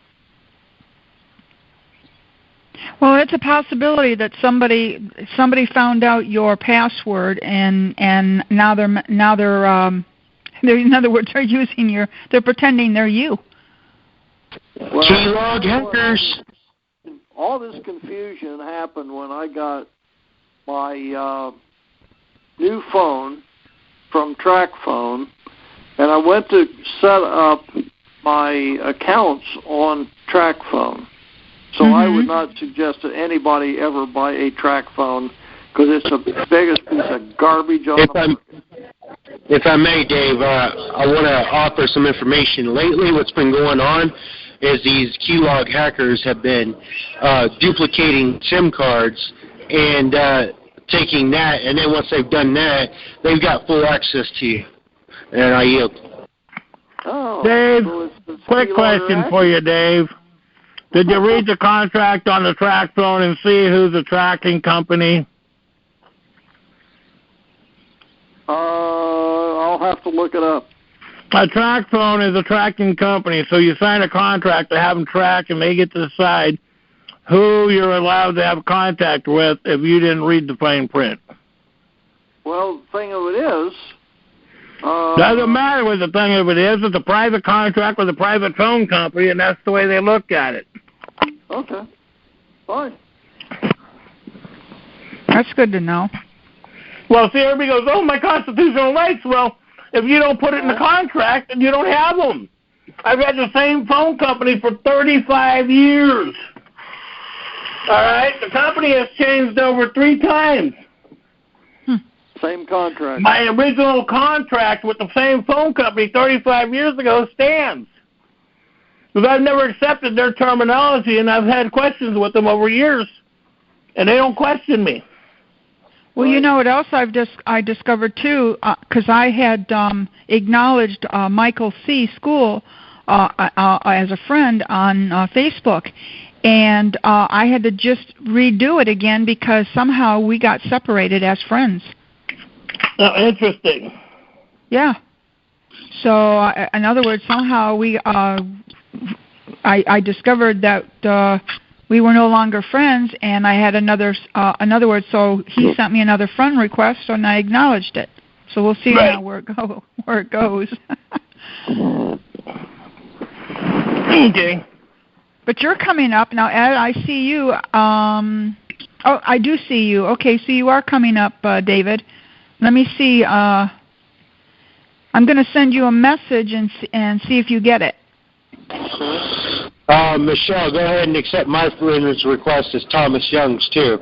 Speaker 6: Well, it's a possibility that somebody found out your password and now they're in other words, they're pretending they're you.
Speaker 2: Well, keylog hackers.
Speaker 3: All this confusion happened when I got my new phone from TrackPhone, and I went to set up my accounts on TrackPhone. So I would not suggest that anybody ever buy a TrackPhone, because it's the biggest piece of garbage on the market.
Speaker 2: If I may, Dave, I want to offer some information. Lately, what's been going on is these keylog hackers have been duplicating SIM cards and taking that, and then once they've done that, they've got full access to you. And I yield.
Speaker 3: Oh,
Speaker 1: Dave,
Speaker 3: so it's
Speaker 1: quick question for you, Dave. Did you read the contract on the TrackPhone and see who's the tracking company?
Speaker 3: I'll have to look it up.
Speaker 1: A TrackPhone is a tracking company, so you sign a contract to have them track, and they get to decide who you're allowed to have contact with if you didn't read the fine print.
Speaker 3: Well, the thing of it is...
Speaker 1: doesn't matter what the thing of it is. It's a private contract with a private phone company, and that's the way they look at it.
Speaker 3: Okay. Fine.
Speaker 6: That's good to know.
Speaker 1: Well, see, everybody goes, oh, my constitutional rights. Well, if you don't put it in the contract, then you don't have them. I've had the same phone company for 35 years. All right? The company has changed over 3 times.
Speaker 3: Same contract.
Speaker 1: My original contract with the same phone company 35 years ago stands. Because I've never accepted their terminology, and I've had questions with them over years, and they don't question me.
Speaker 6: Well, you know what else I discovered, too, because I had acknowledged Michael C. School as a friend on Facebook, and I had to just redo it again because somehow we got separated as friends.
Speaker 1: Oh, interesting.
Speaker 6: Yeah. So, in other words, somehow I discovered that we were no longer friends, and I had in other words, so he sent me another friend request, and I acknowledged it. So we'll see now where it goes.
Speaker 1: Okay.
Speaker 6: But you're coming up now, Ed. I see you. I do see you. Okay, so you are coming up, David. Let me see. I'm going to send you a message and see if you get it.
Speaker 2: Michelle, go ahead and accept my friend's request as Thomas Young's, too.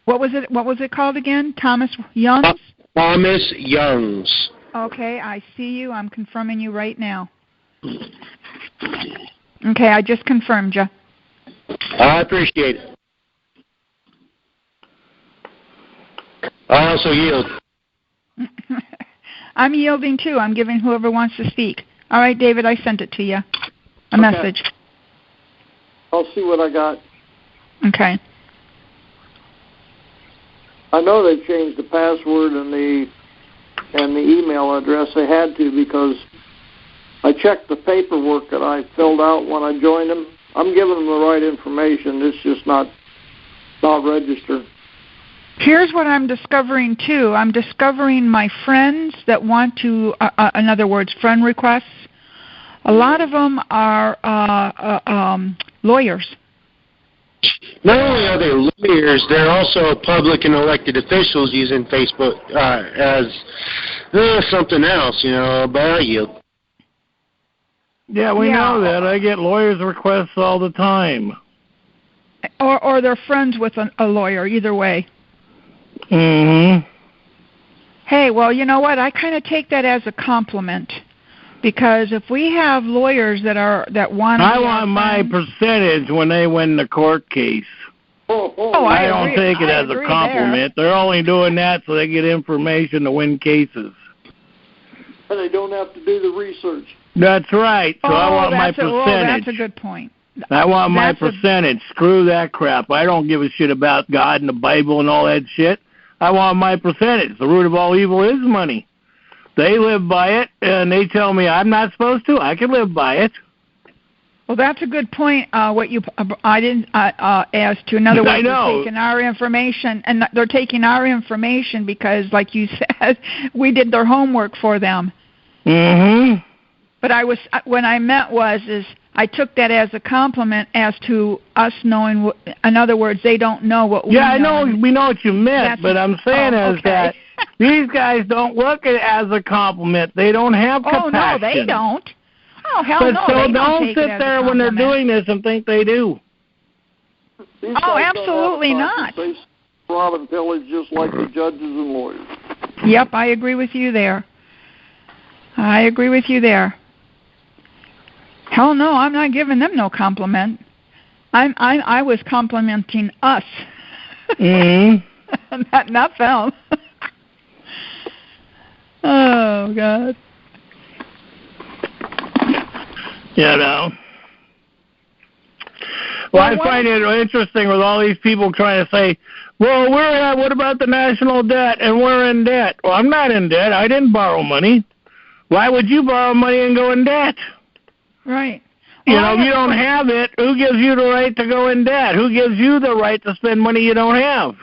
Speaker 6: What was it called again? Thomas Young's?
Speaker 2: Thomas Young's.
Speaker 6: Okay, I see you. I'm confirming you right now. Okay, I just confirmed you.
Speaker 2: I appreciate it. I also yield.
Speaker 6: I'm yielding, too. I'm giving whoever wants to speak. All right, David, I sent it to you. A message.
Speaker 3: I'll see what I got.
Speaker 6: Okay.
Speaker 3: I know they changed the password and the email address. They had to, because I checked the paperwork that I filled out when I joined them. I'm giving them the right information. It's just not registered.
Speaker 6: Here's what I'm discovering, too. I'm discovering my friends that want to, in other words, friend requests. A lot of them are lawyers.
Speaker 2: Not only are they lawyers, they're also public and elected officials using Facebook as something else, about you.
Speaker 1: Yeah, we know that. I get lawyers' requests all the time.
Speaker 6: Or they're friends with a lawyer, either way.
Speaker 1: Mm-hmm.
Speaker 6: Hey, well, you know what? I kind of take that as a compliment. Because if we have lawyers that want to...
Speaker 1: I want my percentage when they win the court case. I don't take it as a compliment. They're only doing that so they get information to win cases.
Speaker 3: And they don't have to do the research.
Speaker 1: That's right. So I want my percentage.
Speaker 6: That's a good point.
Speaker 1: I want my percentage. Screw that crap. I don't give a shit about God and the Bible and all that shit. I want my percentage. The root of all evil is money. They live by it, and they tell me I'm not supposed to. I can live by it.
Speaker 6: Well, that's a good point. I didn't ask to. In other words, they're taking our information, and they're taking our information because, like you said, we did their homework for them.
Speaker 1: Mm-hmm.
Speaker 6: But what I meant is I took that as a compliment as to us knowing. In other words, they don't know what we know.
Speaker 1: Yeah, I know. We know what you meant, but I'm saying is that these guys don't look at it as a compliment. They don't have compassion.
Speaker 6: Oh, no, they don't. Oh, hell no.
Speaker 1: So don't sit there when they're doing this and think they do.
Speaker 6: Oh, absolutely not.
Speaker 3: They rob and pillage just like the judges and lawyers.
Speaker 6: Yep, I agree with you there. Hell no, I'm not giving them no compliment. I was complimenting us.
Speaker 1: Mm-hmm.
Speaker 6: not them. Oh, God.
Speaker 1: Well, I find it interesting with all these people trying to say, well, what about the national debt? And we're in debt. Well, I'm not in debt. I didn't borrow money. Why would you borrow money and go in debt?
Speaker 6: Right.
Speaker 1: If you don't have it, who gives you the right to go in debt? Who gives you the right to spend money you don't have?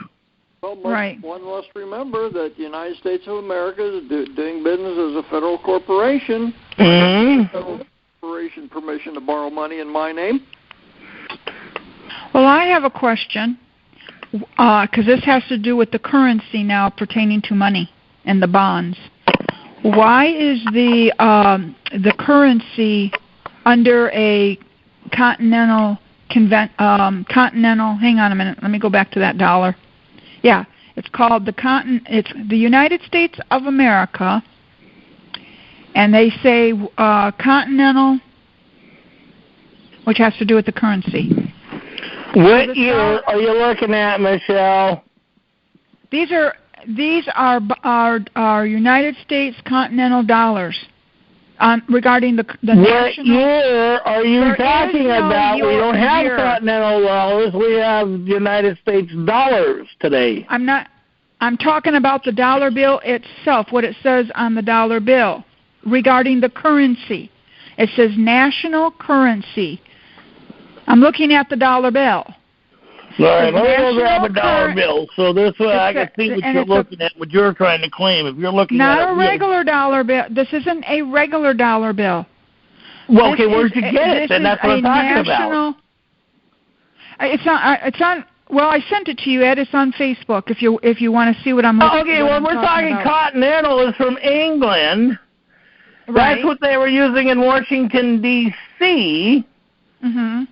Speaker 3: Well, one must remember that the United States of America is doing business as a federal corporation.
Speaker 1: Mm-hmm.
Speaker 3: Federal corporation permission to borrow money in my name.
Speaker 6: Well, I have a question, because this has to do with the currency now pertaining to money and the bonds. Why is the currency under a continental? Hang on a minute. Let me go back to that dollar. Yeah, it's called it's the United States of America, and they say continental, which has to do with the currency.
Speaker 1: What year are you looking at, Michelle?
Speaker 6: These are United States continental dollars. Regarding the national.
Speaker 1: What year are you talking about? We don't have continental dollars. We have United States dollars today.
Speaker 6: I'm talking about the dollar bill itself, what it says on the dollar bill regarding the currency. It says national currency. I'm looking at the dollar bill.
Speaker 1: All right, let me go grab a dollar bill. So this way I can see what you're looking at, what you're trying to claim. If you're looking at
Speaker 6: a regular dollar bill. This isn't a regular dollar bill.
Speaker 1: Well, okay, where'd you get it? Then that's what I'm talking about.
Speaker 6: It's on. Well, I sent it to you, Ed. It's on Facebook. If you want to see what I'm looking at.
Speaker 1: Okay, well, we're talking continental is from England.
Speaker 6: Right.
Speaker 1: That's what they were using in Washington, D.C.
Speaker 6: Mm-hmm.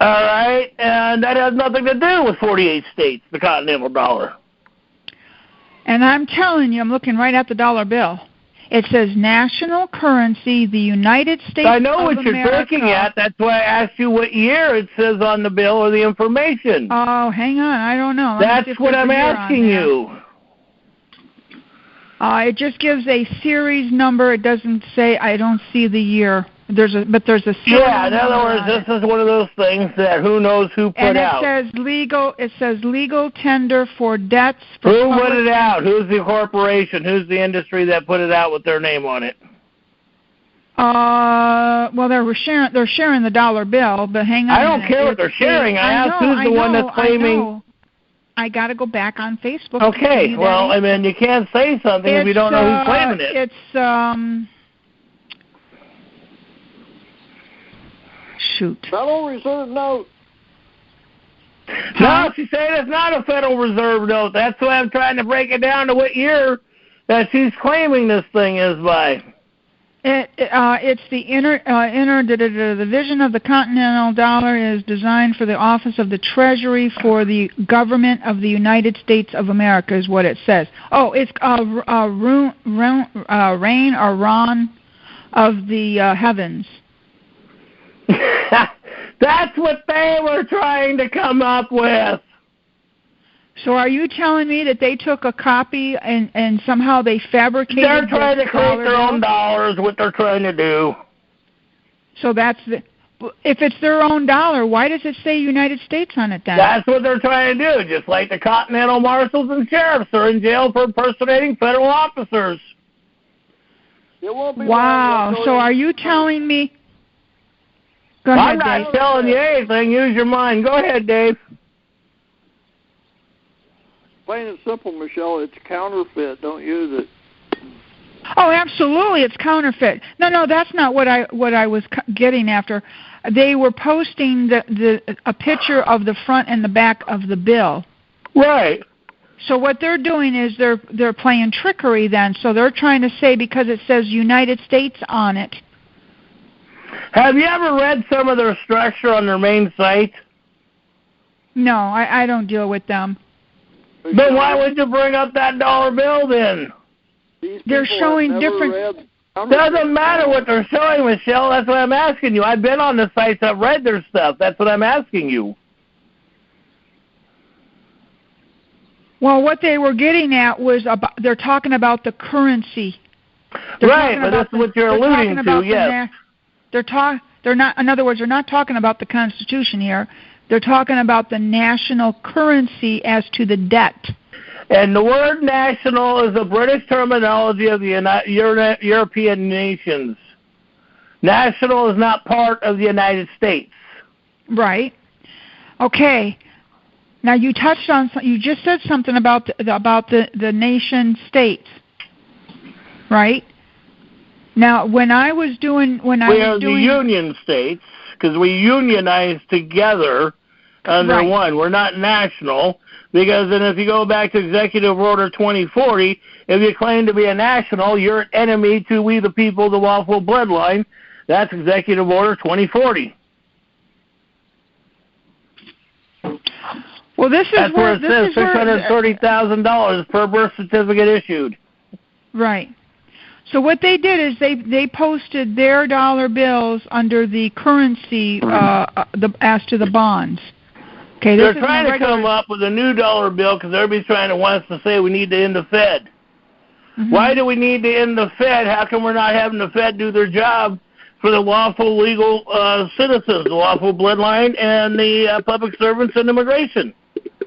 Speaker 1: All right, and that has nothing to do with 48 states, the continental dollar.
Speaker 6: And I'm telling you, I'm looking right at the dollar bill. It says national currency, the United States of America.
Speaker 1: I know what you're looking at. That's why I asked you what year it says on the bill or the information.
Speaker 6: Oh, hang on. I don't know.
Speaker 1: That's what I'm asking you.
Speaker 6: It just gives a series number. It doesn't say. I don't see the year. There's a series.
Speaker 1: Yeah, in other words, this is one of those things that who knows who put out.
Speaker 6: And it says legal tender for debts. For
Speaker 1: who put it out? Who's the corporation? Who's the industry that put it out with their name on it?
Speaker 6: Well, they're sharing the dollar bill, but hang on.
Speaker 1: I don't care what they're sharing. I asked who's the one that's claiming.
Speaker 6: I got to go back on Facebook.
Speaker 1: Okay, well, I mean, you can't say something if you don't know who's claiming it.
Speaker 6: It's shoot.
Speaker 3: Federal Reserve note.
Speaker 1: No, she's saying it's not a Federal Reserve note. That's why I'm trying to break it down to what year that she's claiming this thing is by.
Speaker 6: It's the vision of the Continental Dollar is designed for the Office of the Treasury for the Government of the United States of America is what it says. Oh, it's rain or Ron of the heavens.
Speaker 1: That's what they were trying to come up with.
Speaker 6: So are you telling me that they took a copy and somehow they fabricated?
Speaker 1: They're trying to create their own dollars, what they're trying to do.
Speaker 6: So if it's their own dollar, why does it say United States on it then?
Speaker 1: That's what they're trying to do, just like the Continental Marshals and Sheriffs are in jail for impersonating federal officers.
Speaker 3: It won't be
Speaker 6: wow, so are you telling me? Go ahead,
Speaker 1: I'm not
Speaker 6: Dave.
Speaker 1: telling you anything. Use your mind. Go ahead, Dave.
Speaker 3: Plain and simple, Michelle, it's counterfeit. Don't use it.
Speaker 6: Oh, absolutely, it's counterfeit. No, that's not what I was getting after. They were posting a picture of the front and the back of the bill.
Speaker 1: Right.
Speaker 6: So what they're doing is they're playing trickery then. So they're trying to say because it says United States on it.
Speaker 1: Have you ever read some of their structure on their main site?
Speaker 6: No, I don't deal with them.
Speaker 1: Then why would you bring up that dollar bill then?
Speaker 6: They're showing different...
Speaker 1: Doesn't matter what they're showing, Michelle. That's what I'm asking you. I've been on the sites. I've read their stuff. That's what I'm asking you.
Speaker 6: Well, what they were getting at was they're talking about the currency.
Speaker 1: Right, but that's what you're alluding to, yes.
Speaker 6: They're not. In other words, they're not talking about the Constitution here. They're talking about the national currency as to the debt.
Speaker 1: And the word national is a British terminology of the European nations. National is not part of the United States.
Speaker 6: Right. Okay. Now you touched on. You just said something about the nation states. Right. Now, when I was doing
Speaker 1: the Union States, because we unionize together under one. We're not national, because then if you go back to Executive Order 2040, if you claim to be a national, you're an enemy to we the people, the lawful bloodline. That's Executive Order 2040.
Speaker 6: Well,
Speaker 1: that's where it says $630,000 per birth certificate issued.
Speaker 6: Right. So what they did is they posted their dollar bills under the currency as to the bonds. Okay,
Speaker 1: they're trying to come up with a new dollar bill because everybody's wants to say we need to end the Fed. Mm-hmm. Why do we need to end the Fed? How come we're not having the Fed do their job for the lawful legal citizens, the lawful bloodline, and the public servants and immigration?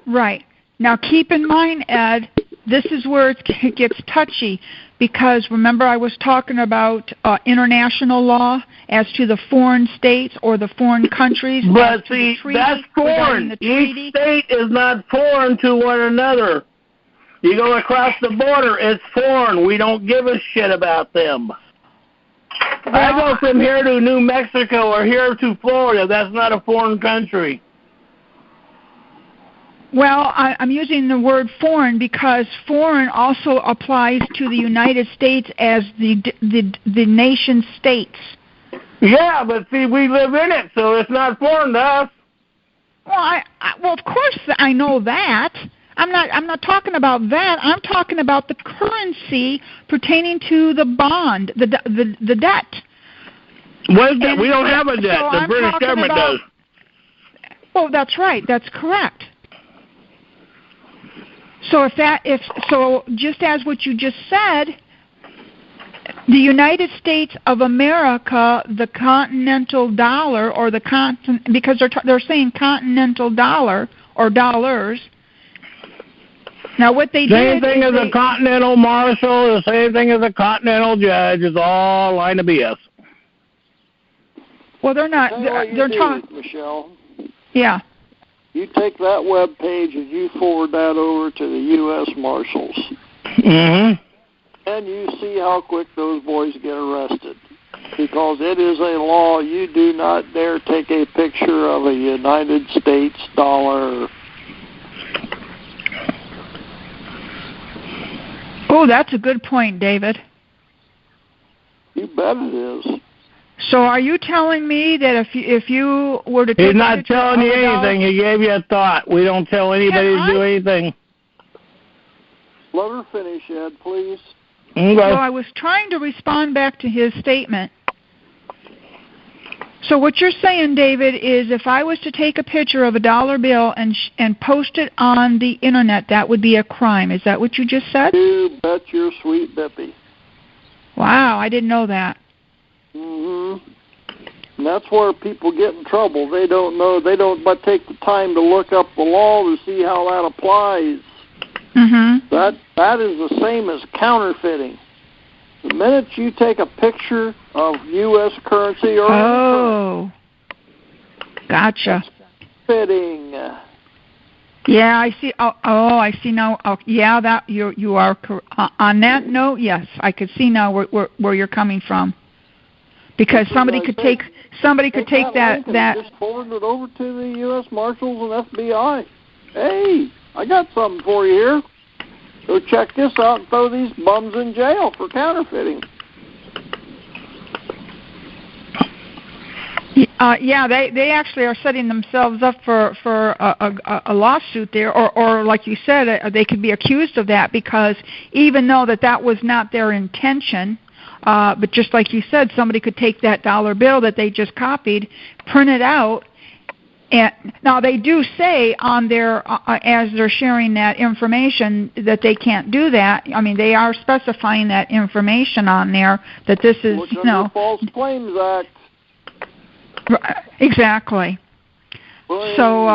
Speaker 6: Right. Now keep in mind, Ed, this is where it gets touchy. Because remember I was talking about international law as to the foreign states or the foreign countries.
Speaker 1: But see, that's foreign. Each state is not foreign to one another. You go across the border, it's foreign. We don't give a shit about them. Well, I go from here to New Mexico or here to Florida. That's not a foreign country.
Speaker 6: Well, I'm using the word foreign because foreign also applies to the United States as the nation states.
Speaker 1: Yeah, but see, we live in it, so it's not foreign to us.
Speaker 6: Well, well, of course I know that. I'm not talking about that. I'm talking about the currency pertaining to the bond, the debt.
Speaker 1: What is that? We don't have a debt. So the British government does.
Speaker 6: Well, that's right. That's correct. So so just as what you just said, the United States of America, the continental dollar or because they're saying continental dollar or dollars. Now what they
Speaker 1: same
Speaker 6: did
Speaker 1: thing as a continental marshal, the same thing as a continental judge is all line of BS.
Speaker 6: Well, they're not. They're talking,
Speaker 3: Michelle.
Speaker 6: Yeah.
Speaker 3: You take that web page and you forward that over to the U.S. Marshals.
Speaker 1: Mm-hmm.
Speaker 3: And you see how quick those boys get arrested. because it is a law. You do not dare take a picture of a United States dollar.
Speaker 6: Oh, that's a good point, David.
Speaker 3: You bet it is.
Speaker 6: So are you telling me that if you were to take
Speaker 1: He's not telling you anything. He gave you a thought. We don't tell anybody to do anything.
Speaker 3: Let her finish, Ed, please.
Speaker 1: Okay.
Speaker 6: So I was trying to respond back to his statement. So what you're saying, David, is if I was to take a picture of a dollar bill and post it on the internet, that would be a crime. Is that what you just said?
Speaker 3: You bet your sweet Bippy.
Speaker 6: Wow, I didn't know that.
Speaker 3: And that's where people get in trouble. They don't know. They don't but take the time to look up the law to see how that applies. That is the same as counterfeiting. The minute you take a picture of U.S. currency or
Speaker 6: gotcha.
Speaker 3: Fitting.
Speaker 6: Yeah, I see. Oh, I see now. Oh, yeah, that you are on that note. Yes, I could see now where you're coming from. Because somebody could take that
Speaker 3: just forward it over to the U.S. Marshals and FBI. Hey, I got something for you here. Go check this out and throw these bums in jail for counterfeiting.
Speaker 6: Yeah, they actually are setting themselves up for a lawsuit there, or like you said, they could be accused of that because even though that was not their intention. But just like you said, somebody could take that dollar bill that they just copied, print it out, and now they do say on their as they're sharing that information that they can't do that. I mean, they are specifying that information on there that this is
Speaker 3: False Claims Act.
Speaker 6: Exactly. So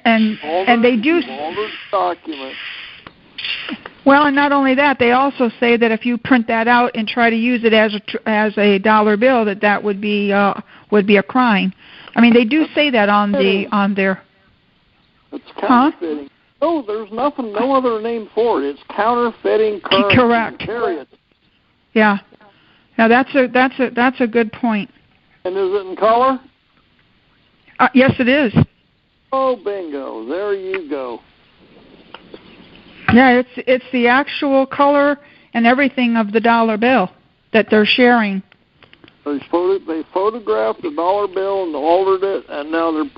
Speaker 6: and they do.
Speaker 3: Document.
Speaker 6: Well, and not only that, they also say that if you print that out and try to use it as a dollar bill, that would be a crime. I mean, they do say that on their.
Speaker 3: It's counterfeiting. No, there's nothing, no other name for it. It's counterfeiting currency.
Speaker 6: Correct.
Speaker 3: Period.
Speaker 6: Yeah. Now that's a good point.
Speaker 3: And is it in color?
Speaker 6: Yes, it is.
Speaker 3: Oh, bingo! There you go.
Speaker 6: Yeah, it's the actual color and everything of the dollar bill that they're sharing.
Speaker 3: They photographed the dollar bill and altered it, and now they're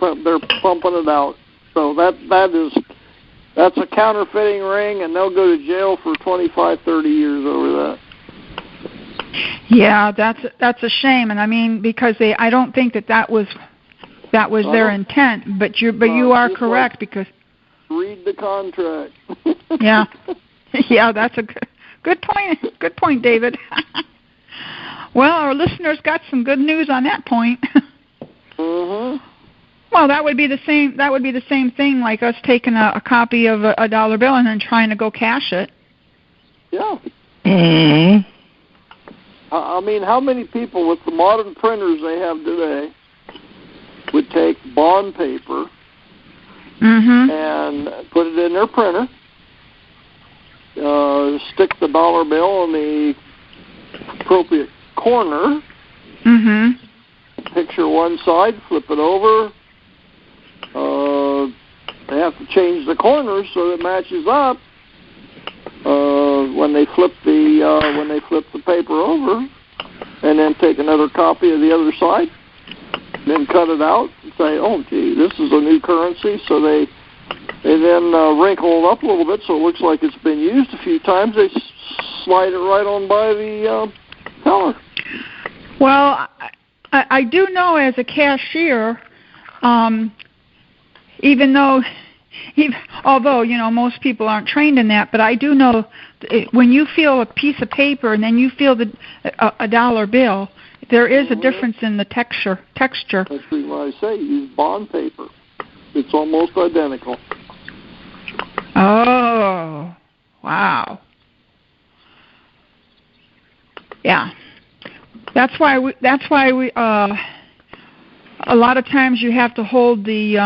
Speaker 3: pumping it out. So that's a counterfeiting ring, and they'll go to jail for 25, 30 years over that.
Speaker 6: Yeah, that's a shame, and I mean because I don't think that was their intent, but you are correct because.
Speaker 3: Read the contract.
Speaker 6: Yeah, that's a good point. Good point, David. Well, our listeners got some good news on that point. Well, that would be the same. That would be the same thing, like us taking a copy of a dollar bill and then trying to go cash it.
Speaker 3: Yeah. I mean, how many people with the modern printers they have today would take bond paper? And put it in their printer, stick the dollar bill in the appropriate corner, picture one side, flip it over. They have to change the corners so it matches up when they flip the paper over, and then take another copy of the other side. Then cut it out and say, oh, gee, this is a new currency. So they then wrinkle it up a little bit so it looks like it's been used a few times. They slide it right on by the teller.
Speaker 6: Well, I do know as a cashier, although most people aren't trained in that, but I do know when you feel a piece of paper and then you feel a dollar bill, there is a difference in the texture. That's
Speaker 3: why I say use bond paper. It's almost identical.
Speaker 6: Oh, wow. Yeah. That's why we a lot of times you have to hold the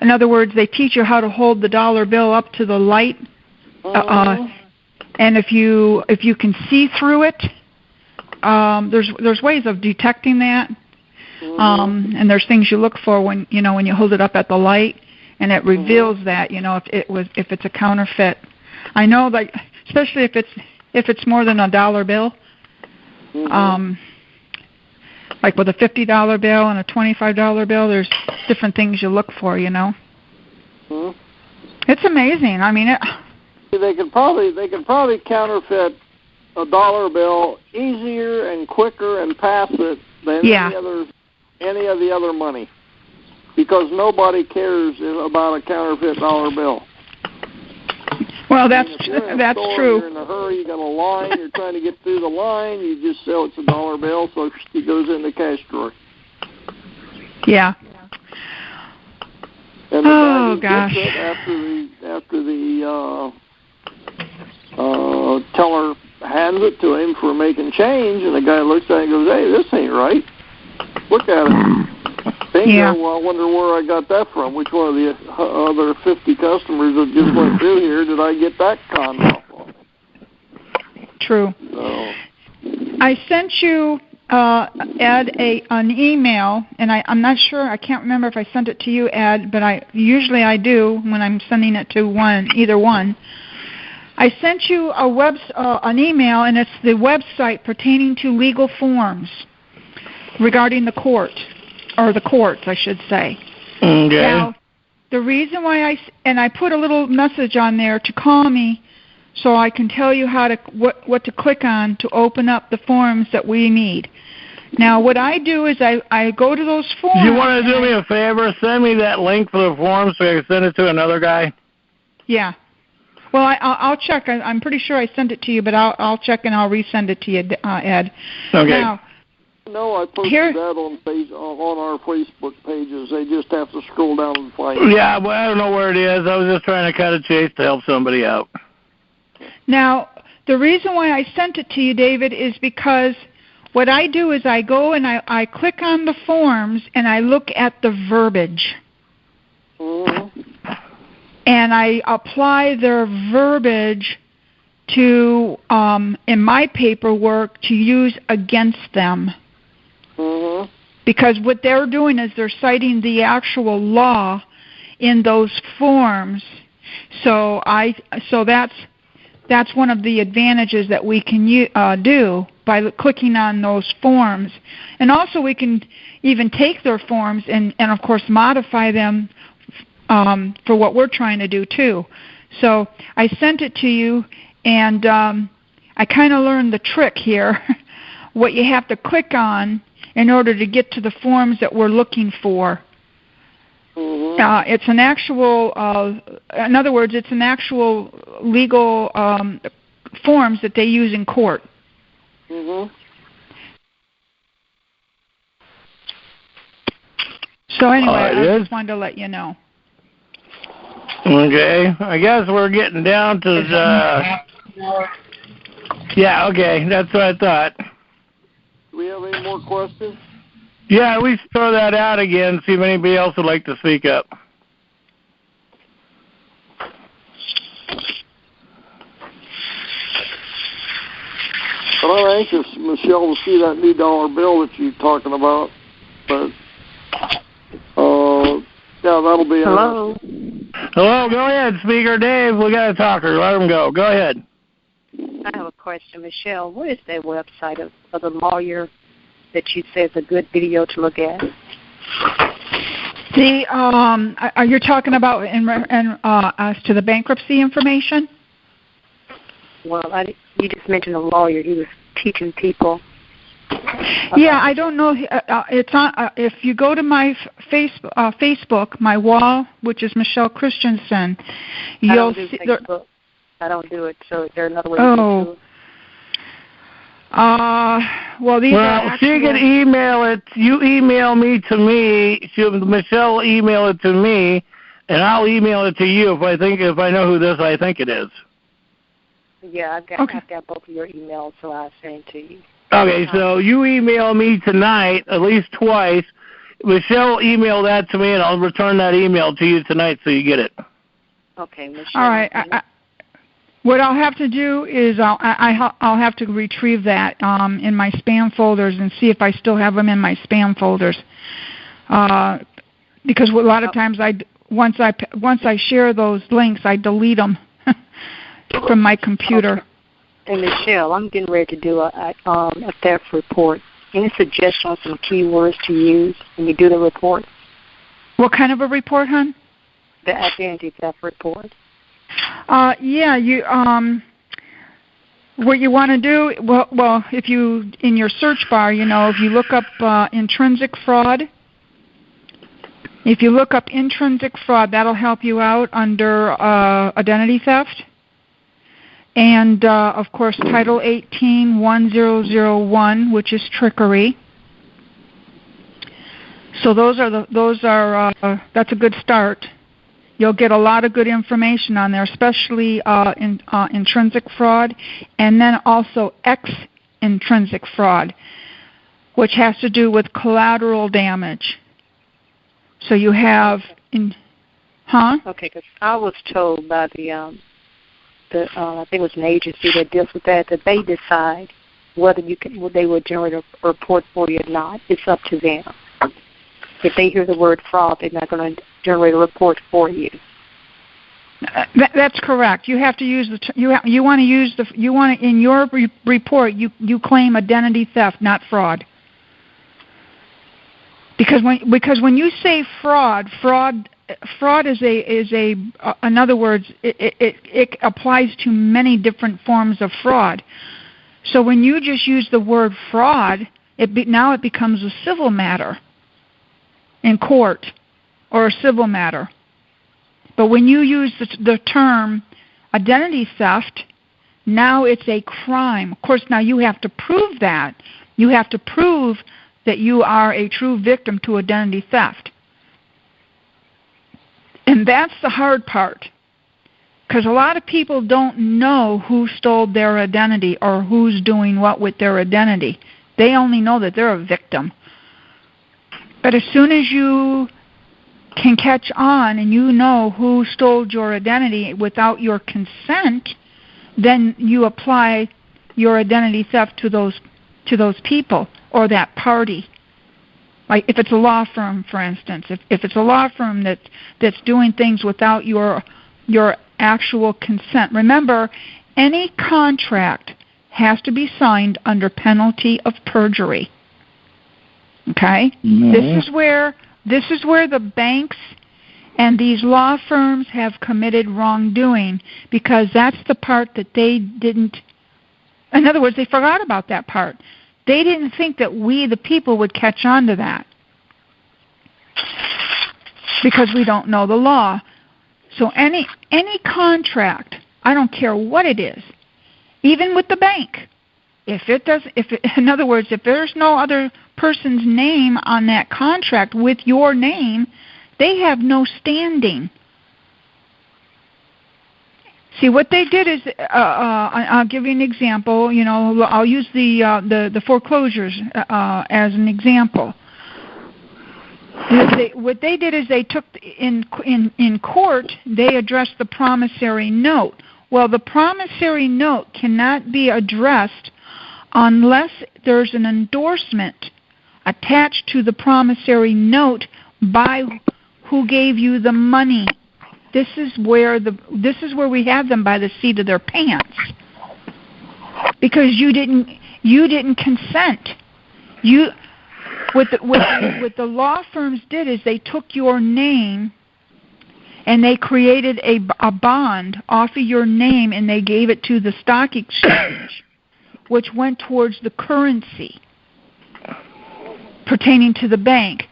Speaker 6: in other words, they teach you how to hold the dollar bill up to the light. And if you can see through it, there's ways of detecting that, and there's things you look for when you hold it up at the light, and it reveals that if it's a counterfeit. I know that especially if it's more than $1 bill, like with a $50 bill and a $25 bill, there's different things you look for. It's amazing. I mean,
Speaker 3: they could probably counterfeit $1 bill easier and quicker and pass it than any of the other money, because nobody cares about a counterfeit $1 bill.
Speaker 6: Well, that's
Speaker 3: true. You're in a hurry. You got a line. You're trying to get through the line. You just sell it's a $1 bill, so it goes in the cash drawer.
Speaker 6: Yeah.
Speaker 3: And the guy who gets it after the teller hands it to him for making change, and the guy looks at it and goes, "Hey, this ain't right. Look at it." Bingo, well, I wonder where I got that from. Which one of the other 50 customers that just went through here did I get that con off on?
Speaker 6: True.
Speaker 3: So.
Speaker 6: I sent you, Ed, an email, and I'm not sure. I can't remember if I sent it to you, Ed, but usually I do when I'm sending it to either one. I sent you an email, and it's the website pertaining to legal forms regarding the court. Or the courts, I should say.
Speaker 1: Okay.
Speaker 6: Now, the reason why I put a little message on there to call me, so I can tell you what to click on to open up the forms that we need. Now, what I do is I go to those forms.
Speaker 1: You want to do me a favor? Send me that link for the form so I can send it to another guy.
Speaker 6: Yeah. Well, I'll check. I'm pretty sure I sent it to you, but I'll check and I'll resend it to you, Ed.
Speaker 1: Okay.
Speaker 6: Now,
Speaker 3: no, I posted that on our Facebook pages. They just have to scroll down and find it.
Speaker 1: Yeah, well, I don't know where it is. I was just trying to cut a chase to help somebody out.
Speaker 6: Now, the reason why I sent it to you, David, is because what I do is I go and I click on the forms and I look at the verbiage. And I apply their verbiage to, in my paperwork, to use against them. Because what they're doing is they're citing the actual law in those forms. So that's one of the advantages that we can do by clicking on those forms. And also we can even take their forms and of course modify them for what we're trying to do too. So I sent it to you, and I kind of learned the trick here, what you have to click on in order to get to the forms that we're looking for. It's an actual, in other words, it's an actual legal forms that they use in court. So anyway, I just wanted to let you know.
Speaker 1: Okay, I guess we're getting down to the... Yeah, okay, that's what I thought.
Speaker 3: Do we have any more questions?
Speaker 1: Yeah, we throw that out again, see if anybody else would like to speak up.
Speaker 3: Well, I'm anxious, Michelle, to see that new $1 bill that you're talking about. But, yeah, that'll be...
Speaker 9: Hello?
Speaker 1: Hello, go ahead, Speaker Dave. We got a talker. Let him go. Go ahead.
Speaker 9: I have a question. Michelle, what is that website of the lawyer that you say is a good video to look at?
Speaker 6: Are you talking about as to the bankruptcy information?
Speaker 9: Well, you just mentioned a lawyer. He was teaching people.
Speaker 6: Yeah, I don't know. It's on. If you go to my Facebook, my wall, which is Michelle Christensen, you'll see.
Speaker 9: I don't do it. So is there another way to do it?
Speaker 6: Well, these are actual...
Speaker 1: she can email it. You email me to me. Michelle email it to me, and I'll email it to you if I know who I think it is.
Speaker 9: Yeah, I've got both of your emails, so I'll send it to you.
Speaker 1: Okay, so you email me tonight at least twice. Michelle email that to me, and I'll return that email to you tonight so you get it.
Speaker 9: Okay, Michelle.
Speaker 6: All right. What I'll have to do is I'll have to retrieve that in my spam folders and see if I still have them in my spam folders. Because a lot of times once I share those links, I delete them from my computer.
Speaker 9: And Michelle, I'm getting ready to do a theft report. Any suggestions on some keywords to use when you do the report?
Speaker 6: What kind of a report, hon?
Speaker 9: The identity theft report.
Speaker 6: Yeah, you what you want to do, well, if you in your search bar, if you look up intrinsic fraud. If you look up intrinsic fraud, that'll help you out under identity theft. And, of course, Title 18-1001, which is trickery. So that's a good start. You'll get a lot of good information on there, especially intrinsic fraud, and then also extrinsic fraud, which has to do with collateral damage. So you have,
Speaker 9: Okay, because I was told by I think it was an agency that deals with that they decide whether they will generate a report for you or not. It's up to them. If they hear the word fraud, they're not going to generate a report for you.
Speaker 6: That's correct. You have to use you want to in your report you claim identity theft, not fraud. Because when you say fraud is in other words, it applies to many different forms of fraud. So when you just use the word fraud, now it becomes a civil matter in court or a civil matter. But when you use the term identity theft, now it's a crime. Of course, now you have to prove that. You have to prove that you are a true victim to identity theft. And that's the hard part, because a lot of people don't know who stole their identity or who's doing what with their identity. They only know that they're a victim. But as soon as you can catch on and you know who stole your identity without your consent, then you apply your identity theft to those people or that party. Like if it's a law firm, for instance, if it's a law firm that's doing things without your actual consent. Remember, any contract has to be signed under penalty of perjury. Okay? Mm-hmm. This is where the banks and these law firms have committed wrongdoing, because that's the part that they didn't. In other words, they forgot about that part. They didn't think that we, the people, would catch on to that because we don't know the law. So any contract, I don't care what it is, even with the bank, in other words, if there's no other person's name on that contract with your name, they have no standing. See, what they did is, I'll give you an example. I'll use the foreclosures as an example. What they did is they took in court. They addressed the promissory note. Well, the promissory note cannot be addressed unless there's an endorsement attached to the promissory note by who gave you the money. This is where we have them by the seat of their pants, because you didn't consent. What the law firms did is they took your name and they created a bond off of your name, and they gave it to the stock exchange, which went towards the currency pertaining to the bank.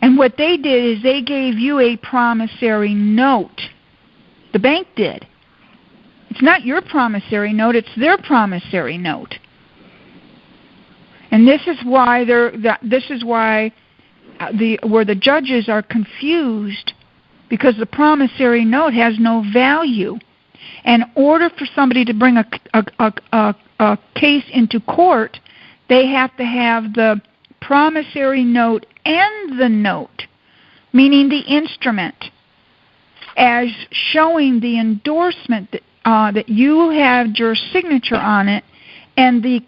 Speaker 6: And what they did is they gave you a promissory note. The bank did. It's not your promissory note, it's their promissory note. And this is why where the judges are confused, because the promissory note has no value. In order for somebody to bring a case into court, they have to have the promissory note and the note, meaning the instrument, as showing the endorsement that you had your signature on it, and the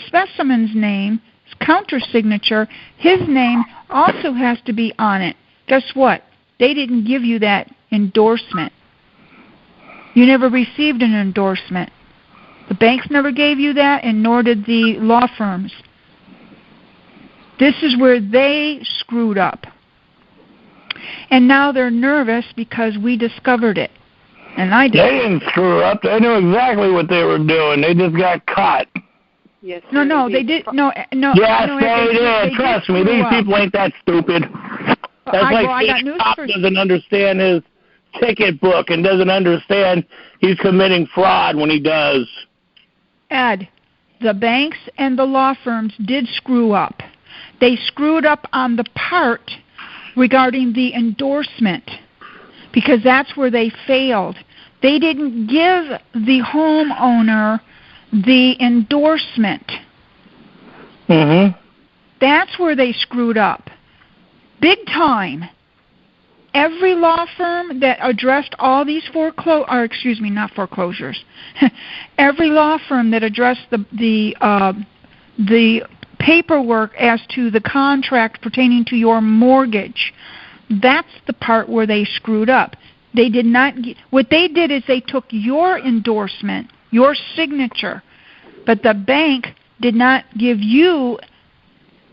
Speaker 6: specimen's name, counter signature, his name also has to be on it. Guess what? They didn't give you that endorsement. You never received an endorsement. The banks never gave you that, and nor did the law firms. This is where they screwed up. And now they're nervous because we discovered it. And I did.
Speaker 1: They didn't screw up. They knew exactly what they were doing. They just got caught.
Speaker 9: Yes.
Speaker 6: No, they did. No.
Speaker 1: Yes, they did. Trust me, these people ain't that stupid. That's like Steve Cop doesn't understand his ticket book and doesn't understand he's committing fraud when he does.
Speaker 6: Ed, the banks and the law firms did screw up. They screwed up on the part regarding the endorsement because that's where they failed. They didn't give the homeowner the endorsement.
Speaker 1: Mm-hmm.
Speaker 6: That's where they screwed up. Big time. Every law firm that addressed all these not foreclosures. Every law firm that addressed the paperwork as to the contract pertaining to your mortgage, that's the part where they screwed up. They did not. What they did is they took your endorsement, your signature, but the bank did not give you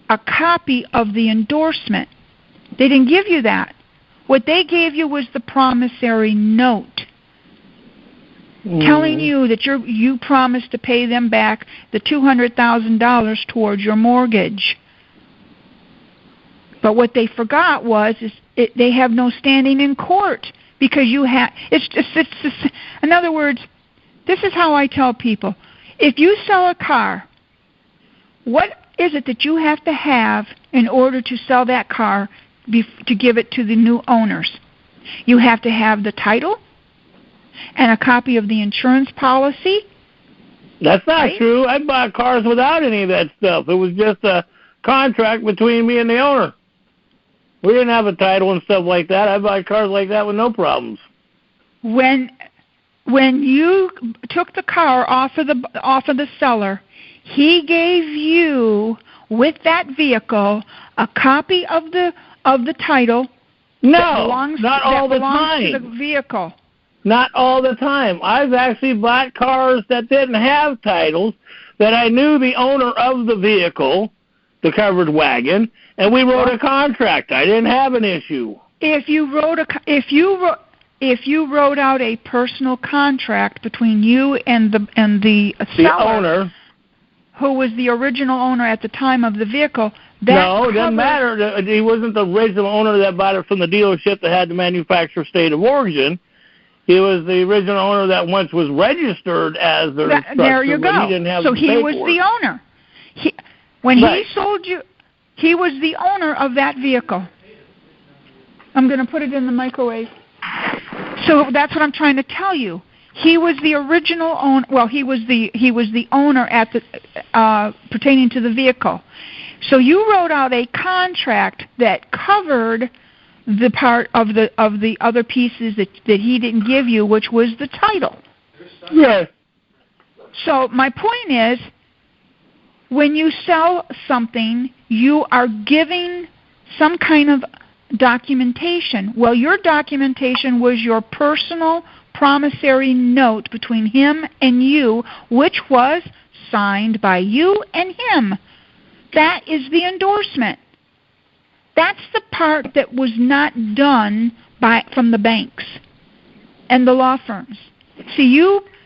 Speaker 6: a copy of the endorsement. They didn't give you that. What they gave you was the promissory note, telling you that you promised to pay them back the $200,000 towards your mortgage. But what they forgot was they have no standing in court because you have. It's just. In other words, this is how I tell people: if you sell a car, what is it that you have to have in order to sell that car? To give it to the new owners, you have to have the title and a copy of the insurance policy.
Speaker 1: That's not true. I bought cars without any of that stuff. It was just a contract between me and the owner. We didn't have a title and stuff like that. I bought cars like that with no problems.
Speaker 6: When you took the car off of the seller, he gave you with that vehicle a copy of the title.
Speaker 1: No, not all the
Speaker 6: time. To the vehicle.
Speaker 1: Not all the time. I've actually bought cars that didn't have titles that I knew the owner of the vehicle, the covered wagon, and we wrote a contract. I didn't have an issue.
Speaker 6: If you wrote out a personal contract between you and the seller,
Speaker 1: owner,
Speaker 6: who was the original owner at the time of the vehicle.
Speaker 1: No, it doesn't matter. He wasn't the original owner that bought it from the dealership that had the manufacturer state of origin. He was the original owner that once was registered as the instructor.
Speaker 6: There you go.
Speaker 1: He didn't have
Speaker 6: so
Speaker 1: the
Speaker 6: he
Speaker 1: paperwork.
Speaker 6: Was the owner. He sold you, he was the owner of that vehicle. I'm going to put it in the microwave. So that's what I'm trying to tell you. He was the original owner. Well, he was the owner at the pertaining to the vehicle. So you wrote out a contract that covered the part of the other pieces that he didn't give you, which was the title.
Speaker 1: Yes.
Speaker 6: So my point is, when you sell something, you are giving some kind of documentation. Well, your documentation was your personal promissory note between him and you, which was signed by you and him. That is the endorsement. That's the part that was not done from the banks and the law firms. See,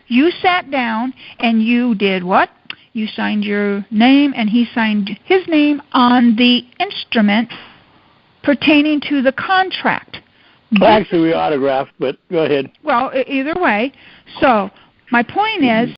Speaker 6: you sat down and you did what? You signed your name and he signed his name on the instrument pertaining to the contract.
Speaker 1: Well, actually, we autographed, but go ahead.
Speaker 6: Well, either way. So my point is,